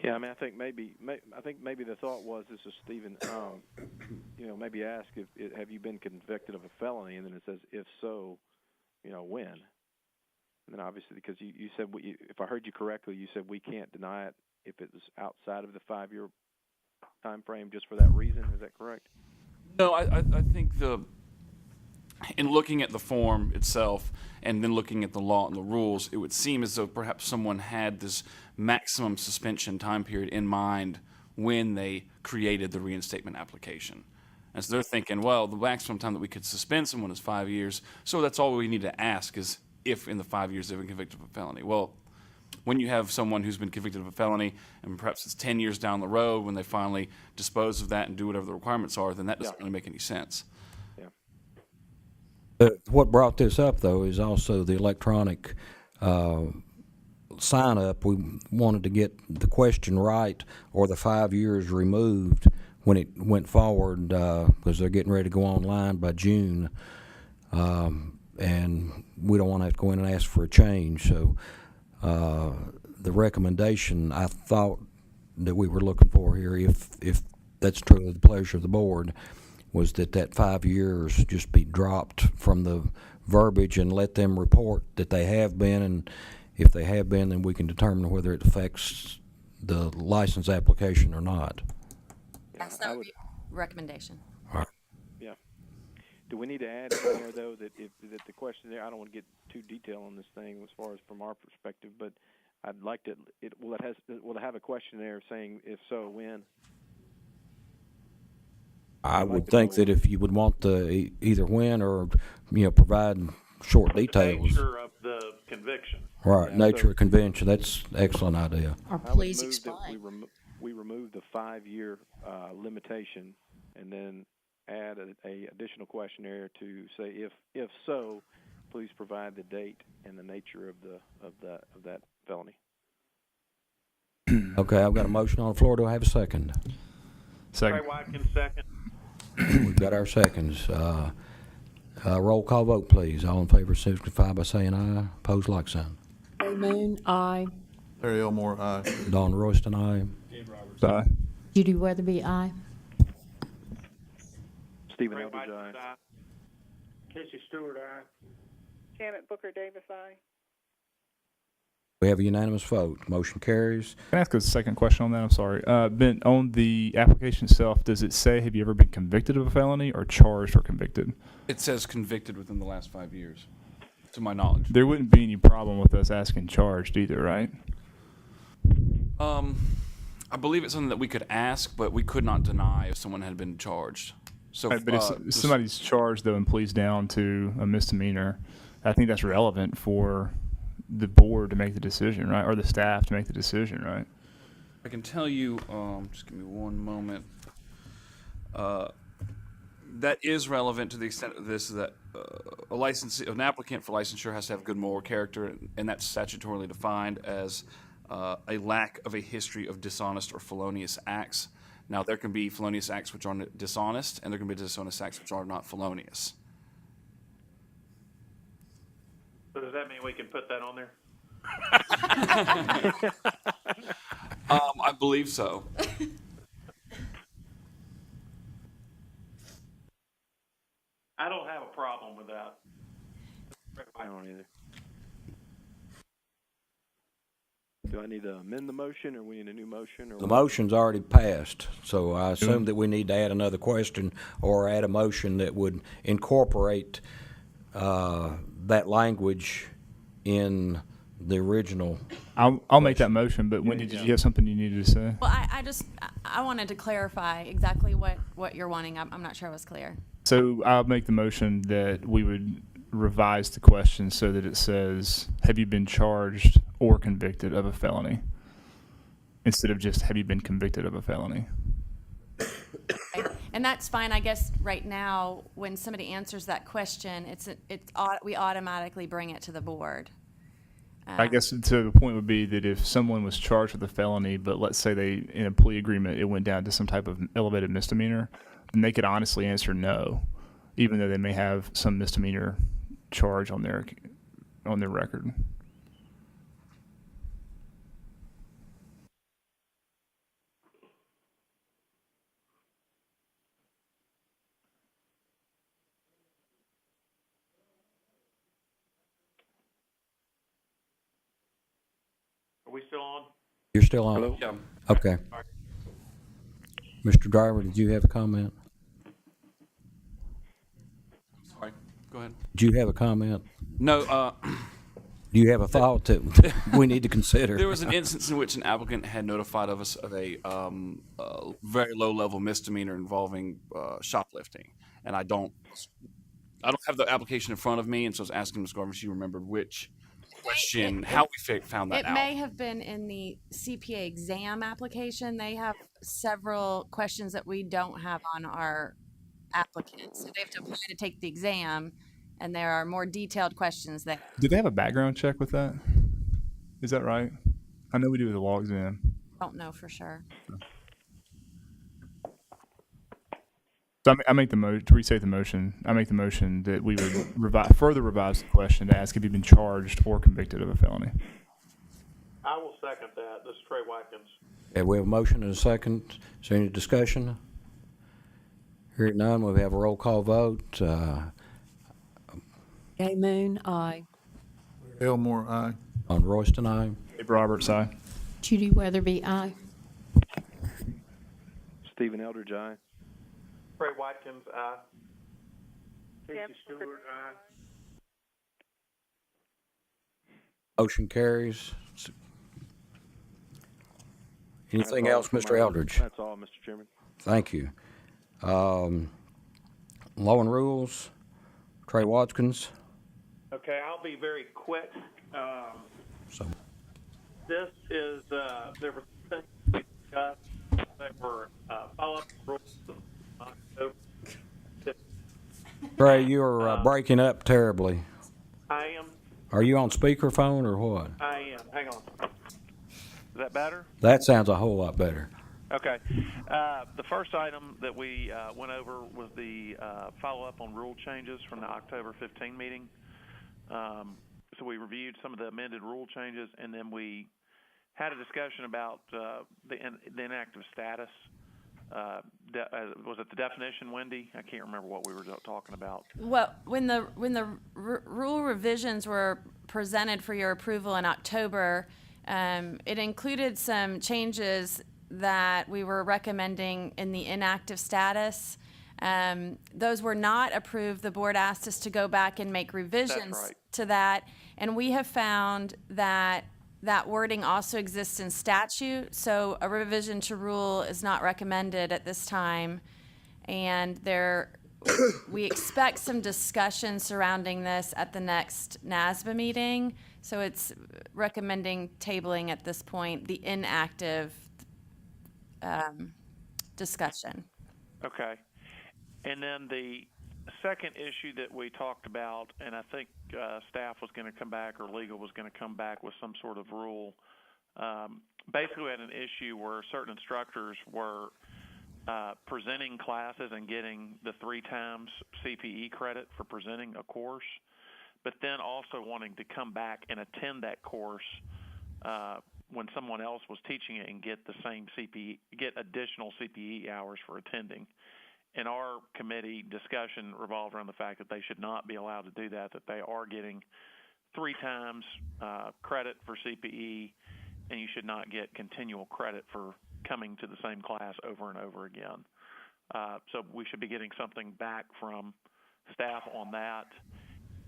Yeah, I mean, I think maybe the thought was, this is Stephen, maybe ask have you been convicted of a felony, and then it says if so, when. And then obviously, because you said, if I heard you correctly, you said we can't deny it if it was outside of the 5-year time frame just for that reason. Is that correct? No, I think in looking at the form itself and then looking at the law and the rules, it would seem as though perhaps someone had this maximum suspension time period in mind when they created the reinstatement application. And so they're thinking, well, the maximum time that we could suspend someone is 5 years, so that's all we need to ask is if in the 5 years they've been convicted of a felony. Well, when you have someone who's been convicted of a felony and perhaps it's 10 years down the road when they finally dispose of that and do whatever the requirements are, then that doesn't really make any sense. What brought this up, though, is also the electronic sign up. We wanted to get the question right or the 5 years removed when it went forward, because they're getting ready to go online by June, and we don't want to have to go in and ask for a change. So the recommendation I thought that we were looking for here, if that's truly the pleasure of the board, was that 5 years just be dropped from the verbiage and let them report that they have been, and if they have been, then we can determine whether it affects the license application or not. Yes, that would be recommendation. All right. Yeah. Do we need to add in there, though, that that the questionnaire, I don't want to get too detailed on this thing as far as from our perspective, but I'd like to, will it have a questionnaire saying if so, when? I would think that if you would want the either when or, provide short details. The nature of the conviction. Right, nature of convention, that's an excellent idea. Or I would please move that explain. we remove the 5-year limitation and then add a additional questionnaire to say if so, please provide the date and the nature of that felony. Okay, I've got a motion on the floor. Do I have a second? Second. Ray Watkins, second. We've got our seconds. Roll call vote, please. All in favor signify by saying aye. Opposed, like sign. Ray Moon, aye. Larry Elmore, aye. Don Royston, aye. Aye. Judy Weatherby, aye. Stephen Ray Eldridge, Watkins, aye. Casey Stewart, aye. Janet Booker Davis, aye. We have a unanimous vote. Motion carries. Can I ask a second question on that? I'm sorry. Ben, on the application itself, does it say, have you ever been convicted of a felony or charged or convicted? It says convicted within the last 5 years, to my knowledge. There wouldn't be any problem with us asking charged either, right? I believe it's something that we could ask, but we could not deny if someone had been charged. So, Right, but if somebody's charged, though, and pleads down to a misdemeanor, I think that's relevant for the board to make the decision, right? Or the staff to make the decision, right? I can tell you, just give me one moment. That is relevant to the extent of this, that an applicant for licensure has to have good moral character, and that's statutorily defined as a lack of a history of dishonest or felonious acts. Now, there can be felonious acts which are dishonest, and there can be dishonest acts which are not felonious. So does that mean we can put that on there? I believe so. I don't have a problem with that. I don't either. Do I need to amend the motion, or we need a new motion? Or The motion's already passed, so I assume that we need to add another question or add a motion that would incorporate that language in the original. I'll make that motion, but Wendy, did you have something you needed to say? Well, I wanted to clarify exactly what you're wanting. I'm not sure I was clear. So I'll make the motion that we would revise the question so that it says, have you been charged or convicted of a felony? Instead of just, have you been convicted of a felony? And that's fine, I guess. Right now, when somebody answers that question, we automatically bring it to the board. I guess so the point would be that if someone was charged with a felony, but let's say they, in a plea agreement, it went down to some type of elevated misdemeanor, then they could honestly answer no, even though they may have some misdemeanor charge on their record. Are we still on? You're still on? Hello? Yeah. Okay. Mr. Driver, did you have a comment? Sorry. Go Do you have a comment? No, Do you have a thought that we need to consider? there was an instance in which an applicant had notified of us of a very low-level misdemeanor involving shoplifting, and I don't have the application in front of me, and so I was asking Ms. Garvin if she remembered which question, how we found that It out. may have been in the CPA exam application. They have several questions that we don't have on our applicants. So they have to apply to take the exam, and there are more detailed questions there. Do they have a background check with that? Is that right? I know we do with the law exam. Don't know for sure. So I make the motion to restate the motion. I make the motion that we would further revise the question to ask if you've been charged or convicted of a felony. I will second that. This is Trey Watkins. Okay, we have a motion and a second. Is there any discussion? Hearing none, we have a roll call vote. Gay Moon, aye. Elmore, aye. On Royston, aye. Dave Roberts, aye. Judy Weatherby, aye. Stephen Eldridge, aye. Trey Watkins, aye. Casey Stewart, aye. Motion carries. Anything That's all else, for Mr. my- Eldridge? That's all, Mr. Chairman. Thank you. Law and Rules, Trey Watkins. Okay, I'll be very quick. So, This is, there were things we discussed that were follow-up rules. Trey, you are breaking up terribly. I am, Are you on speakerphone or what? hang on. Is that better? That sounds a whole lot better. Okay. The first item that we went over was the follow-up on rule changes from the October 15 meeting. So we reviewed some of the amended rule changes, and then we had a discussion about the inactive status. Was it the definition, Wendy? I can't remember what we were talking about. Well, when the rule revisions were presented for your approval in October, it included some changes that we were recommending in the inactive status. Those were not approved. The board asked us to go back and make revisions to that, and we have found that that wording also exists in statute, so a revision to rule is not recommended at this time. And we expect some discussion surrounding this at the next NASBA meeting, so it's recommending tabling at this point the inactive discussion. Okay. And then the second issue that we talked about, and I think staff was going to come back or legal was going to come back with some sort of rule. Basically, we had an issue where certain instructors were presenting classes and getting the 3 times CPE credit for presenting a course, but then also wanting to come back and attend that course when someone else was teaching it and get the same CPE, get additional CPE hours for attending. And our committee discussion revolved around the fact that they should not be allowed to do that, that they are getting 3 times credit for CPE, and you should not get continual credit for coming to the same class over and over again. So we should be getting something back from staff on that.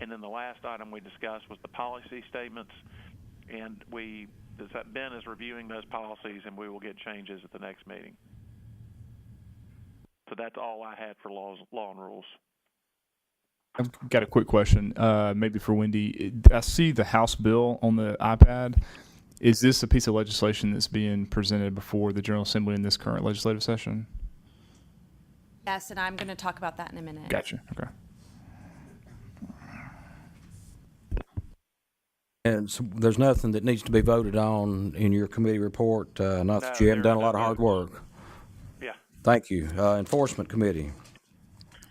And then the last item we discussed was the policy statements, and Ben is reviewing those policies, and we will get changes at the next meeting. So that's all I had for law and rules. I've got a quick question, maybe for Wendy. I see the House bill on the iPad. Is this a piece of legislation that's being presented before the General Assembly in this current legislative session? Yes, and I'm going to talk about that in a minute. Gotcha. Okay. And so there's nothing that needs to be voted on in your committee report, not that you haven't done a lot of hard work. Yeah. Thank you. Enforcement Committee.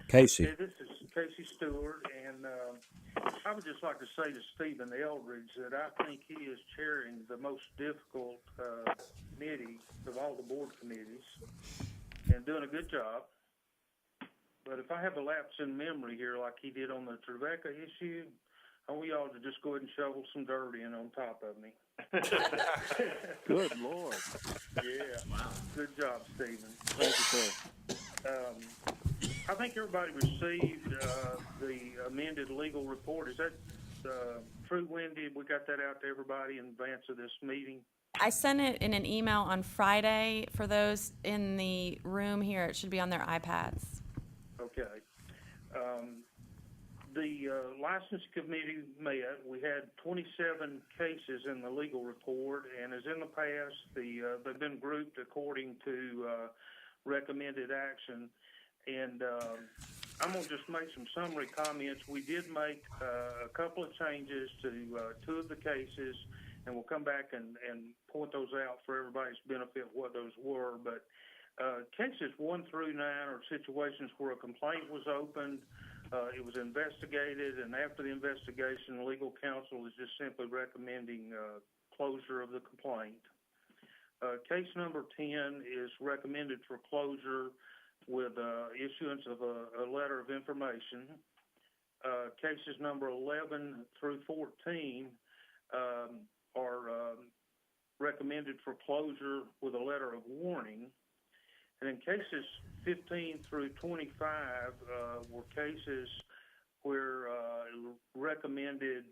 Casey. Hey, this is Casey Stewart, and I would just like to say to Stephen Eldridge that I think he is chairing the most difficult committee of all the board committees and doing a good job. But if I have a lapse in memory here like he did on the Trevecca issue, I want y'all to just go ahead and shovel some dirt in on top of me. Good Lord. Yeah. Wow. Good job, Stephen. Thank you, sir. I think everybody received the amended legal report. Is that true, Wendy? We got that out to everybody in advance of this meeting? I sent it in an email on Friday. For those in the room here, it should be on their iPads. Okay. The license committee met. We had 27 cases in the legal report, and as in the past, they've been grouped according to recommended action. And I'm going to just make some summary comments. We did make a couple of changes to two of the cases, and we'll come back and point those out for everybody's benefit what those were. But cases 1 through 9 are situations where a complaint was opened, it was investigated, and after the investigation, legal counsel is just simply recommending closure of the complaint. Case number 10 is recommended for closure with issuance of a letter of information. Cases number 11 through 14 are recommended for closure with a letter of warning. And in cases 15 through 25 were cases where recommended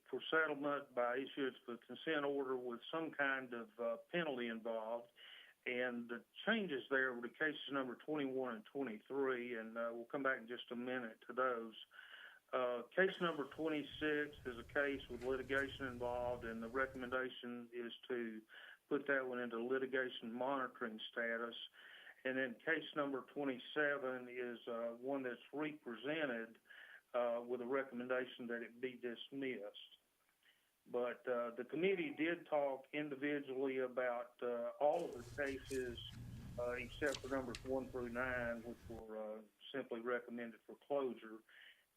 for settlement by issuance of a consent order with some kind of penalty involved. And the changes there were the cases number 21 and 23, and we'll come back in just a minute to those. Case number 26 is a case with litigation involved, and the recommendation is to put that one into litigation monitoring status. And then case number 27 is one that's represented with a recommendation that it be dismissed. But the committee did talk individually about all of the cases except for numbers 1 through 9, which were simply recommended for closure.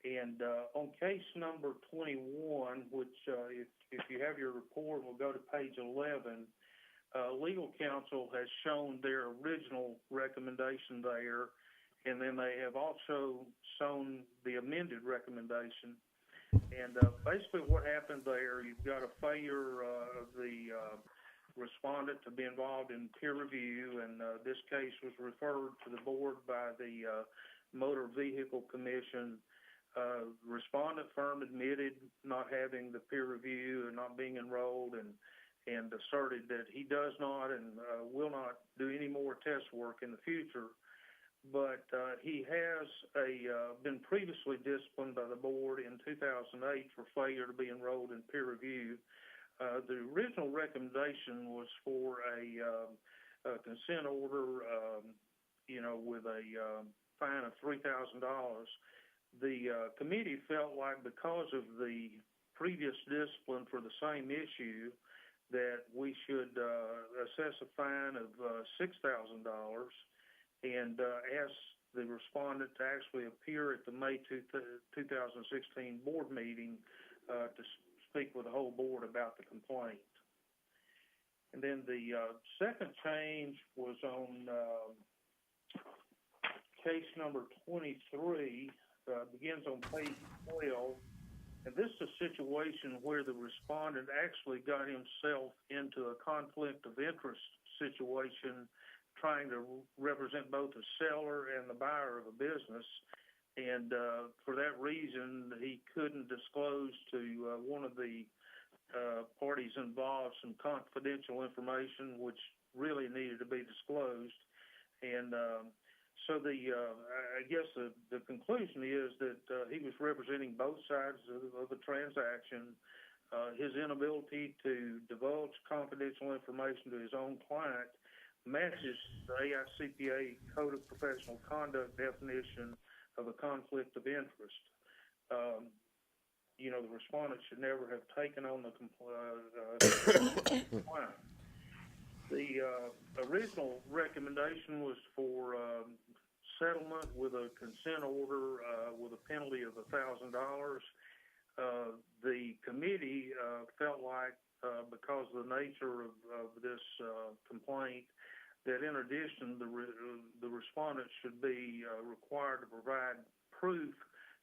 And on case number 21, which if you have your report, we'll go to page 11, legal counsel has shown their original recommendation there, and then they have also shown the amended recommendation. And basically what happened there, you've got a failure of the respondent to be involved in peer review, and this case was referred to the board by the Motor Vehicle Commission. Respondent firm admitted not having the peer review and not being enrolled, and asserted that he does not and will not do any more test work in the future. But he has been previously disciplined by the board in 2008 for failure to be enrolled in peer review. The original recommendation was for a consent order, with a fine of $3,000. The committee felt like because of the previous discipline for the same issue that we should assess a fine of $6,000 and ask the respondent to actually appear at the May 2016 board meeting to speak with the whole board about the complaint. And then the second change was on case number 23, begins on page 12. And this is a situation where the respondent actually got himself into a conflict of interest situation, trying to represent both the seller and the buyer of a business. And for that reason, he couldn't disclose to one of the parties involved some confidential information which really needed to be disclosed. And so I guess the conclusion is that he was representing both sides of the transaction. His inability to divulge confidential information to his own client matches the AICPA Code of Professional Conduct definition of a conflict of interest. The respondent should never have taken on the client. The original recommendation was for settlement with a consent order with a penalty of $1,000. The committee felt like, because of the nature of this complaint, that in addition, the respondent should be required to provide proof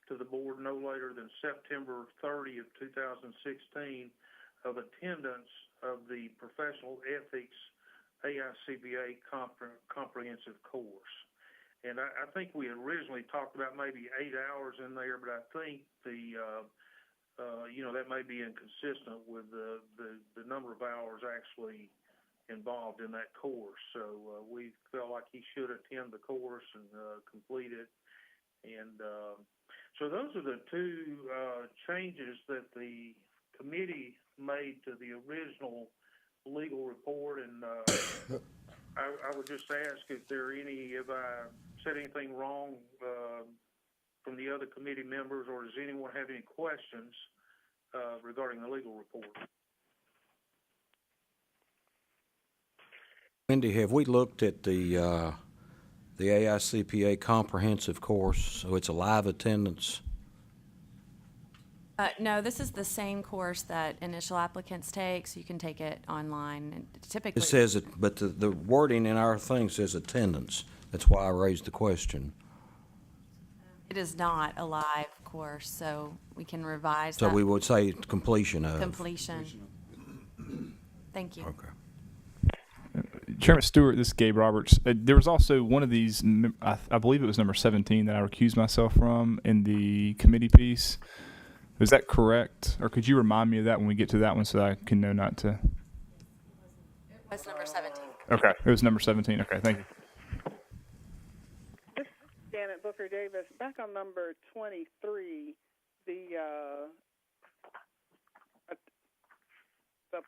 to the board no later than September 30 of 2016 of attendance of the Professional Ethics AICPA comprehensive course. And I think we had originally talked about maybe 8 hours in there, but I think that may be inconsistent with the number of hours actually involved in that course. So we felt like he should attend the course and complete it. And so those are the two changes that the committee made to the original legal report. And I would just ask if I said anything wrong from the other committee members, or does anyone have any questions regarding the legal report? Wendy, have we looked at the AICPA comprehensive course, so it's a live attendance? No, this is the same course that initial applicants take, so you can take it online. And typically, It says it, but the wording in our thing says attendance. That's why I raised the question. it is not a live course, so we can revise So that. we would say completion of. Completion. Thank you. Okay. Chairman Stewart, this is Gabe Roberts. There was also one of these, I believe it was number 17 that I recused myself from in the committee piece. Is that correct? Or could you remind me of that when we get to that one so that I can know not to? It was number 17. Okay, it was number 17. Okay, thank you. This is Janet Booker Davis. Back on number 23, the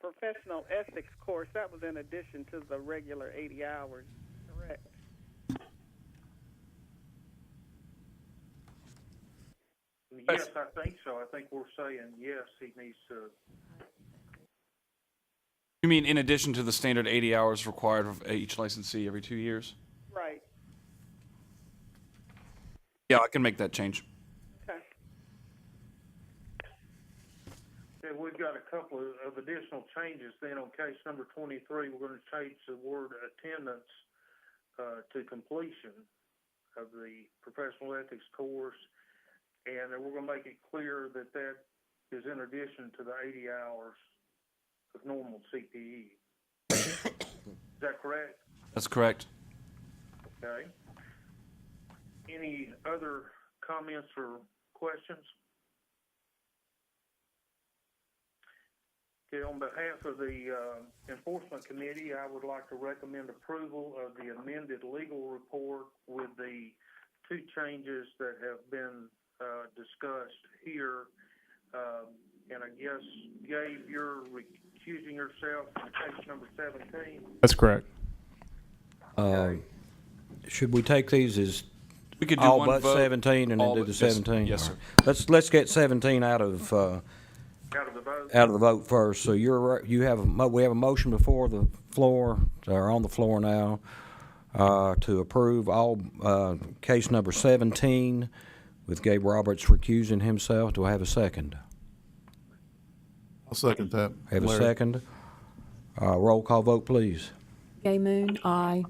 professional ethics course, that was in addition to the regular 80 hours, correct? Yes, I think so. I think we're saying yes, he needs to. You mean in addition to the standard 80 hours required of each licensee every 2 years? Right. Yeah, I can make that change. Okay. Okay, we've got a couple of additional changes then on case number 23. We're going to change the word attendance to completion of the professional ethics course. And we're going to make it clear that that is in addition to the 80 hours of normal CPE. Is that correct? That's correct. Okay. Any other comments or questions? Okay, on behalf of the Enforcement Committee, I would like to recommend approval of the amended legal report with the two changes that have been discussed here. And I guess, Gabe, you're recusing yourself from case number 17? That's correct. Should we take these as We could do all one but vote, 17 and then all do but- the yes, 17? yes, sir. Let's get 17 out of Out of the vote? out of the vote first. So we have a motion before the floor, or on the floor now, to approve all case number 17 with Gabe Roberts recusing himself. Do I have a second? I'll second that. Have a Larry. second. Roll call vote, please. Gay Moon, aye.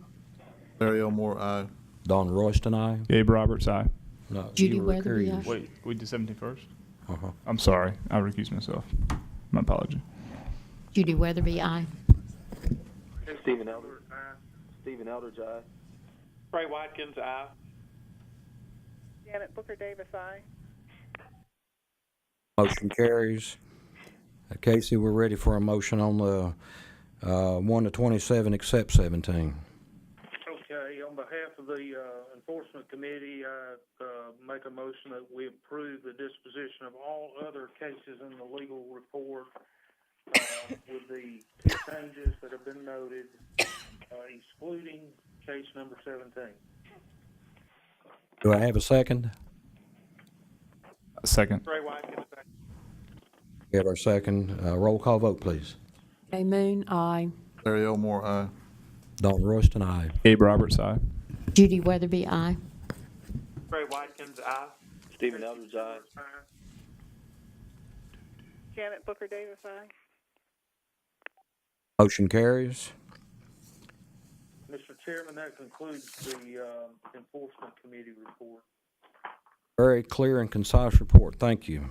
Larry Elmore, aye. Don Royston, aye. Gabe Roberts, aye. No, Judy you were Weatherby, recused. aye. Wait, we did 17 first? Uh-huh. I'm sorry. I recused myself. My apology. Judy Weatherby, aye. Stephen Eldridge. Stephen Eldridge, aye. Ray Watkins, aye. Janet Booker Davis, aye. Motion carries. Casey, we're ready for a motion on the 1 to 27, except 17. Okay, on behalf of the Enforcement Committee, I make a motion that we approve the disposition of all other cases in the legal report with the two changes that have been noted, excluding case number 17. Do I have a second? A second. Ray Watkins, aye. We have our second. Roll call vote, please. Gay Moon, aye. Larry Elmore, aye. Don Royston, aye. Gabe Roberts, aye. Judy Weatherby, aye. Ray Watkins, aye. Stephen Eldridge, aye. Janet Booker Davis, aye. Motion carries. Mr. Chairman, that concludes the Enforcement Committee report. Very clear and concise report. Thank you.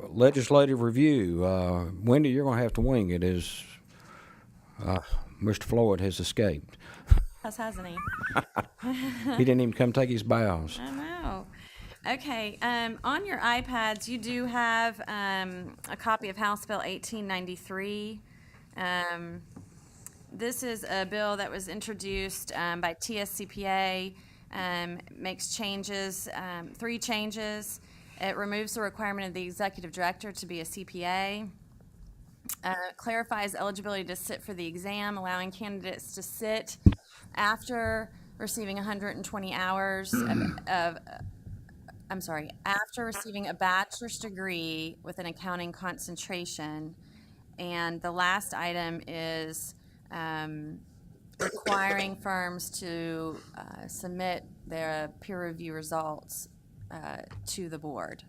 Legislative review. Wendy, you're going to have to wing it as Mr. Floyd has escaped. has, hasn't he? He didn't even come take his bows. I know. Okay, on your iPads, you do have a copy of House Bill 1893. This is a bill that was introduced by TSCPA, makes changes, 3 changes. It removes the requirement of the executive director to be a CPA. Clarifies eligibility to sit for the exam, allowing candidates to sit after receiving 120 hours after receiving a bachelor's degree with an accounting concentration. And the last item is requiring firms to submit their peer review results to the board.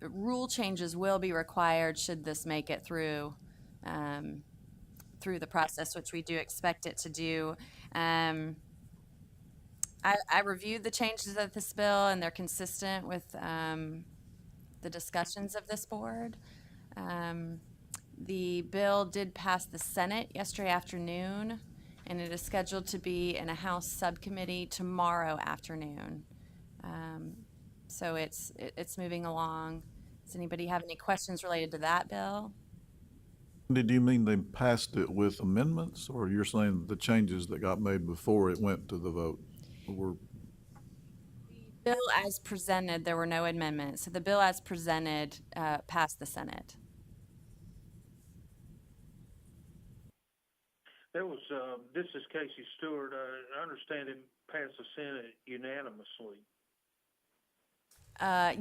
Rule changes will be required should this make it through the process, which we do expect it to do. I reviewed the changes of this bill, and they're consistent with the discussions of this board. The bill did pass the Senate yesterday afternoon, and it is scheduled to be in a House subcommittee tomorrow afternoon. So it's moving along. Does anybody have any questions related to that bill? Did you mean they passed it with amendments, or you're saying the changes that got made before it went to the vote were? Bill as presented, there were no amendments. So the bill as presented passed the Senate. There was, this is Casey Stewart. I understand it passed the Senate unanimously.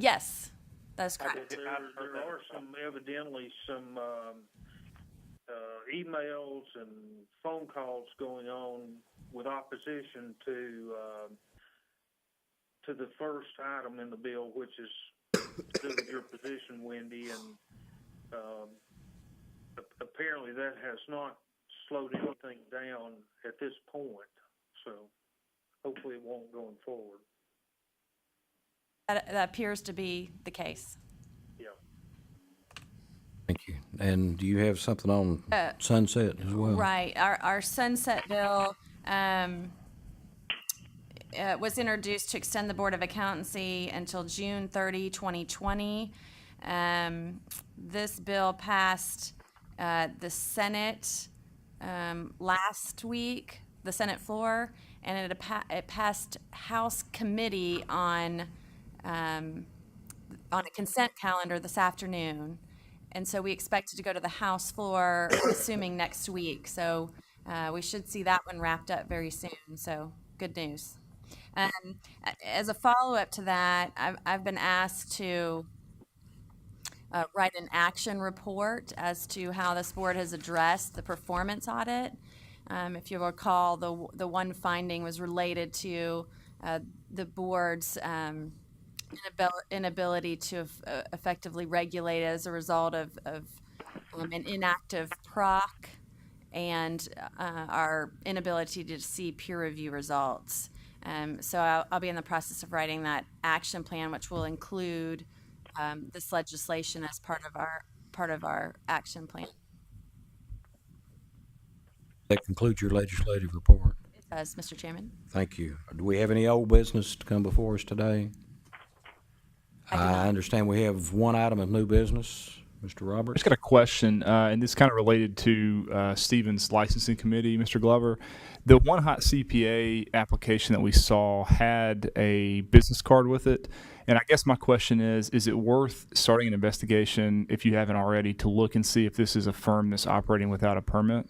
Yes, that's correct. There are evidently some emails and phone calls going on with opposition to the first item in the bill, which is to do with your position, Wendy, and apparently that has not slowed anything down at this point. So hopefully it won't going forward. That appears to be the case. Yeah. Thank you. And do you have something on sunset as well? Right. Our sunset bill was introduced to extend the Board of Accountancy until June 30, 2020. This bill passed the Senate last week, the Senate floor, and it passed House committee on a consent calendar this afternoon. And so we expect it to go to the House floor, assuming next week. So we should see that one wrapped up very soon. So good news. As a follow-up to that, I've been asked to write an action report as to how this board has addressed the performance audit. If you recall, the one finding was related to the board's inability to effectively regulate as a result of an inactive PROC and our inability to see peer review results. So I'll be in the process of writing that action plan, which will include this legislation as part of our action plan. That concludes your legislative report. It does, Mr. Chairman. Thank you. Do we have any old business to come before us today? I understand we have one item of new business. Mr. Roberts? Just got a question, and this kind of related to Stephen's licensing committee, Mr. Glover. The One Hot CPA application that we saw had a business card with it, and I guess my question is it worth starting an investigation, if you haven't already, to look and see if this is a firm that's operating without a permit?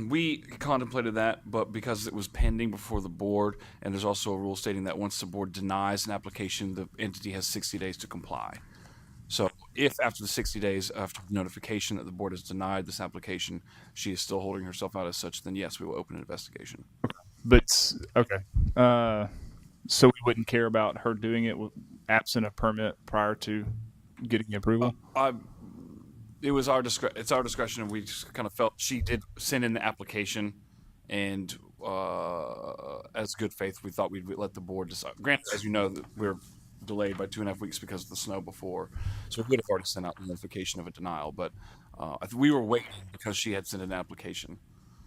We contemplated that, but because it was pending before the board, and there's also a rule stating that once the board denies an application, the entity has 60 days to comply. So if after the 60 days after notification that the board has denied this application, she is still holding herself out as such, then yes, we will open an investigation. But, okay. So we wouldn't care about her doing it absent a permit prior to getting approval? It was it's our discretion, and we just kind of felt she did send in the application, and as good faith, we thought we'd let the board decide. Granted, as you know, that we're delayed by 2.5 weeks because of the snow before, so we would have already sent out the notification of a denial, but we were waiting because she had sent an application.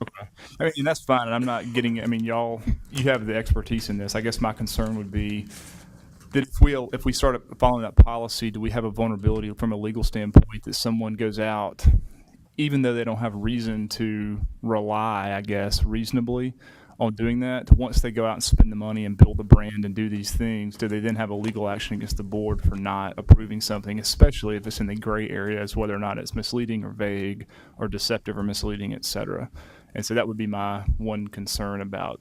Okay. I mean, and that's fine. And I'm not getting, I mean, y'all, you have the expertise in this. I guess my concern would be that if we start following that policy, do we have a vulnerability from a legal standpoint that someone goes out, even though they don't have reason to rely, I guess, reasonably on doing that, once they go out and spend the money and build a brand and do these things, do they then have a legal action against the board for not approving something, especially if it's in the gray areas, whether or not it's misleading or vague or deceptive or misleading, et cetera? And so that would be my one concern about,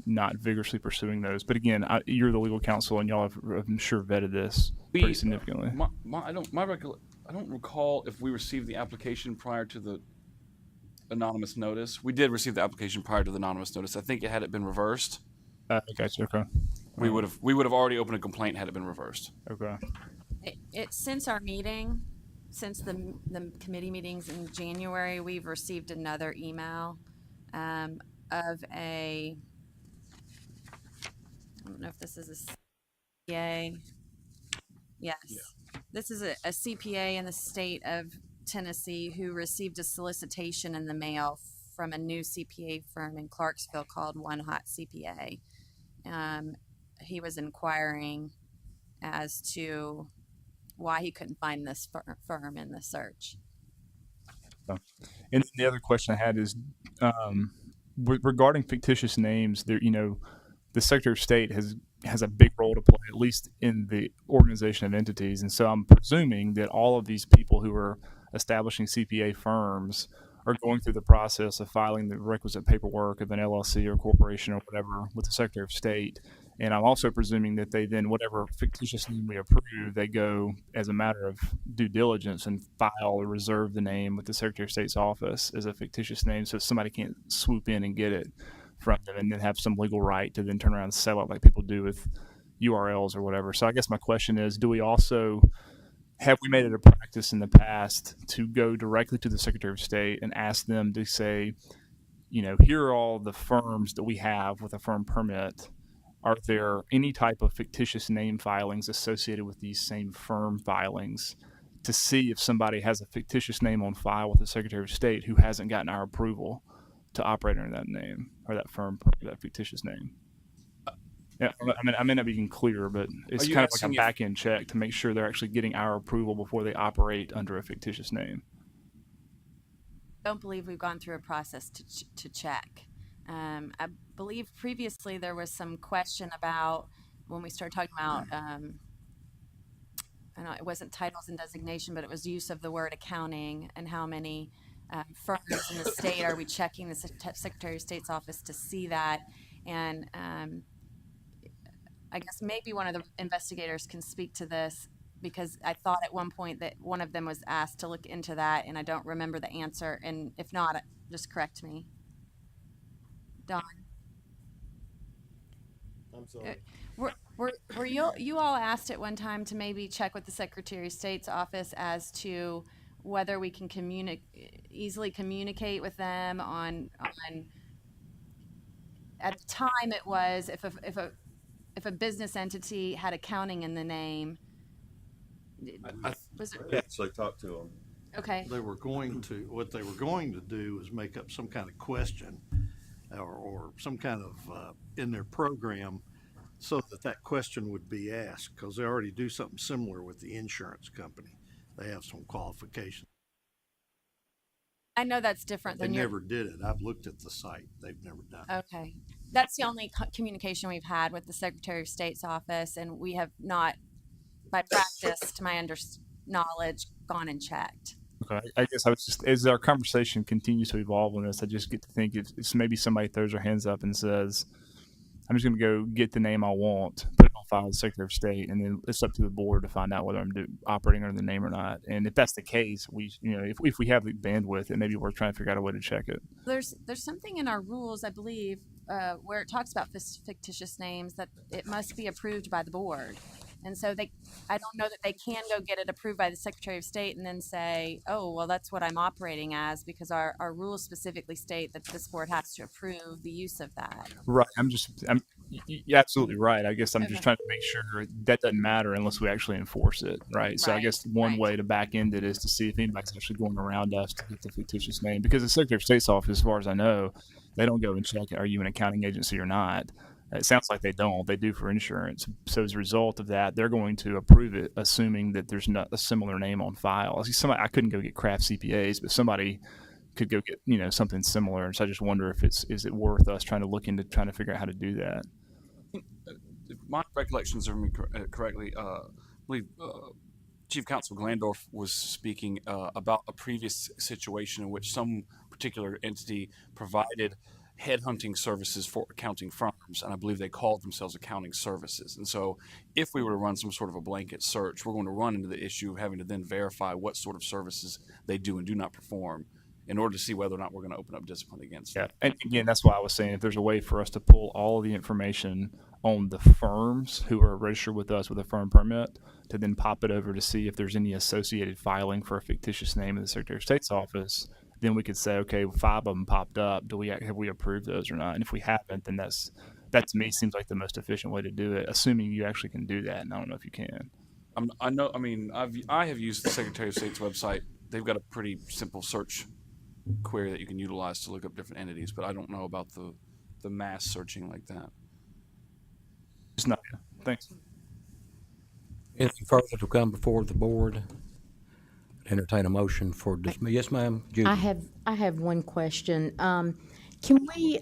not vigorously pursuing those. But again, you're the legal counsel, and y'all have, I'm sure, vetted this pretty significantly. I don't recall if we received the application prior to the anonymous notice. We did receive the application prior to the anonymous notice. I think had it been reversed, Gotcha. Okay. we would have already opened a complaint had it been reversed. Okay. Since our meeting, since the committee meetings in January, we've received another email of I don't know if this is a CPA. Yes. Yeah. This is a CPA in the state of Tennessee who received a solicitation in the mail from a new CPA firm in Clarksville called One Hot CPA. He was inquiring as to why he couldn't find this firm in the search. And the other question I had is regarding fictitious names. There, the Secretary of State has a big role to play, at least in the organization of entities. And so I'm presuming that all of these people who are establishing CPA firms are going through the process of filing the requisite paperwork of an LLC or corporation or whatever with the Secretary of State. And I'm also presuming that they then, whatever fictitious name we approve, they go as a matter of due diligence and file or reserve the name with the Secretary of State's office as a fictitious name so somebody can't swoop in and get it from them and then have some legal right to then turn around and sell it like people do with URLs or whatever. So I guess my question is, have we made it a practice in the past to go directly to the Secretary of State and ask them to say, here are all the firms that we have with a firm permit. Are there any type of fictitious name filings associated with these same firm filings to see if somebody has a fictitious name on file with the Secretary of State who hasn't gotten our approval to operate under that name or that firm, that fictitious name? Yeah, I may not be clear, but it's kind of like a back-end check to make sure they're actually getting our approval before they operate under a fictitious name. I don't believe we've gone through a process to check. I believe previously there was some question about when we started talking about, I know it wasn't titles and designation, but it was use of the word accounting and how many firms in the state are we checking the Secretary of State's office to see that. And I guess maybe one of the investigators can speak to this because I thought at one point that one of them was asked to look into that, and I don't remember the answer. And if not, just correct me. Don. I'm sorry. Were you all asked at one time to maybe check with the Secretary of State's office as to whether we can easily communicate with them on at the time it was if a business entity had accounting in the name. Was it? Actually talked to them. Okay. What they were going to do is make up some kind of question or some kind of in their program so that question would be asked, because they already do something similar with the insurance company. They have some qualifications. I know that's different than They never did it. I've looked at the site. They've never done it. Okay. That's the only communication we've had with the Secretary of State's office, and we have not, by practice, to my knowledge, gone and checked. Okay. I guess I was just, as our conversation continues to evolve on this, I just get to think if maybe somebody throws their hands up and says, I'm just going to go get the name I want, put it on file with the Secretary of State, and then it's up to the board to find out whether I'm operating under the name or not. And if that's the case, if we have the bandwidth, it may be worth trying to figure out a way to check it. There's something in our rules, I believe, where it talks about fictitious names that it must be approved by the board. And so I don't know that they can go get it approved by the Secretary of State and then say, oh, well, that's what I'm operating as, because our rules specifically state that this board has to approve the use of that. Right. You're absolutely right. I guess I'm just trying to make sure that doesn't matter unless we actually enforce it, right? So I guess one way to back end it is to see if anybody's actually going around us to get the fictitious name. Because the Secretary of State's office, as far as I know, they don't go and check, are you an accounting agency or not? It sounds like they don't. They do for insurance. So as a result of that, they're going to approve it, assuming that there's not a similar name on file. See, somebody, I couldn't go get Kraft CPAs, but somebody could go get, something similar. And so I just wonder if is it worth us trying to look into trying to figure out how to do that. If my recollection serve me correctly, I believe Chief Counsel Glandorf was speaking about a previous situation in which some particular entity provided headhunting services for accounting firms, and I believe they called themselves accounting services. And so if we were to run some sort of a blanket search, we're going to run into the issue of having to then verify what sort of services they do and do not perform in order to see whether or not we're going to open up discipline against them. And again, that's why I was saying if there's a way for us to pull all of the information on the firms who are registered with us with a firm permit to then pop it over to see if there's any associated filing for a fictitious name in the Secretary of State's office, then we could say, okay, 5 of them popped up. Have we approved those or not? And if we haven't, then that to me seems like the most efficient way to do it, assuming you actually can do that. And I don't know if you can. I have used the Secretary of State's website. They've got a pretty simple search query that you can utilize to look up different entities, but I don't know about the mass searching like that. It's not. Thanks. Anything further to come before the board? Entertain a motion for dismiss. Yes, ma'am. Judy. I have one question. Can we,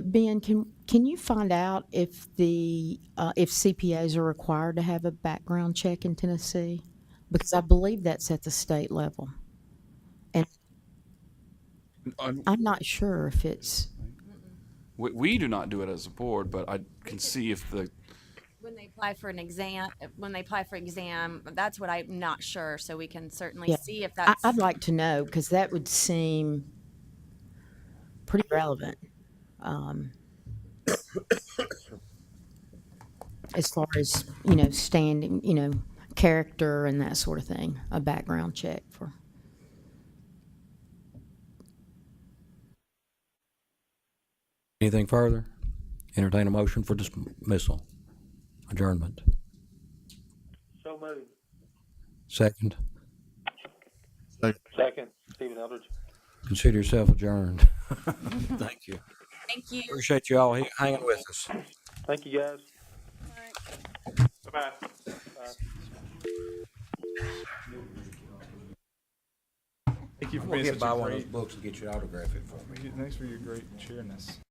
Ben, can you find out if if CPAs are required to have a background check in Tennessee? Because I believe that's at the state level. And I'm not sure if it's. We do not do it as a board, but I can see if when they apply for an exam, that's what I'm not sure. So we can certainly see if that's. I'd like to know because that would seem pretty relevant. As far as standing, character and that sort of thing, a background check for. Anything further? Entertain a motion for dismissal. Adjournment. So moved. Second. Second, Stephen Eldridge. Consider yourself adjourned. Thank you. Thank you. Appreciate you all hanging with us. Thank you, guys. Bye-bye. Thank you for We'll being get such by a one of great. those books and get you to autograph it for me. Thanks for your great cheeriness.